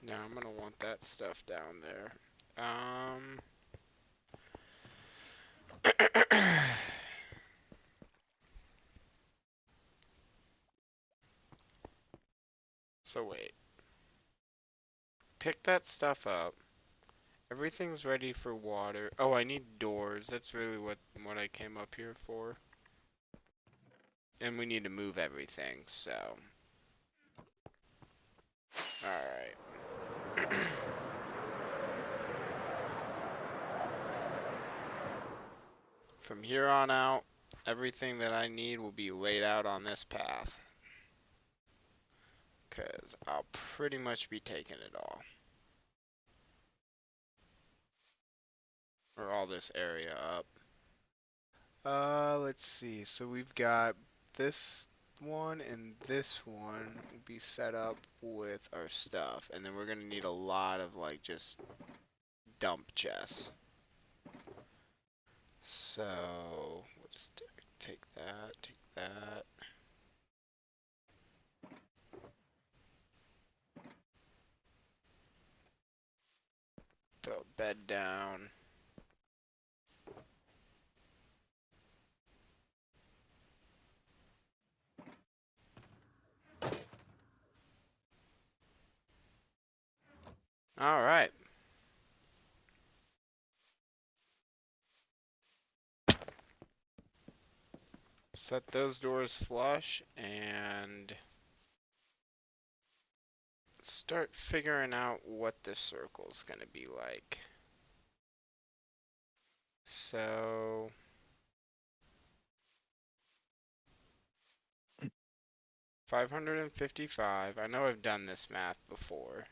Now I'm gonna want that stuff down there. So wait. Pick that stuff up. Everything's ready for water. Oh, I need doors. That's really what I came up here for. And we need to move everything, so. Alright. From here on out, everything that I need will be laid out on this path. Because I'll pretty much be taking it all. Or all this area up. Let's see. So we've got this one and this one will be set up with our stuff. And then we're going to need a lot of, like, just dump chests. So, we'll just take that, take that. Throw a bed down. Alright. Set those doors flush and start figuring out what this circle's gonna be like. So 555. I know I've done this math before.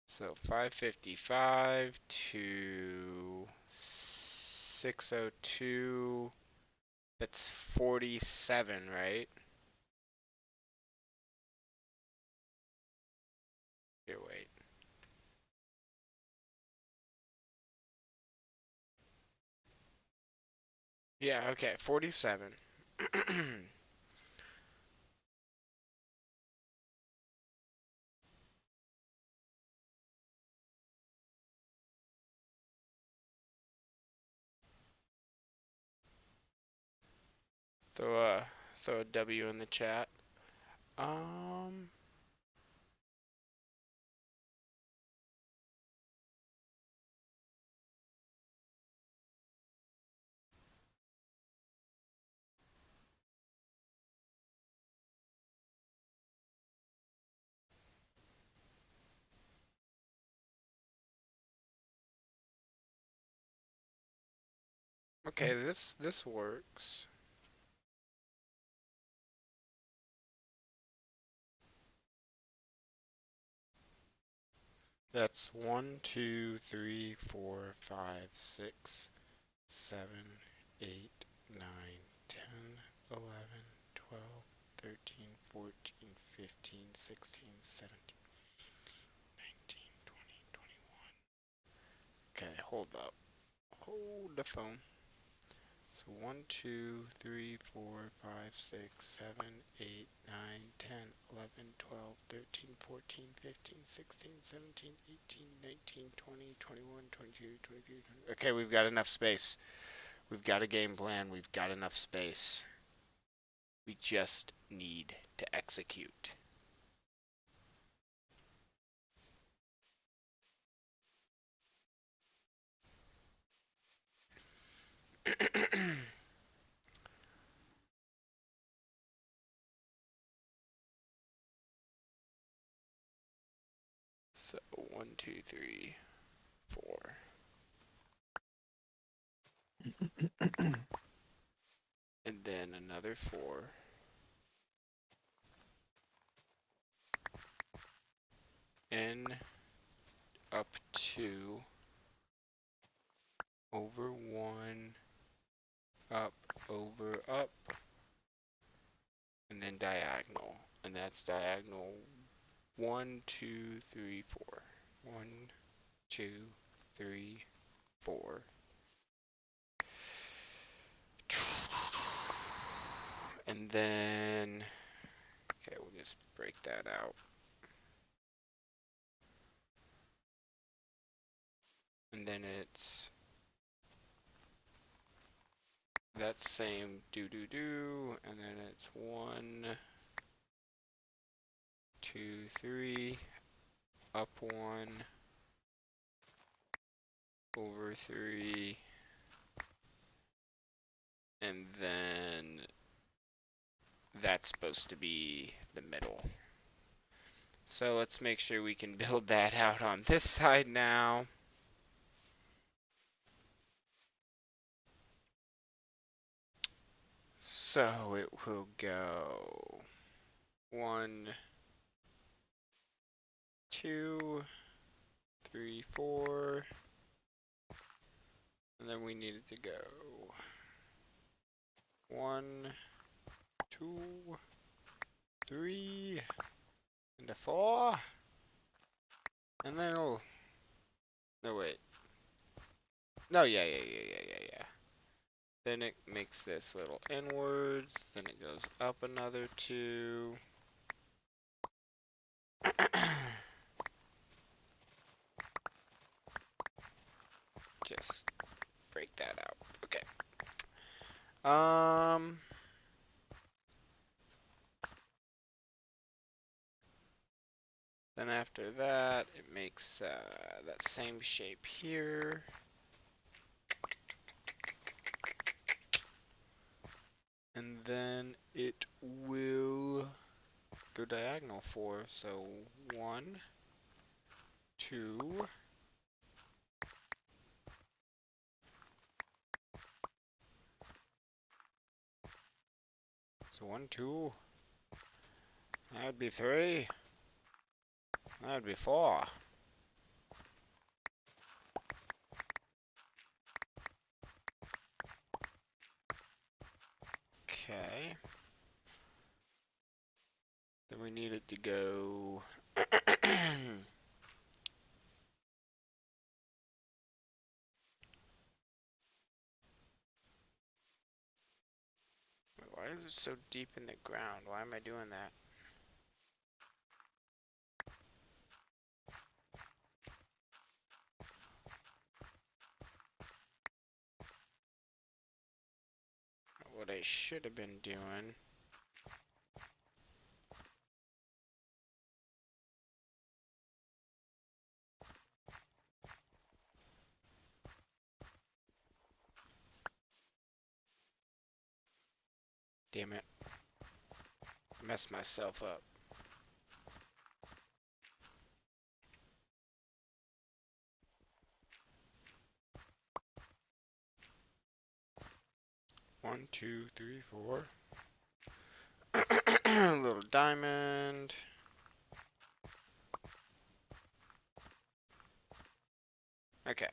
So 555 to 602. That's 47, right? Here, wait. Yeah, okay, 47. Throw a W in the chat. Um, okay, this works. That's 1, 2, 3, 4, 5, 6, 7, 8, 9, 10, 11, 12, 13, 14, 15, 16, 17, 19, 20, 21. Okay, hold up. Hold the phone. So 1, 2, 3, 4, 5, 6, 7, 8, 9, 10, 11, 12, 13, 14, 15, 16, 17, 18, 19, 20, 21, 22, 23, 20. Okay, we've got enough space. We've got a game plan. We've got enough space. We just need to execute. So 1, 2, 3, 4. And then another 4. N up 2. Over 1. Up, over, up. And then diagonal. And that's diagonal 1, 2, 3, 4. 1, 2, 3, 4. And then, okay, we'll just break that out. And then it's that same do, and then it's 1, 2, 3, up 1, over 3, And then that's supposed to be the middle. So let's make sure we can build that out on this side now. So it will go 1, 2, 3, 4, and then we need it to go 1, 2, 3, and a 4, and then it'll, no wait, no, yeah. Then it makes this little inwards, then it goes up another 2. Just break that out. Okay. Then after that, it makes that same shape here. And then it will go diagonal 4. So 1, 2. So 1, 2. That would be 3. That would be 4. Okay. Then we need it to go. Why is it so deep in the ground? Why am I doing that? What I should have been doing. Damn it. Messed myself up. One, two, three, 4. Little diamond. Okay.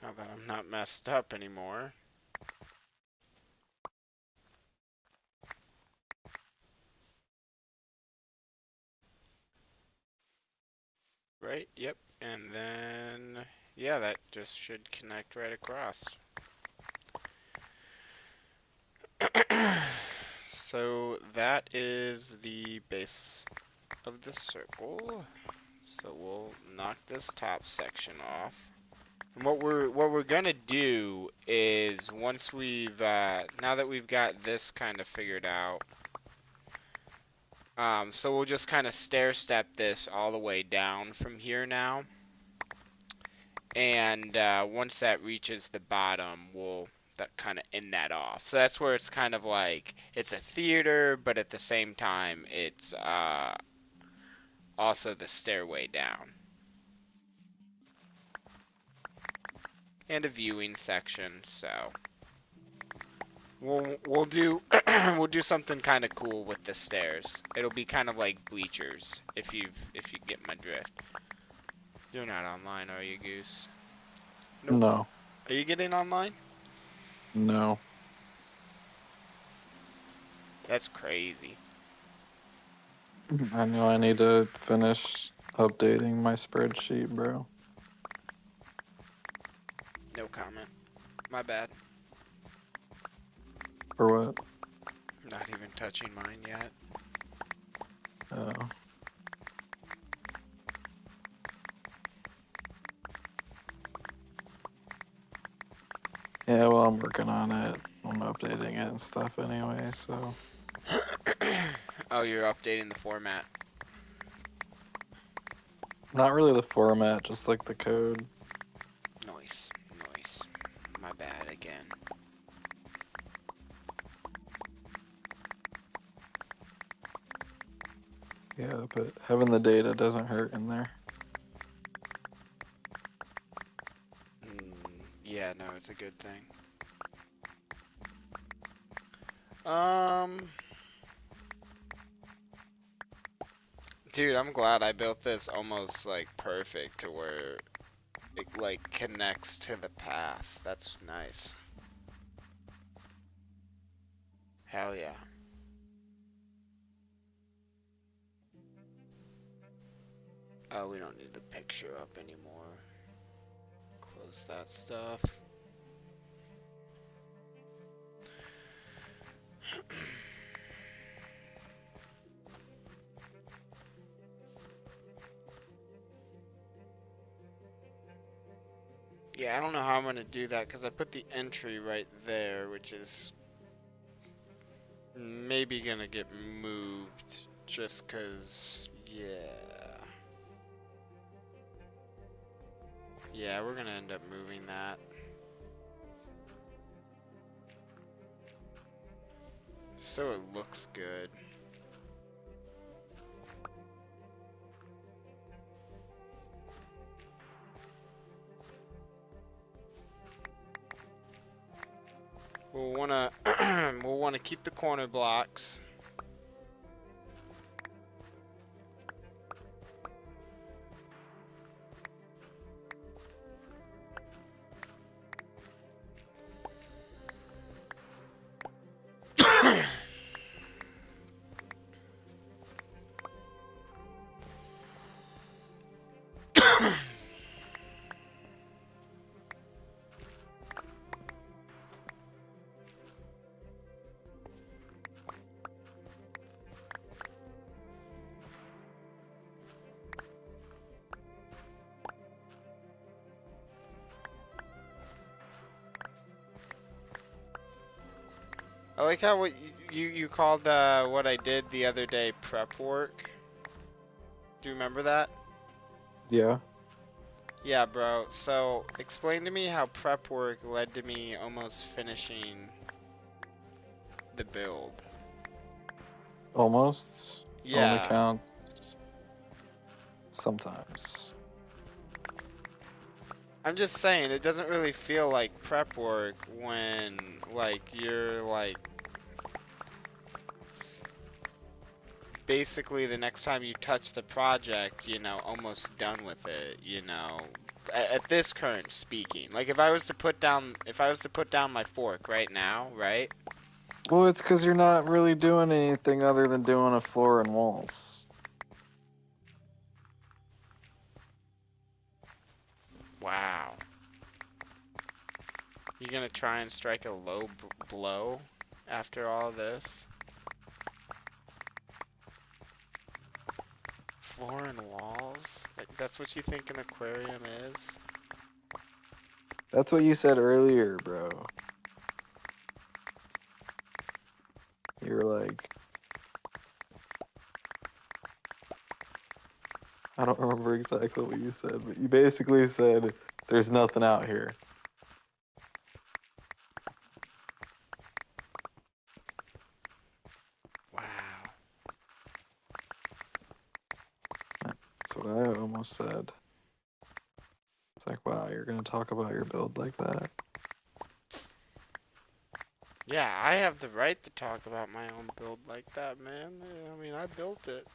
Now that I'm not messed up anymore. Right, yep. And then, yeah, that just should connect right across. So that is the base of the circle. So we'll knock this top section off. And what we're gonna do is once we've now that we've got this kind of figured out, so we'll just kind of stair step this all the way down from here now. And once that reaches the bottom, we'll that kind of end that off. So that's where it's kind of like it's a theater, but at the same time, it's also the stairway down and a viewing section. So we'll do we'll do something kind of cool with the stairs. It'll be kind of like bleachers if you get my drift. You're not online, are you, Goose? Nope. No. Are you getting online? No. That's crazy. I know I need to finish updating my spreadsheet, bro. No comment. My bad. For what? Not even touching mine yet. Oh. Yeah, well, I'm working on it. I'm updating it and stuff anyway, so. Oh, you're updating the format. Not really the format, just like the code. Nice. My bad again. Yeah, but having the data doesn't hurt in there. Yeah, no, it's a good thing. Dude, I'm glad I built this almost like perfect to where it like connects to the path. That's nice. Hell yeah. Oh, we don't need the picture up anymore. Close that stuff. Yeah, I don't know how I'm gonna do that because I put the entry right there, which is maybe gonna get moved just because, yeah. Yeah, we're gonna end up moving that. So it looks good. We'll wanna we'll wanna keep the corner blocks. I like how what you called what I did the other day prep work. Do you remember that? Yeah. Yeah, bro. So explain to me how prep work led to me almost finishing the build. Almost. Only Yeah. counts sometimes. I'm just saying it doesn't really feel like prep work when like you're like basically the next time you touch the project, you know, almost done with it, you know. At this current speaking, like if I was to put down my fork right now, right? Well, it's because you're not really doing anything other than doing a floor and walls. Wow. You gonna try and strike a low blow after all this? Floor and walls? That's what you think an aquarium is? That's what you said earlier, bro. You were like, I don't remember exactly what you said, but you basically said, there's nothing out here. Wow. That's what I almost said. It's like, wow, you're gonna talk about your build like that. Yeah, I have the right to talk about my own build like that, man. I mean, I built it.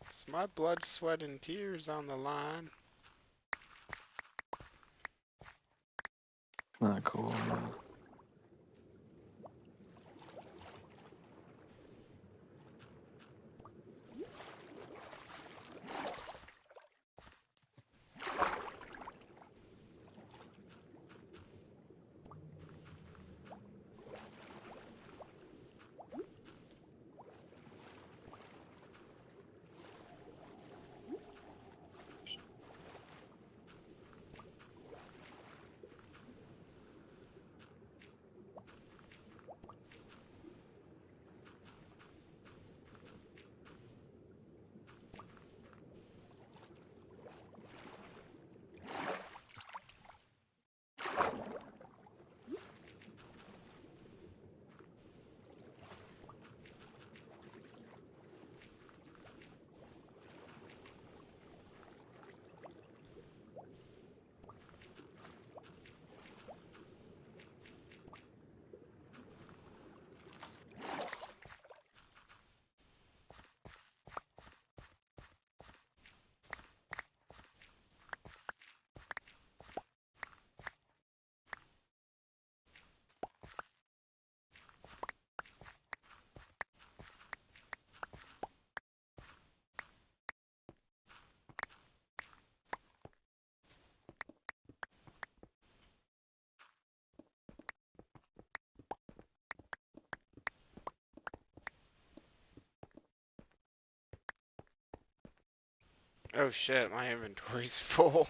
It's my blood, sweat, and tears on the line. Not cool, man. Oh shit, my inventory's full.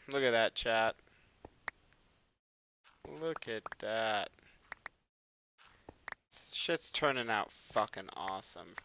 Look at that, chat. Look at that. This shit's turning out fucking awesome.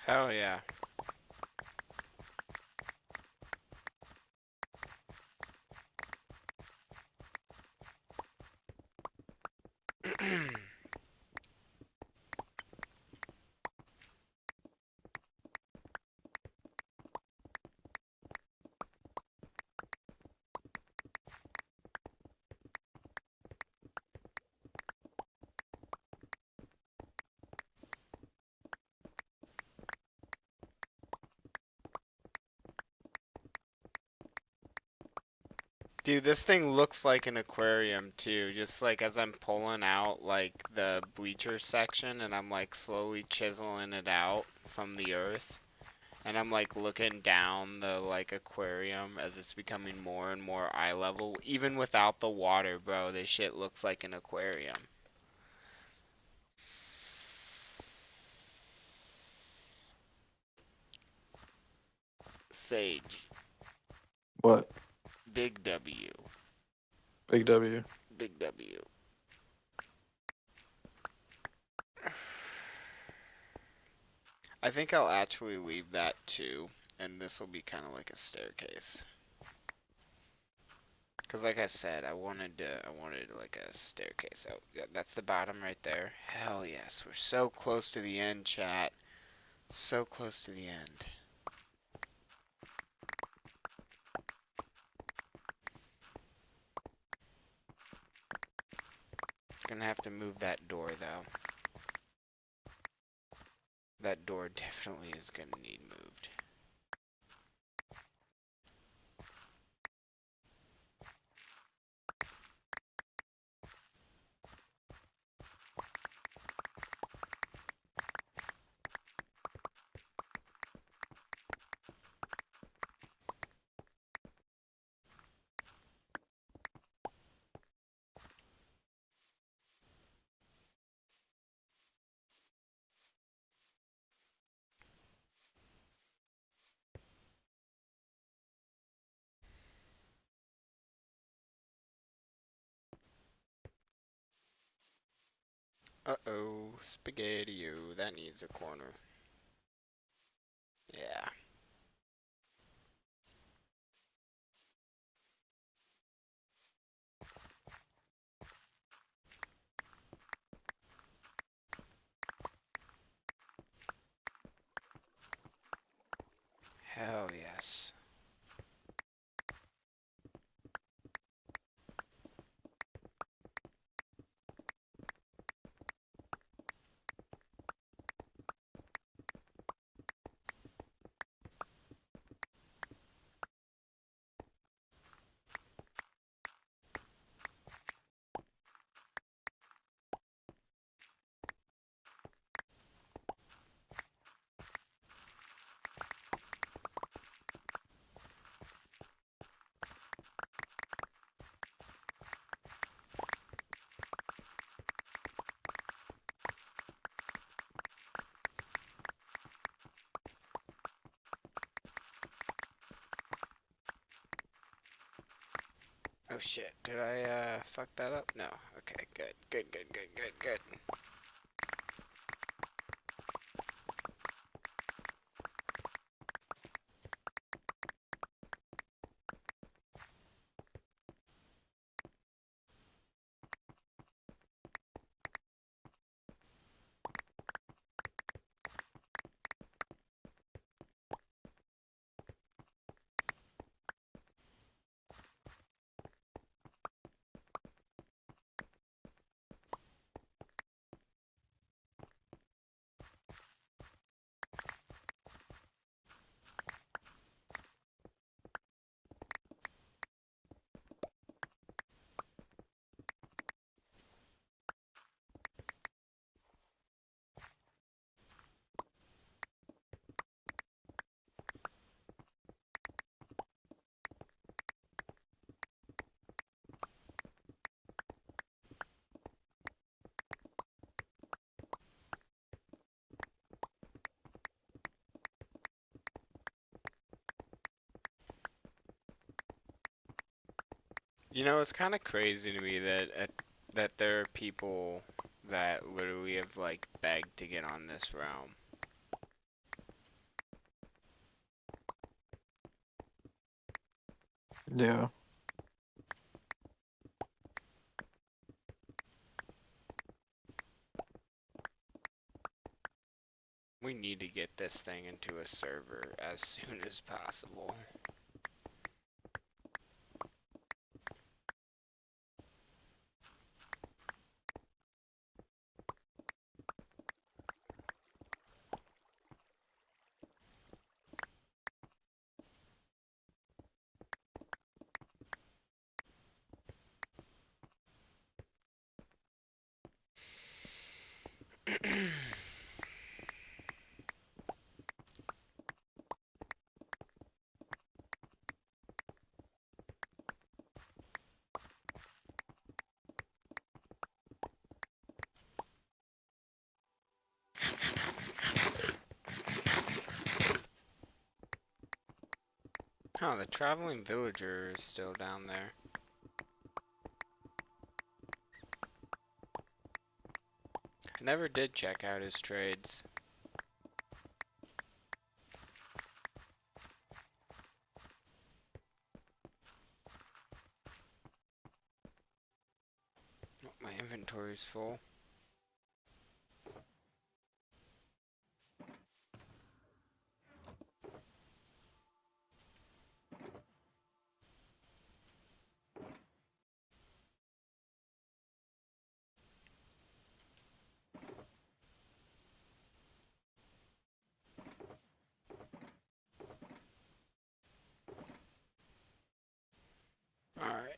Hell yeah. Dude, this thing looks like an aquarium too. Just like as I'm pulling out like the bleacher section and I'm like slowly chiseling it out from the earth. And I'm like looking down the like aquarium as it's becoming more and more eye level. Even without the water, bro, this shit looks like an aquarium. Sage. What? Big W. Big W. Big W. I think I'll actually leave that too. And this will be kind of like a staircase. Cause like I said, I wanted like a staircase. Oh, yeah, that's the bottom right there. Hell yes, we're so close to the end, chat. So close to the end. Gonna have to move that door though. That door definitely is gonna need moved. Uh-oh, spaghetti-o, that needs a corner. Yeah. Hell yes. Oh shit, did I fuck that up? No. Okay, good, good, good, good, good, good. You know, it's kind of crazy to me that there are people that literally have like begged to get on this realm. Yeah. We need to get this thing into a server as soon as possible. Oh, the traveling villager is still down there. I never did check out his trades. Oh, my inventory's full. Alright.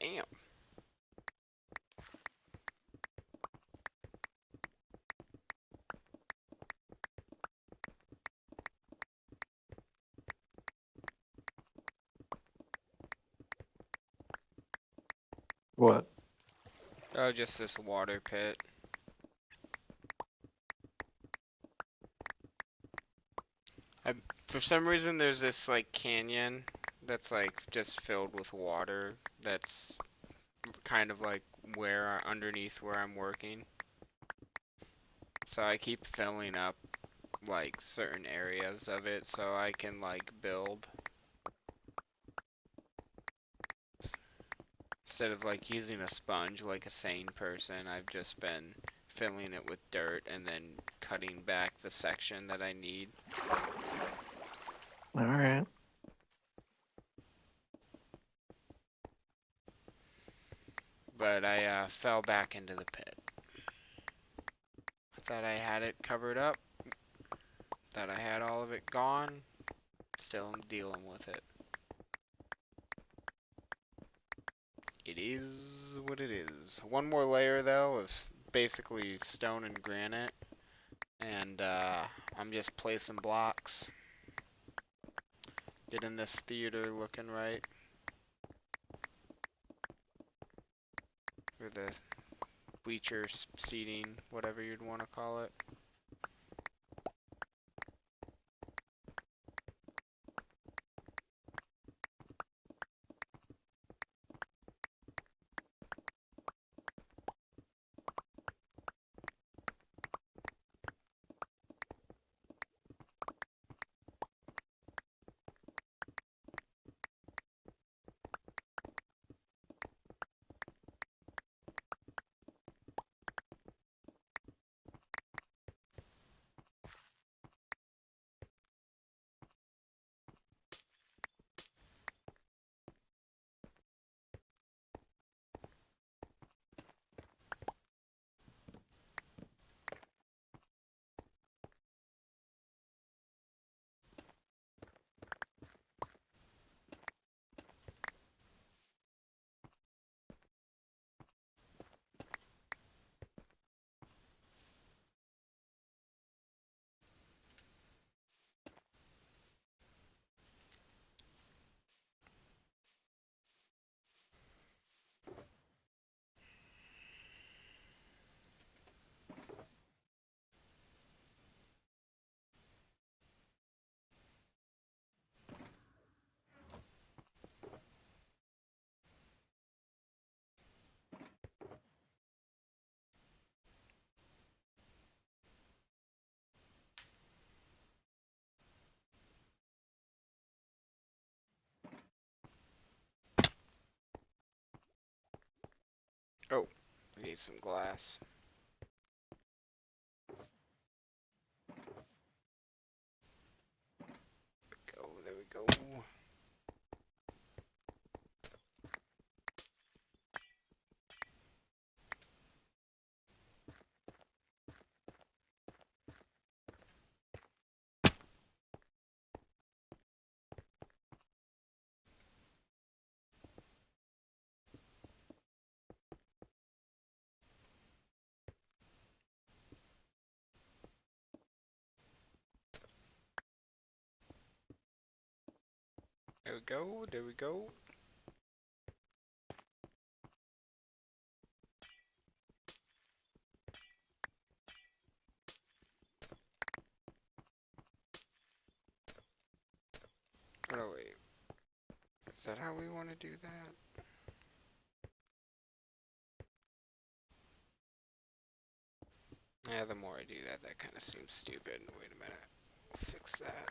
Damn. What? Oh, just this water pit. I, for some reason, there's this like canyon that's like just filled with water. That's kind of like where underneath where I'm working. So I keep filling up like certain areas of it so I can like build. Instead of like using a sponge like a sane person, I've just been filling it with dirt and then cutting back the section that I need. All right. But I fell back into the pit. I thought I had it covered up, thought I had all of it gone, still dealing with it. It is what it is. One more layer though of basically stone and granite, and I'm just placing blocks, getting this theater looking right, or the bleacher seating, whatever you'd want to call it. Oh, I need some glass. Go, there we go. There we go, there we go. Oh wait, is that how we want to do that? Yeah, the more I do that, that kind of seems stupid. Wait a minute, we'll fix that.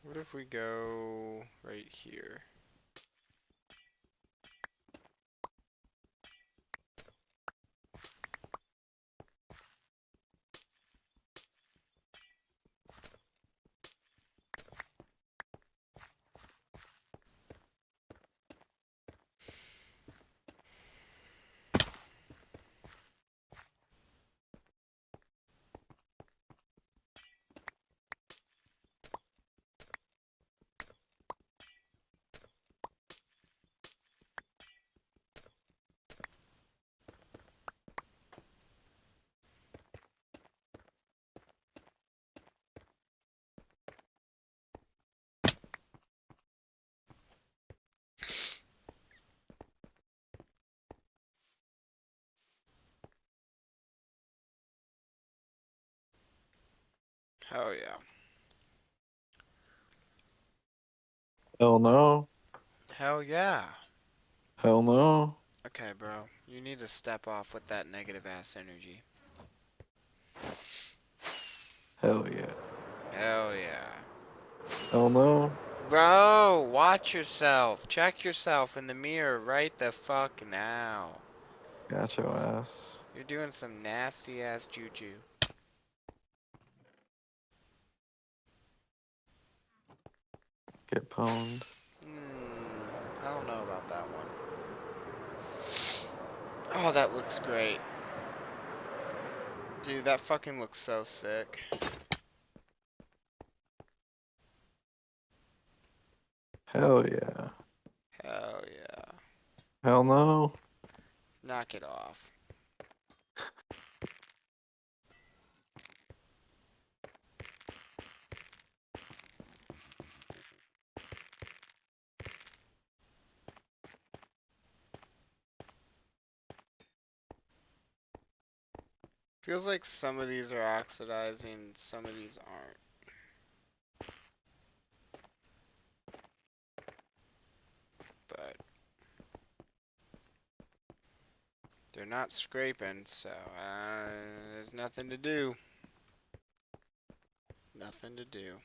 What if we go right here? Hell yeah. Hell no. Hell yeah. Hell no. Okay, bro. You need to step off with that negative ass energy. Hell yeah. Hell yeah. Hell no. Bro, watch yourself. Check yourself in the mirror right the fuck now. Got your ass. You're doing some nasty ass juju. Get pwned. I don't know about that one. Oh, that looks great. Dude, that fucking looks so sick. Hell yeah. Hell yeah. Hell no. Knock it off. Feels like some of these are oxidizing, some of these aren't. But they're not scraping, so there's nothing to do. Nothing to do.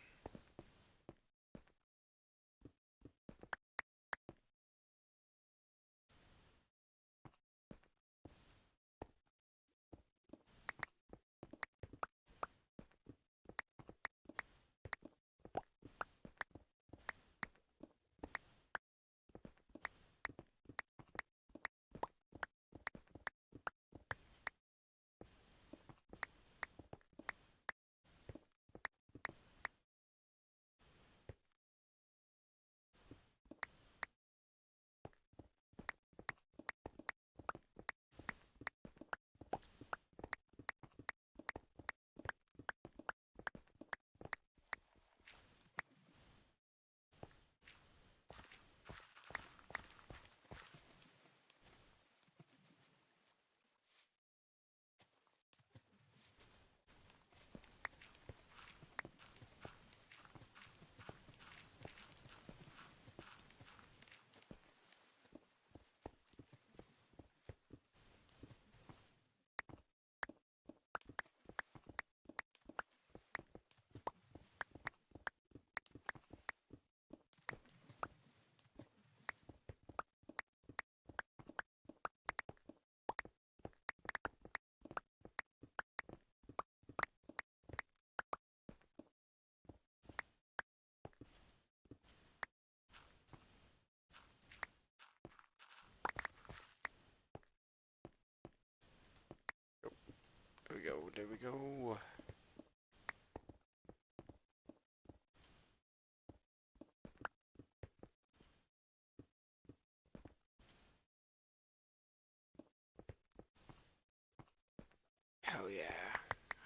There we go, there we go. Hell yeah.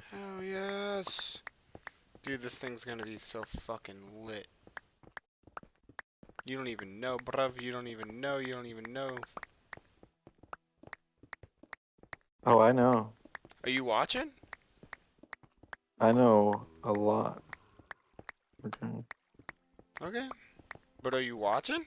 Hell yes. Dude, this thing's gonna be so fucking lit. You don't even know, bruv. You don't even know. You don't even know. Oh, I know. Are you watching? I know a lot. Okay. Okay. But are you watching?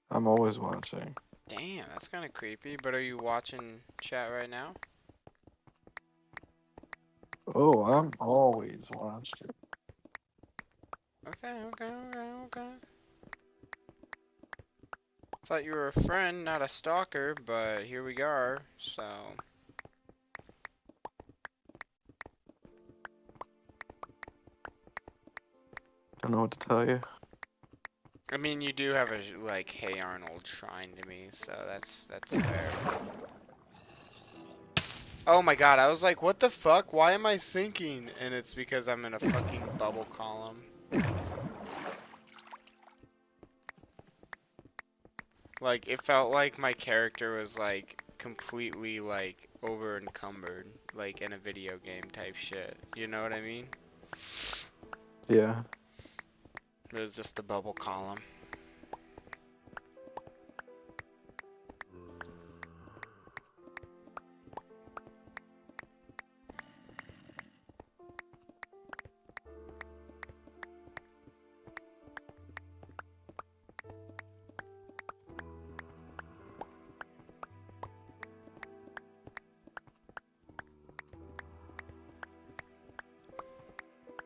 I'm always watching. Damn, that's kind of creepy. But are you watching chat right now? Oh, I'm always watching. Okay, okay, okay, okay. Thought you were a friend, not a stalker, but here we are, so... Don't know what to tell you. I mean, you do have a, like, Hey Arnold shrine to me, so that's fair. Oh my god, I was like, what the fuck? Why am I sinking? And it's because I'm in a fucking bubble column. Like, it felt like my character was, like, completely, like, over encumbered, like, in a video game type shit. You know what I mean? Yeah. It was just the bubble column.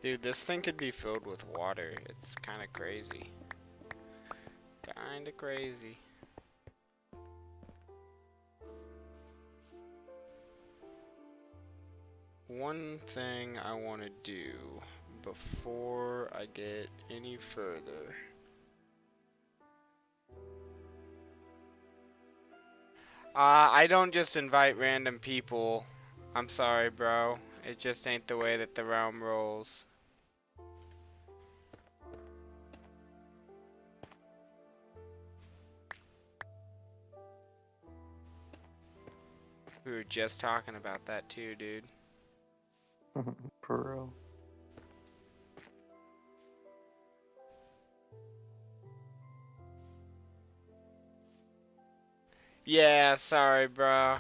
Dude, this thing could be filled with water. It's kind of crazy. Kind of crazy. One thing I want to do before I get any further. I don't just invite random people. I'm sorry, bro. It just ain't the way that the realm rolls. We were just talking about that too, dude. For real. Yeah, sorry, bro.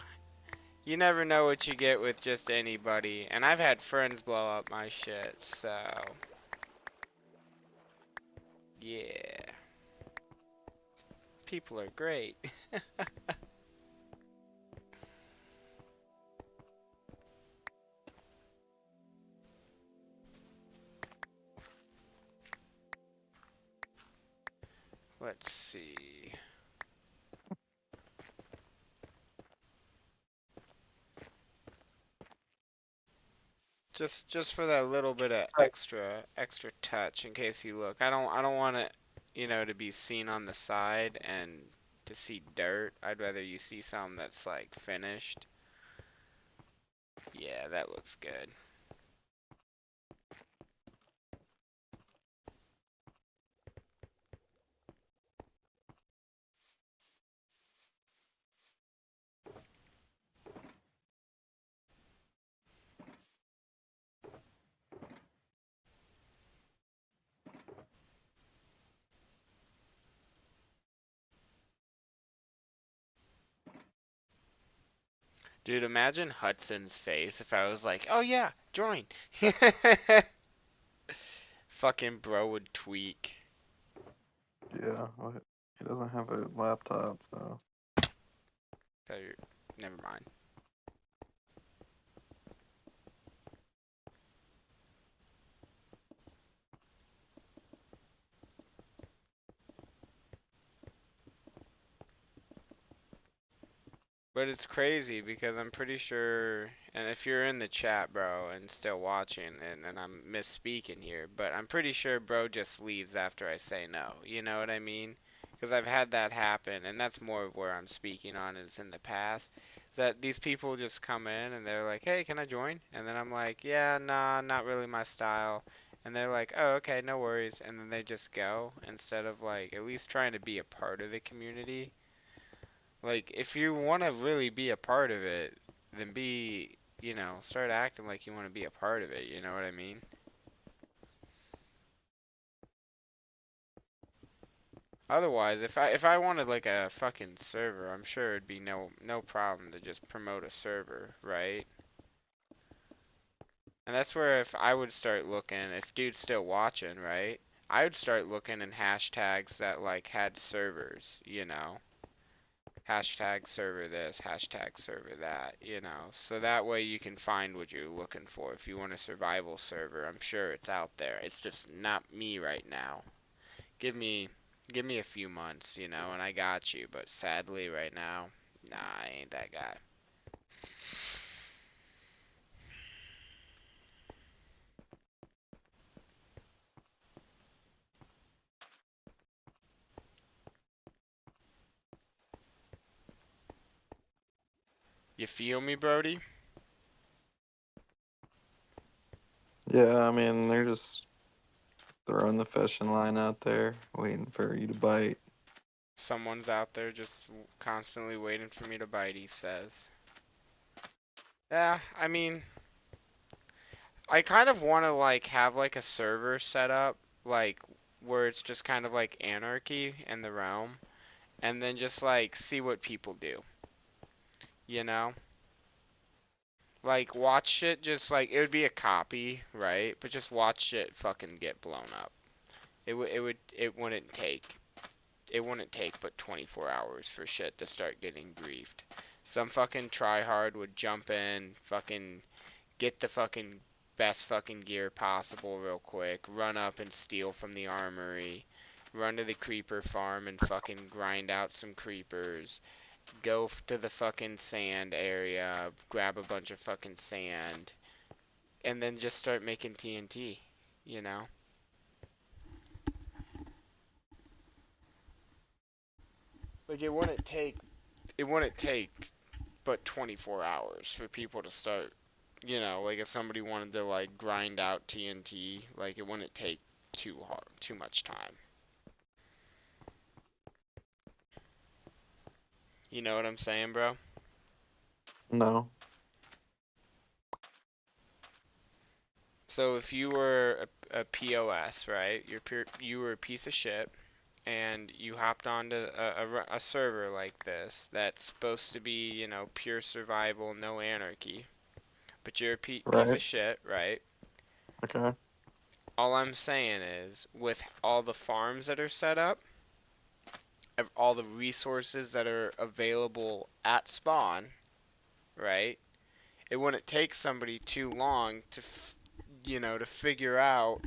You never know what you get with just anybody. And I've had friends blow up my shit, so. Yeah. People are great. Let's see. Just for that little bit of extra touch in case you look. I don't want it, to be seen on the side and to see dirt. I'd rather you see something that's like finished. Yeah, that looks good. Dude, imagine Hudson's face if I was like, "Oh yeah, join." Fucking bro would tweak. Yeah, well, he doesn't have a laptop, so. So never mind. But it's crazy because I'm pretty sure, and if you're in the chat, bro, and still watching, and I'm misspeaking here, but I'm pretty sure bro just leaves after I say no. You know what I mean? Because I've had that happen, and that's more of where I'm speaking on is in the past. Is that these people just come in and they're like, hey, can I join? And then I'm like, yeah, nah, not really my style. And they're like, oh, okay, no worries. And then they just go instead of like at least trying to be a part of the community. Like, if you want to really be a part of it, then start acting like you want to be a part of it. You know what I mean? Otherwise, if I wanted like a fucking server, I'm sure it'd be no problem to just promote a server, right? And that's where if I would start looking, if dude's still watching, right? I would start looking in hashtags that like had servers. Hashtag server this, hashtag server that. So that way you can find what you're looking for. If you want a survival server, I'm sure it's out there. It's just not me right now. Give me give me a few months, and I got you, but sadly right now, nah, I ain't that guy. You feel me, Brody? Yeah, I mean, they're just throwing the fishing line out there, waiting for you to bite. Someone's out there just constantly waiting for me to bite, he says. Yeah, I mean, I kind of want to like have like a server set up like where it's just kind of like anarchy in the realm and then just like see what people do. You know? Like watch shit just like it would be a copy, right? But just watch shit fucking get blown up. It wouldn't take but 24 hours for shit to start getting griefed. Some fucking tryhard would jump in, fucking get the fucking best fucking gear possible real quick, run up and steal from the armory, run to the creeper farm and fucking grind out some creepers, go to the fucking sand area, grab a bunch of fucking sand, and then just start making TNT, you know? Like it wouldn't take but 24 hours for people to start, like if somebody wanted to like grind out TNT, like it wouldn't take too much time. You know what I'm saying, bro? No. So if you were a POS, right? You were a piece of shit, and you hopped onto a server like this that's supposed to be, pure survival, no anarchy. But you're a piece Right. of shit, right? Okay. All I'm saying is, with all the farms that are set up, all the resources that are available at spawn, right? It wouldn't take somebody too long to figure out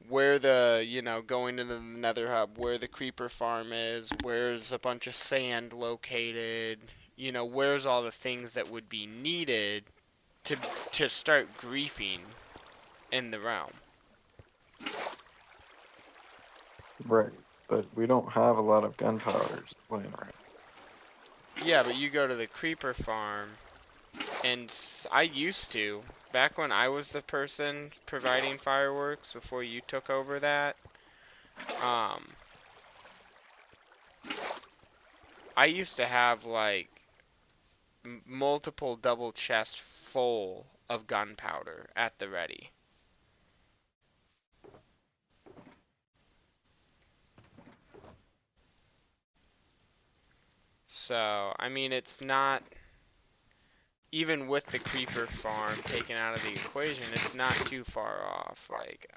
where going into the nether hub, where the creeper farm is, where's a bunch of sand located, where's all the things that would be needed to to start griefing in the realm. Right. But we don't have a lot of gunpowder laying around. Yeah, but you go to the creeper farm, and I used to, back when I was the person providing fireworks before you took over that, um, I used to have like multiple double chests full of gunpowder at the ready. So, I mean, it's not, even with the creeper farm taken out of the equation, it's not too far off. Like,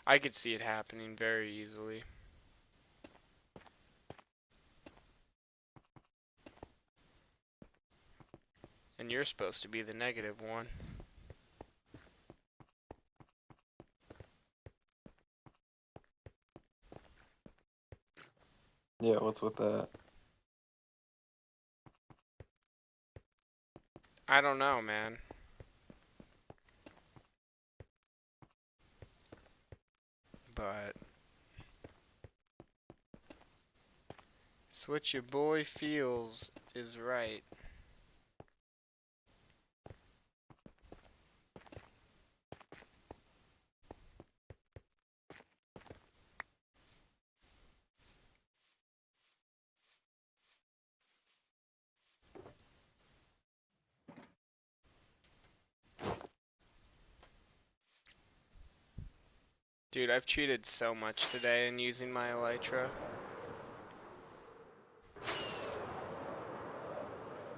I could see it happening very easily. And you're supposed to be the negative one. Yeah, what's with that? I don't know, man. But it's what your boy feels is right. Dude, I've cheated so much today in using my elytra.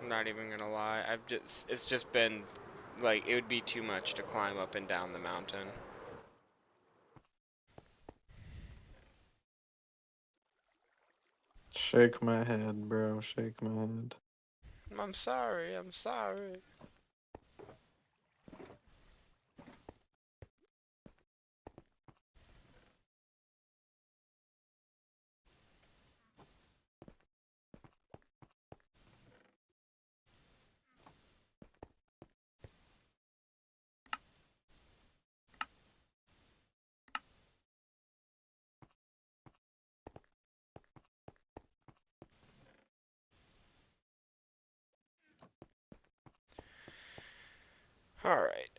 I'm not even gonna lie. It's just been, like, it would be too much to climb up and down the mountain. Shake my head, bro. Shake my head. I'm sorry, I'm sorry. Alright,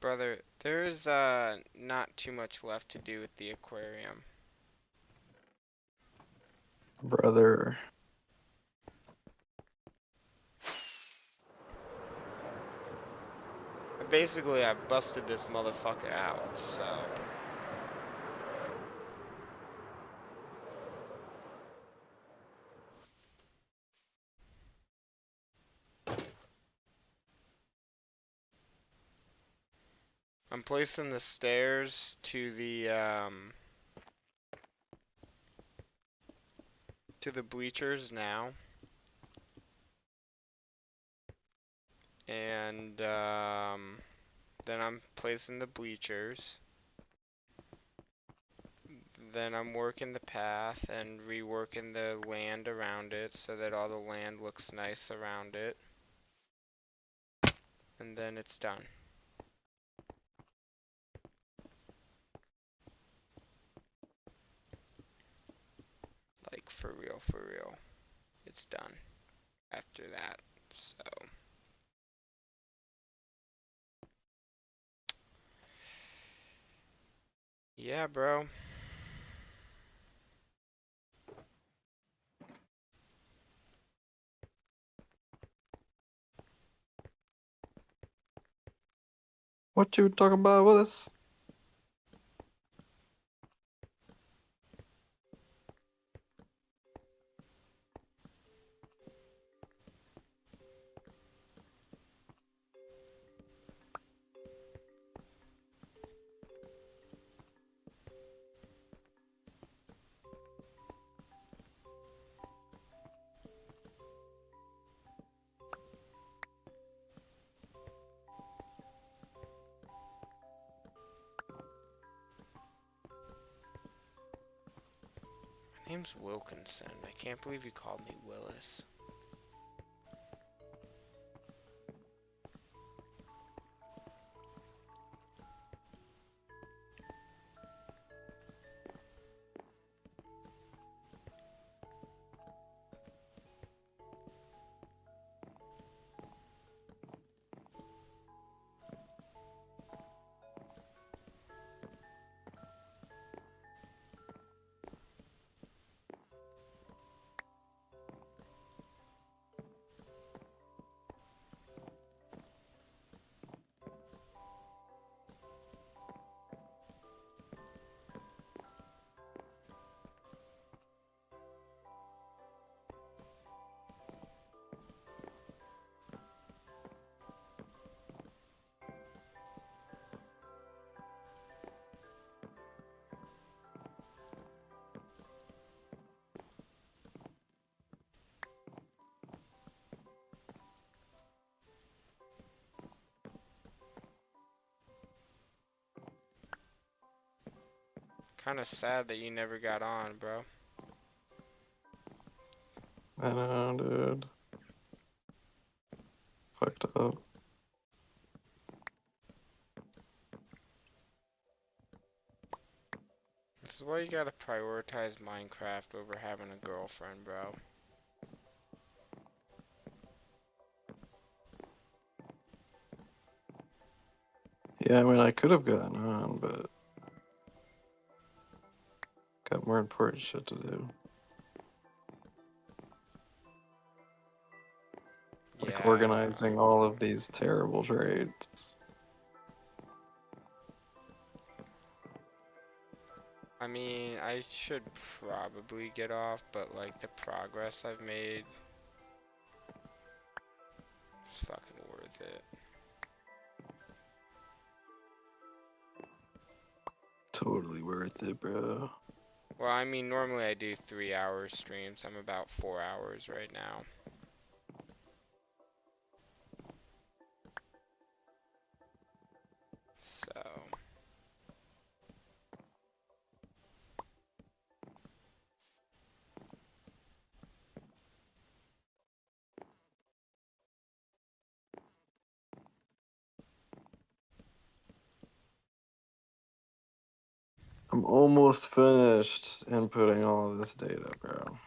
Brother, there's not too much left to do with the aquarium. Brother. Basically, I busted this motherfucker out, so I'm placing the stairs to the bleachers now. And then I'm placing the bleachers. Then I'm working the path and reworking the land around it so that all the land looks nice around it. And then it's done. Like for real, for real. It's done after that. So yeah, bro. What you talking about with us? My name's Wilkinson. I can't believe you called me Willis. Kind of sad that you never got on, bro. I know, dude. Fucked up. This is why you gotta prioritize Minecraft over having a girlfriend, bro. Yeah, I mean, I could have gotten on, but got more important shit to do. Like Yeah. organizing all of these terrible trades. I mean, I should probably get off, but like the progress I've made, it's fucking worth it. Totally worth it, bro. Well, I mean, normally I do 3 hour streams. I'm about 4 hours right now. So, I'm almost finished inputting all of this data, bro.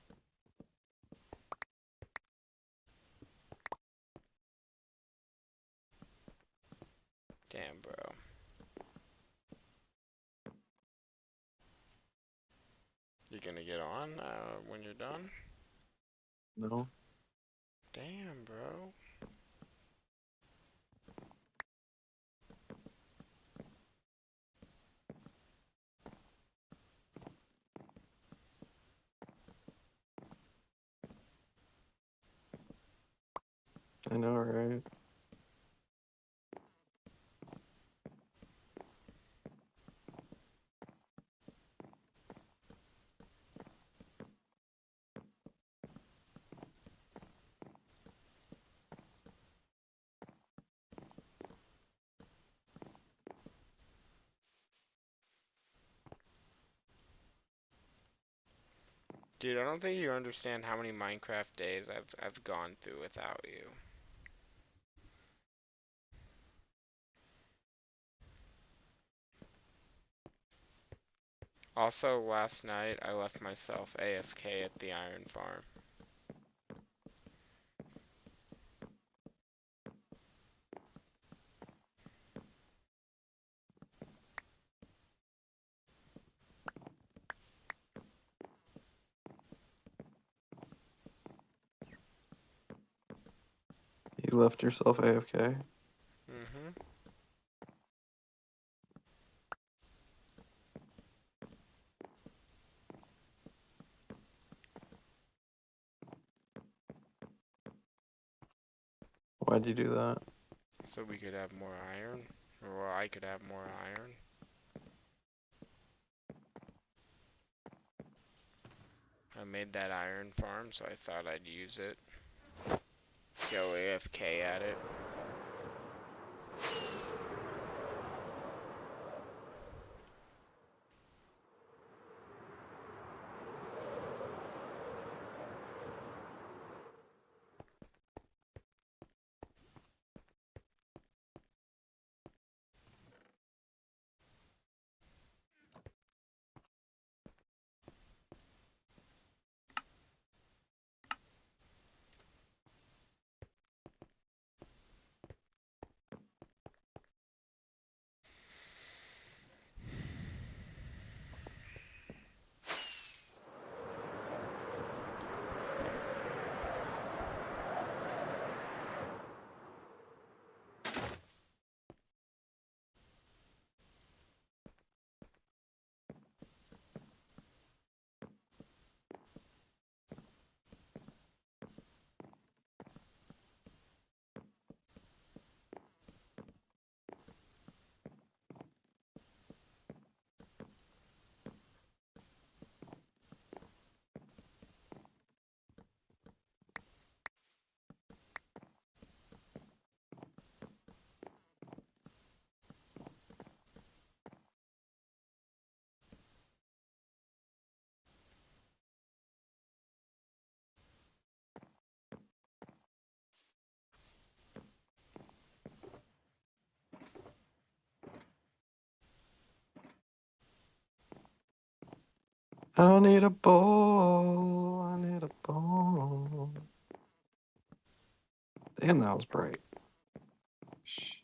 damn, bro. You gonna get on when you're done? No. Damn, bro. I know, right? Dude, I don't think you understand how many Minecraft days I've gone through without you. Also, last night I left myself AFK at the iron farm. You left yourself AFK? Mm-hmm. Why'd you do that? So we could have more iron. Or well, I could have more iron. I made that iron farm, so I thought I'd use it. Go AFK at it. I need a bowl. I need a bowl. Damn, that was bright. Shh.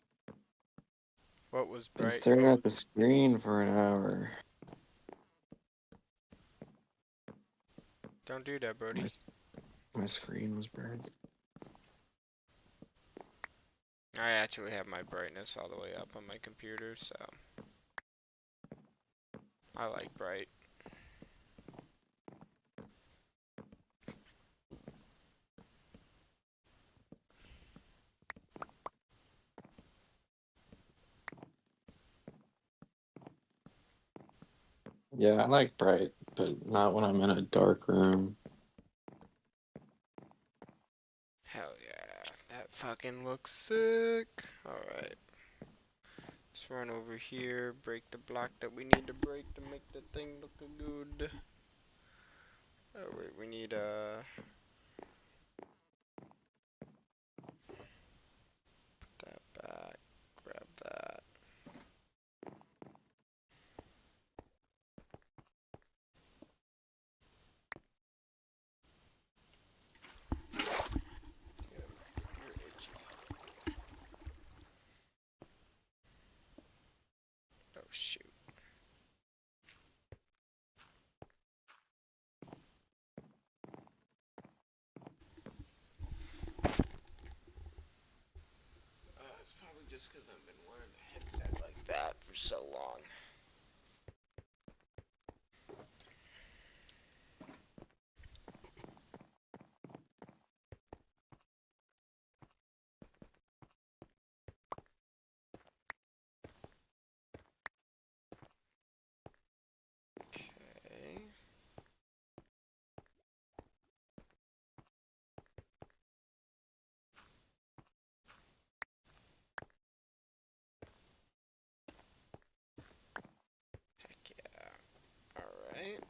What was Been bright? staring at the screen for an hour. Don't do that, Brody. My screen was bright. I actually have my brightness all the way up on my computer, so I like bright. Yeah, I like bright, but not when I'm in a dark room. Hell yeah, that fucking looks sick. Alright, let's run over here, break the block that we need to break to make the thing look good. Oh wait, we need put that back, grab that. You're itchy. Oh shoot. so long. Okay. Heck yeah. Alright.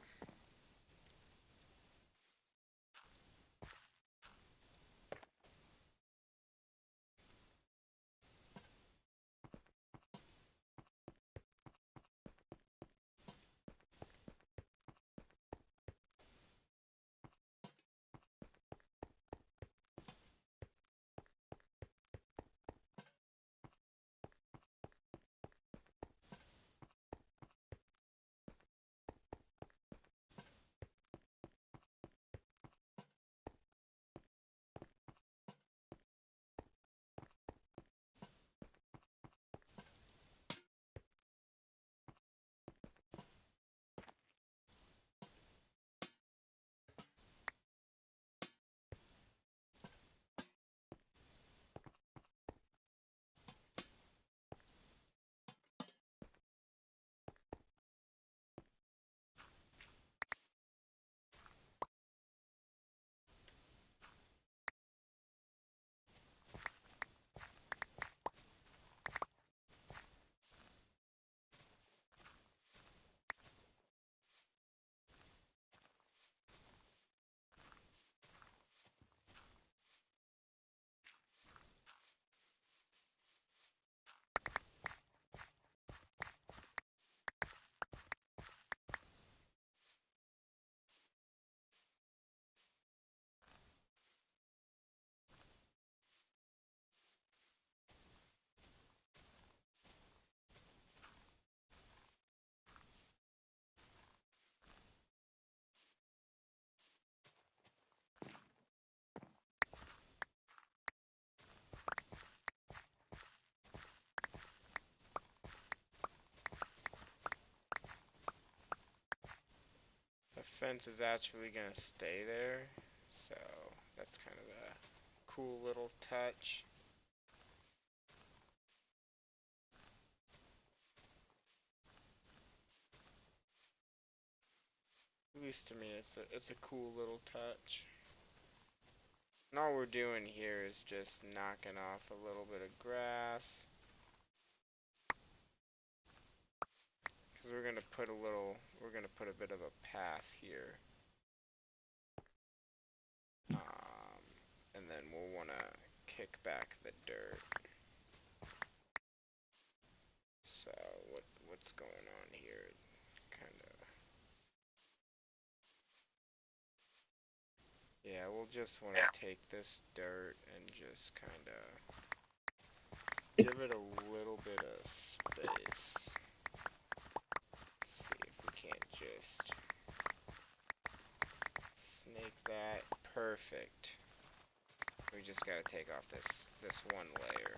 The fence is actually gonna stay there, so that's kind of a cool little touch. At least to me, it's a cool little touch. And all we're doing here is just knocking off a little bit of grass. Because we're gonna put a bit of a path here. And then we'll wanna kick back the dirt. So what's going on here? Kinda. Yeah, we'll just wanna take this dirt and just kinda give it a little bit of space. See if we can't just snake that. Perfect. We just gotta take off this one layer.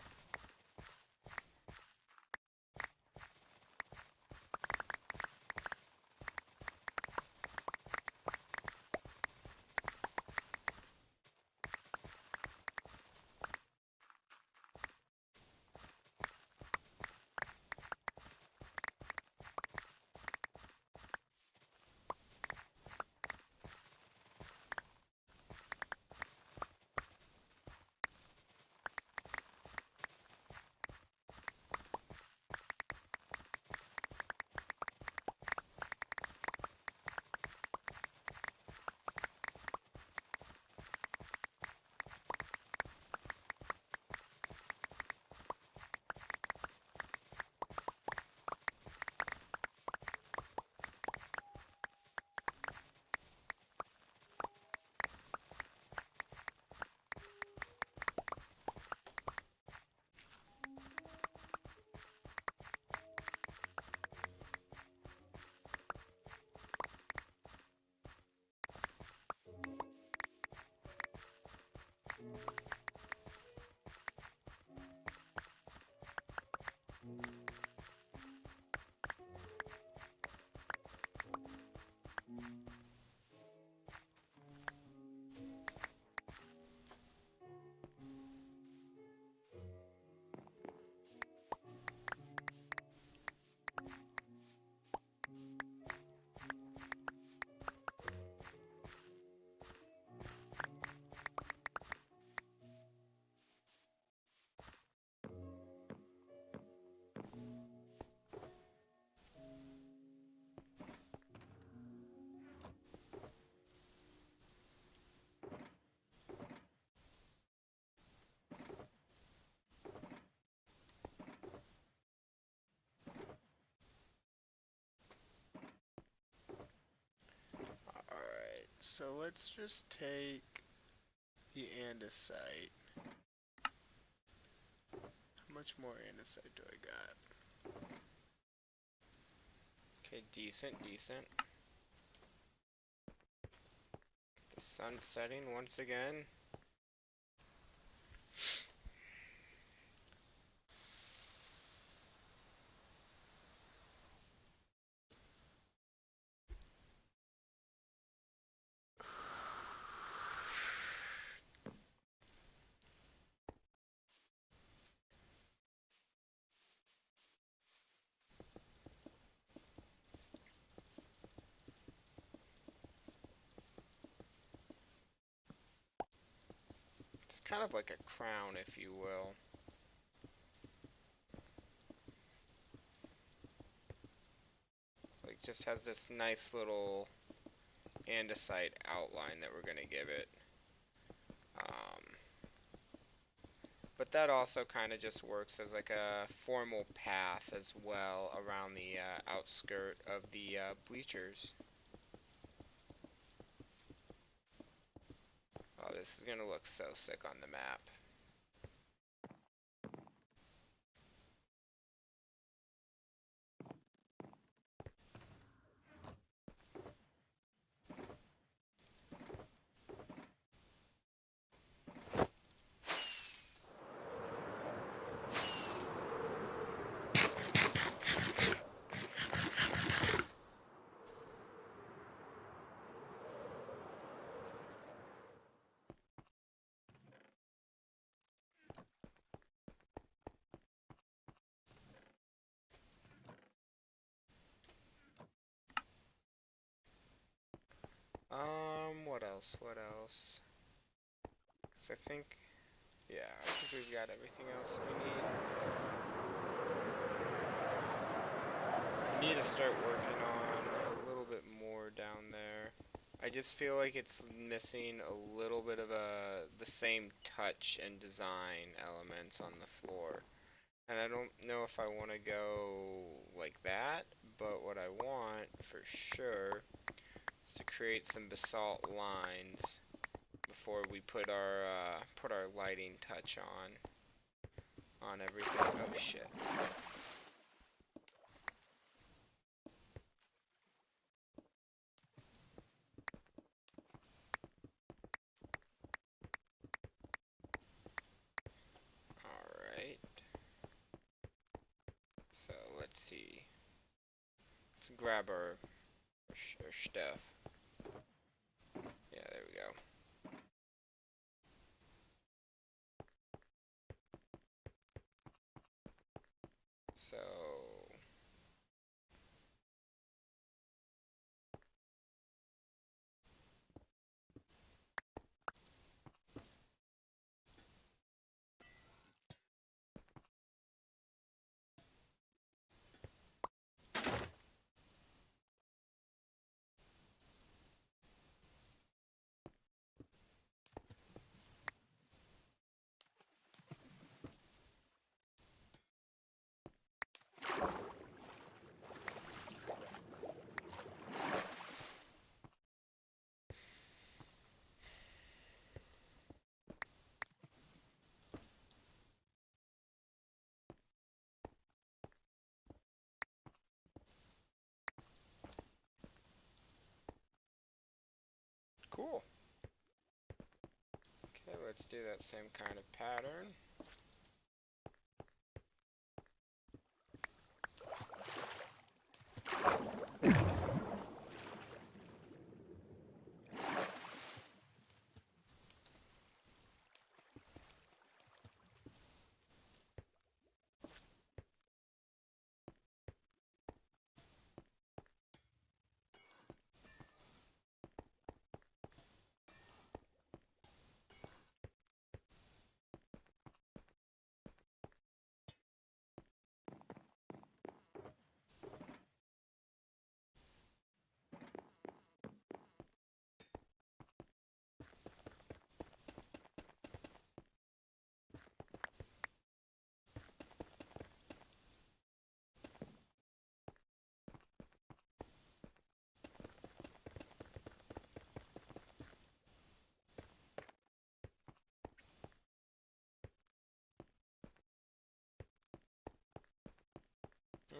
So let's just take the andesite. How much more andesite do I got? Okay, decent, decent. The sun's setting once again. It's kind of like a crown, if you will. Like, just has this nice little andesite outline that we're going to give it. But that also kind of just works as like a formal path as well around the outskirt of the bleachers. Oh, this is going to look so sick on the map. What else? What else? So I think, yeah, I think we've got everything else we need. We need to start working on a little bit more down there. I just feel like it's missing a little bit of the same touch and design elements on the floor. And I don't know if I want to go like that, but what I want for sure is to create some basalt lines before we put our lighting touch on everything. Oh shit. Alright. So let's see. Let's grab our stuff. Yeah, there we go. So cool. Okay, let's do that same kind of pattern.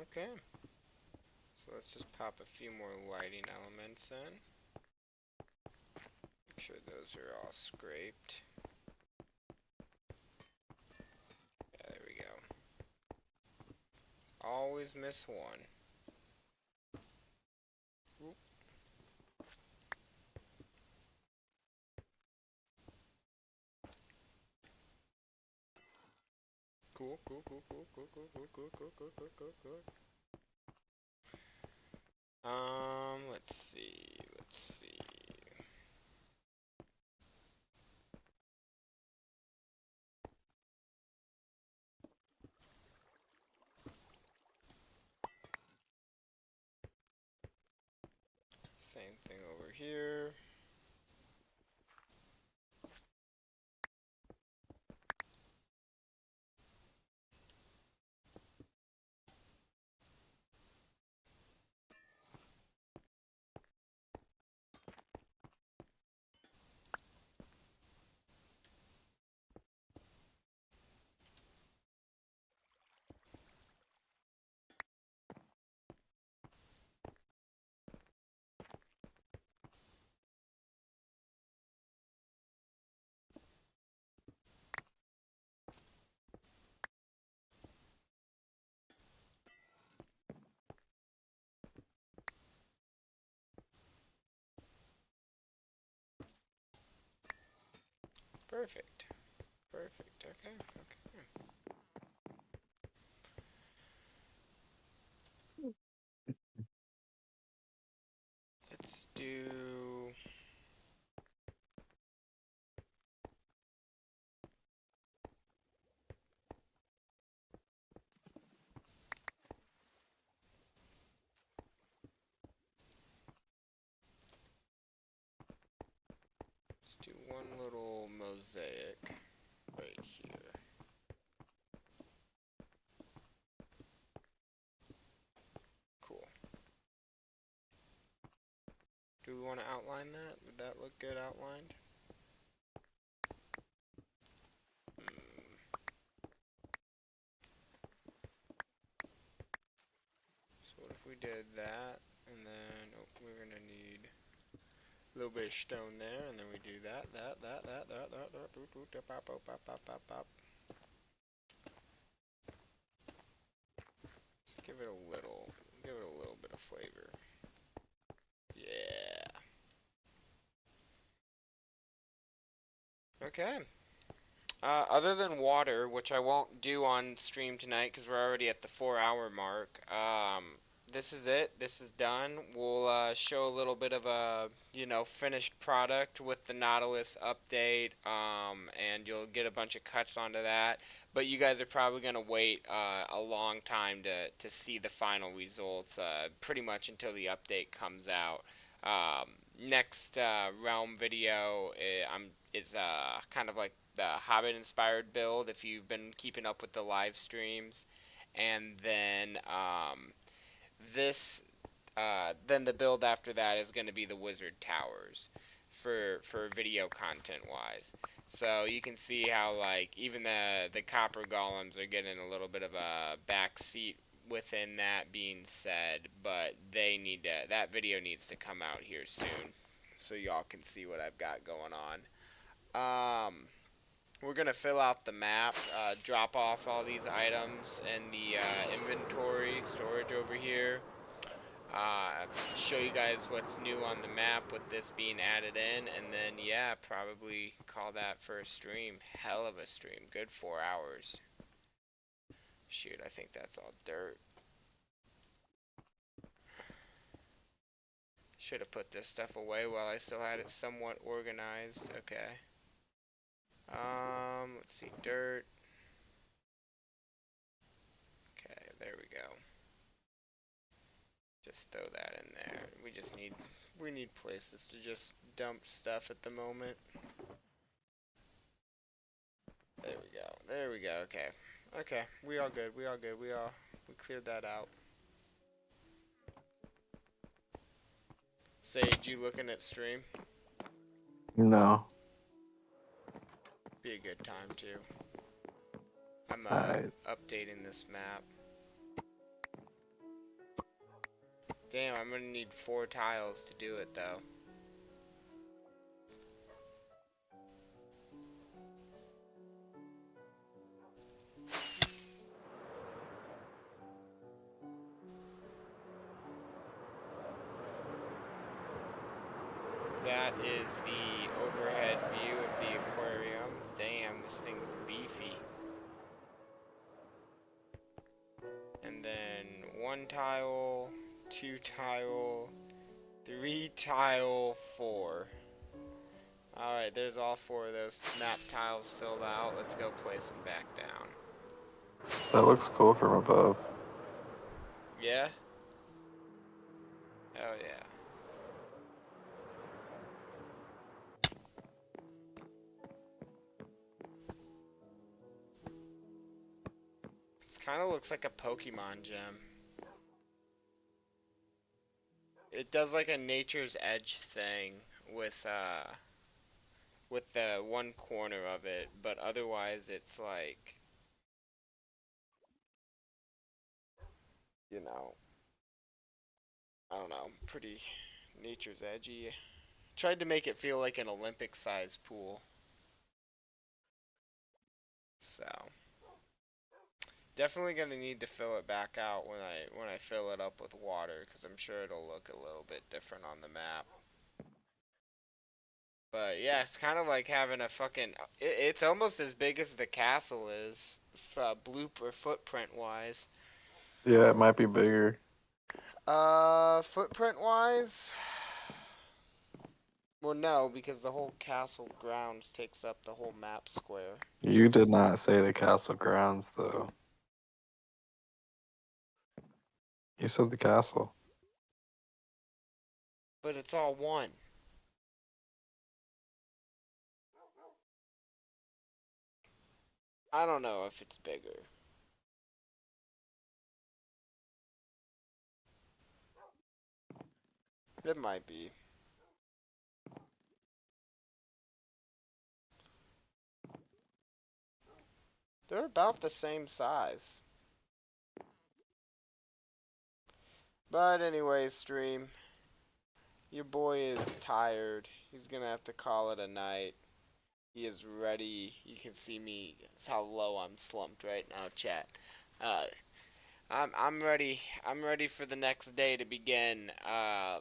Okay. So let's just pop a few more lighting elements in. Make sure those are all scraped. Yeah, there we go. Always miss one. Oop. Cool, cool, cool, cool, cool, cool, cool, cool, cool, cool, cool, cool, cool. Let's see, let's see. Same thing over here. Perfect. Perfect. Okay. Okay. Let's do. Let's do one little mosaic right here. Cool. Do we want to outline that? Would that look good outlined? So what if we did that, and then we're gonna need a little bit of stone there, and then we do that. Let's give it a little bit of flavor. Yeah. Okay. Other than water, which I won't do on stream tonight because we're already at the 4 hour mark, this is it. This is done. We'll show a little bit of a, finished product with the Nautilus update, and you'll get a bunch of cuts onto that. But you guys are probably going to wait a long time to see the final results, pretty much until the update comes out. Next realm video is kind of like the Hobbit inspired build if you've been keeping up with the live streams, and then this then the build after that is going to be the Wizard Towers for video content wise. So you can see how like even the copper golems are getting a little bit of a back seat within that being said, but that video needs to come out here soon so y'all can see what I've got going on. We're gonna fill out the map, drop off all these items in the inventory storage over here. Show you guys what's new on the map with this being added in, and then yeah, probably call that for a stream. Hell of a stream, good 4 hours. Shoot, I think that's all dirt. Should have put this stuff away while I still had it somewhat organized. Okay. Let's see, dirt. Okay, there we go. Just throw that in there. We need places to just dump stuff at the moment. There we go. There we go. Okay. Okay. We all good. We cleared that out. Sage, you looking at stream? No. Be a good time too. I'm Alright. updating this map. Damn, I'm gonna need 4 tiles to do it though. That is the overhead view of the aquarium. Damn, this thing's beefy. And then 1 tile, 2 tile, 3 tile, 4. Alright, there's all 4 of those map tiles filled out. Let's go place them back down. That looks cool from above. Yeah? Hell yeah. This kind of looks like a Pokemon gem. It does like a nature's edge thing with the one corner of it, but otherwise it's like, you know, I don't know, pretty nature's edgy. Tried to make it feel like an Olympic-sized pool. So, definitely gonna need to fill it back out when I fill it up with water, because I'm sure it'll look a little bit different on the map. But yeah, it's kind of like having a fucking. It's almost as big as the castle is, bloop or footprint wise. Yeah, it might be bigger. Footprint wise. Well, no, because the whole castle grounds takes up the whole map square. You did not say the castle grounds, though. You said the castle. But it's all one. I don't know if it's bigger. It might be. They're about the same size. But anyways, stream. Your boy is tired. He's gonna have to call it a night. He is ready. You can see me. That's how low I'm slumped right now, chat. Uh, I'm ready. I'm ready for the next day to begin.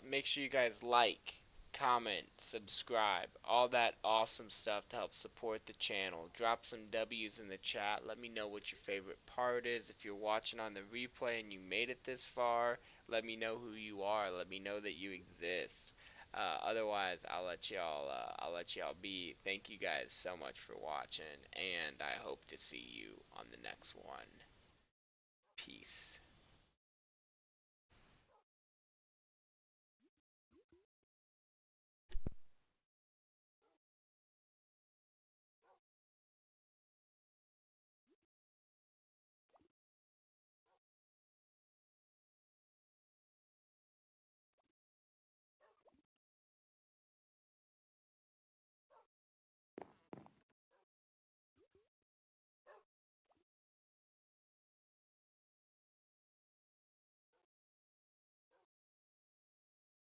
Make sure you guys like, comment, subscribe, all that awesome stuff to help support the channel. Drop some W's in the chat. Let me know what your favorite part is. If you're watching on the replay and you made it this far, let me know who you are. Let me know that you exist. Otherwise, I'll let y'all be. Thank you guys so much for watching, and I hope to see you on the next one. Peace.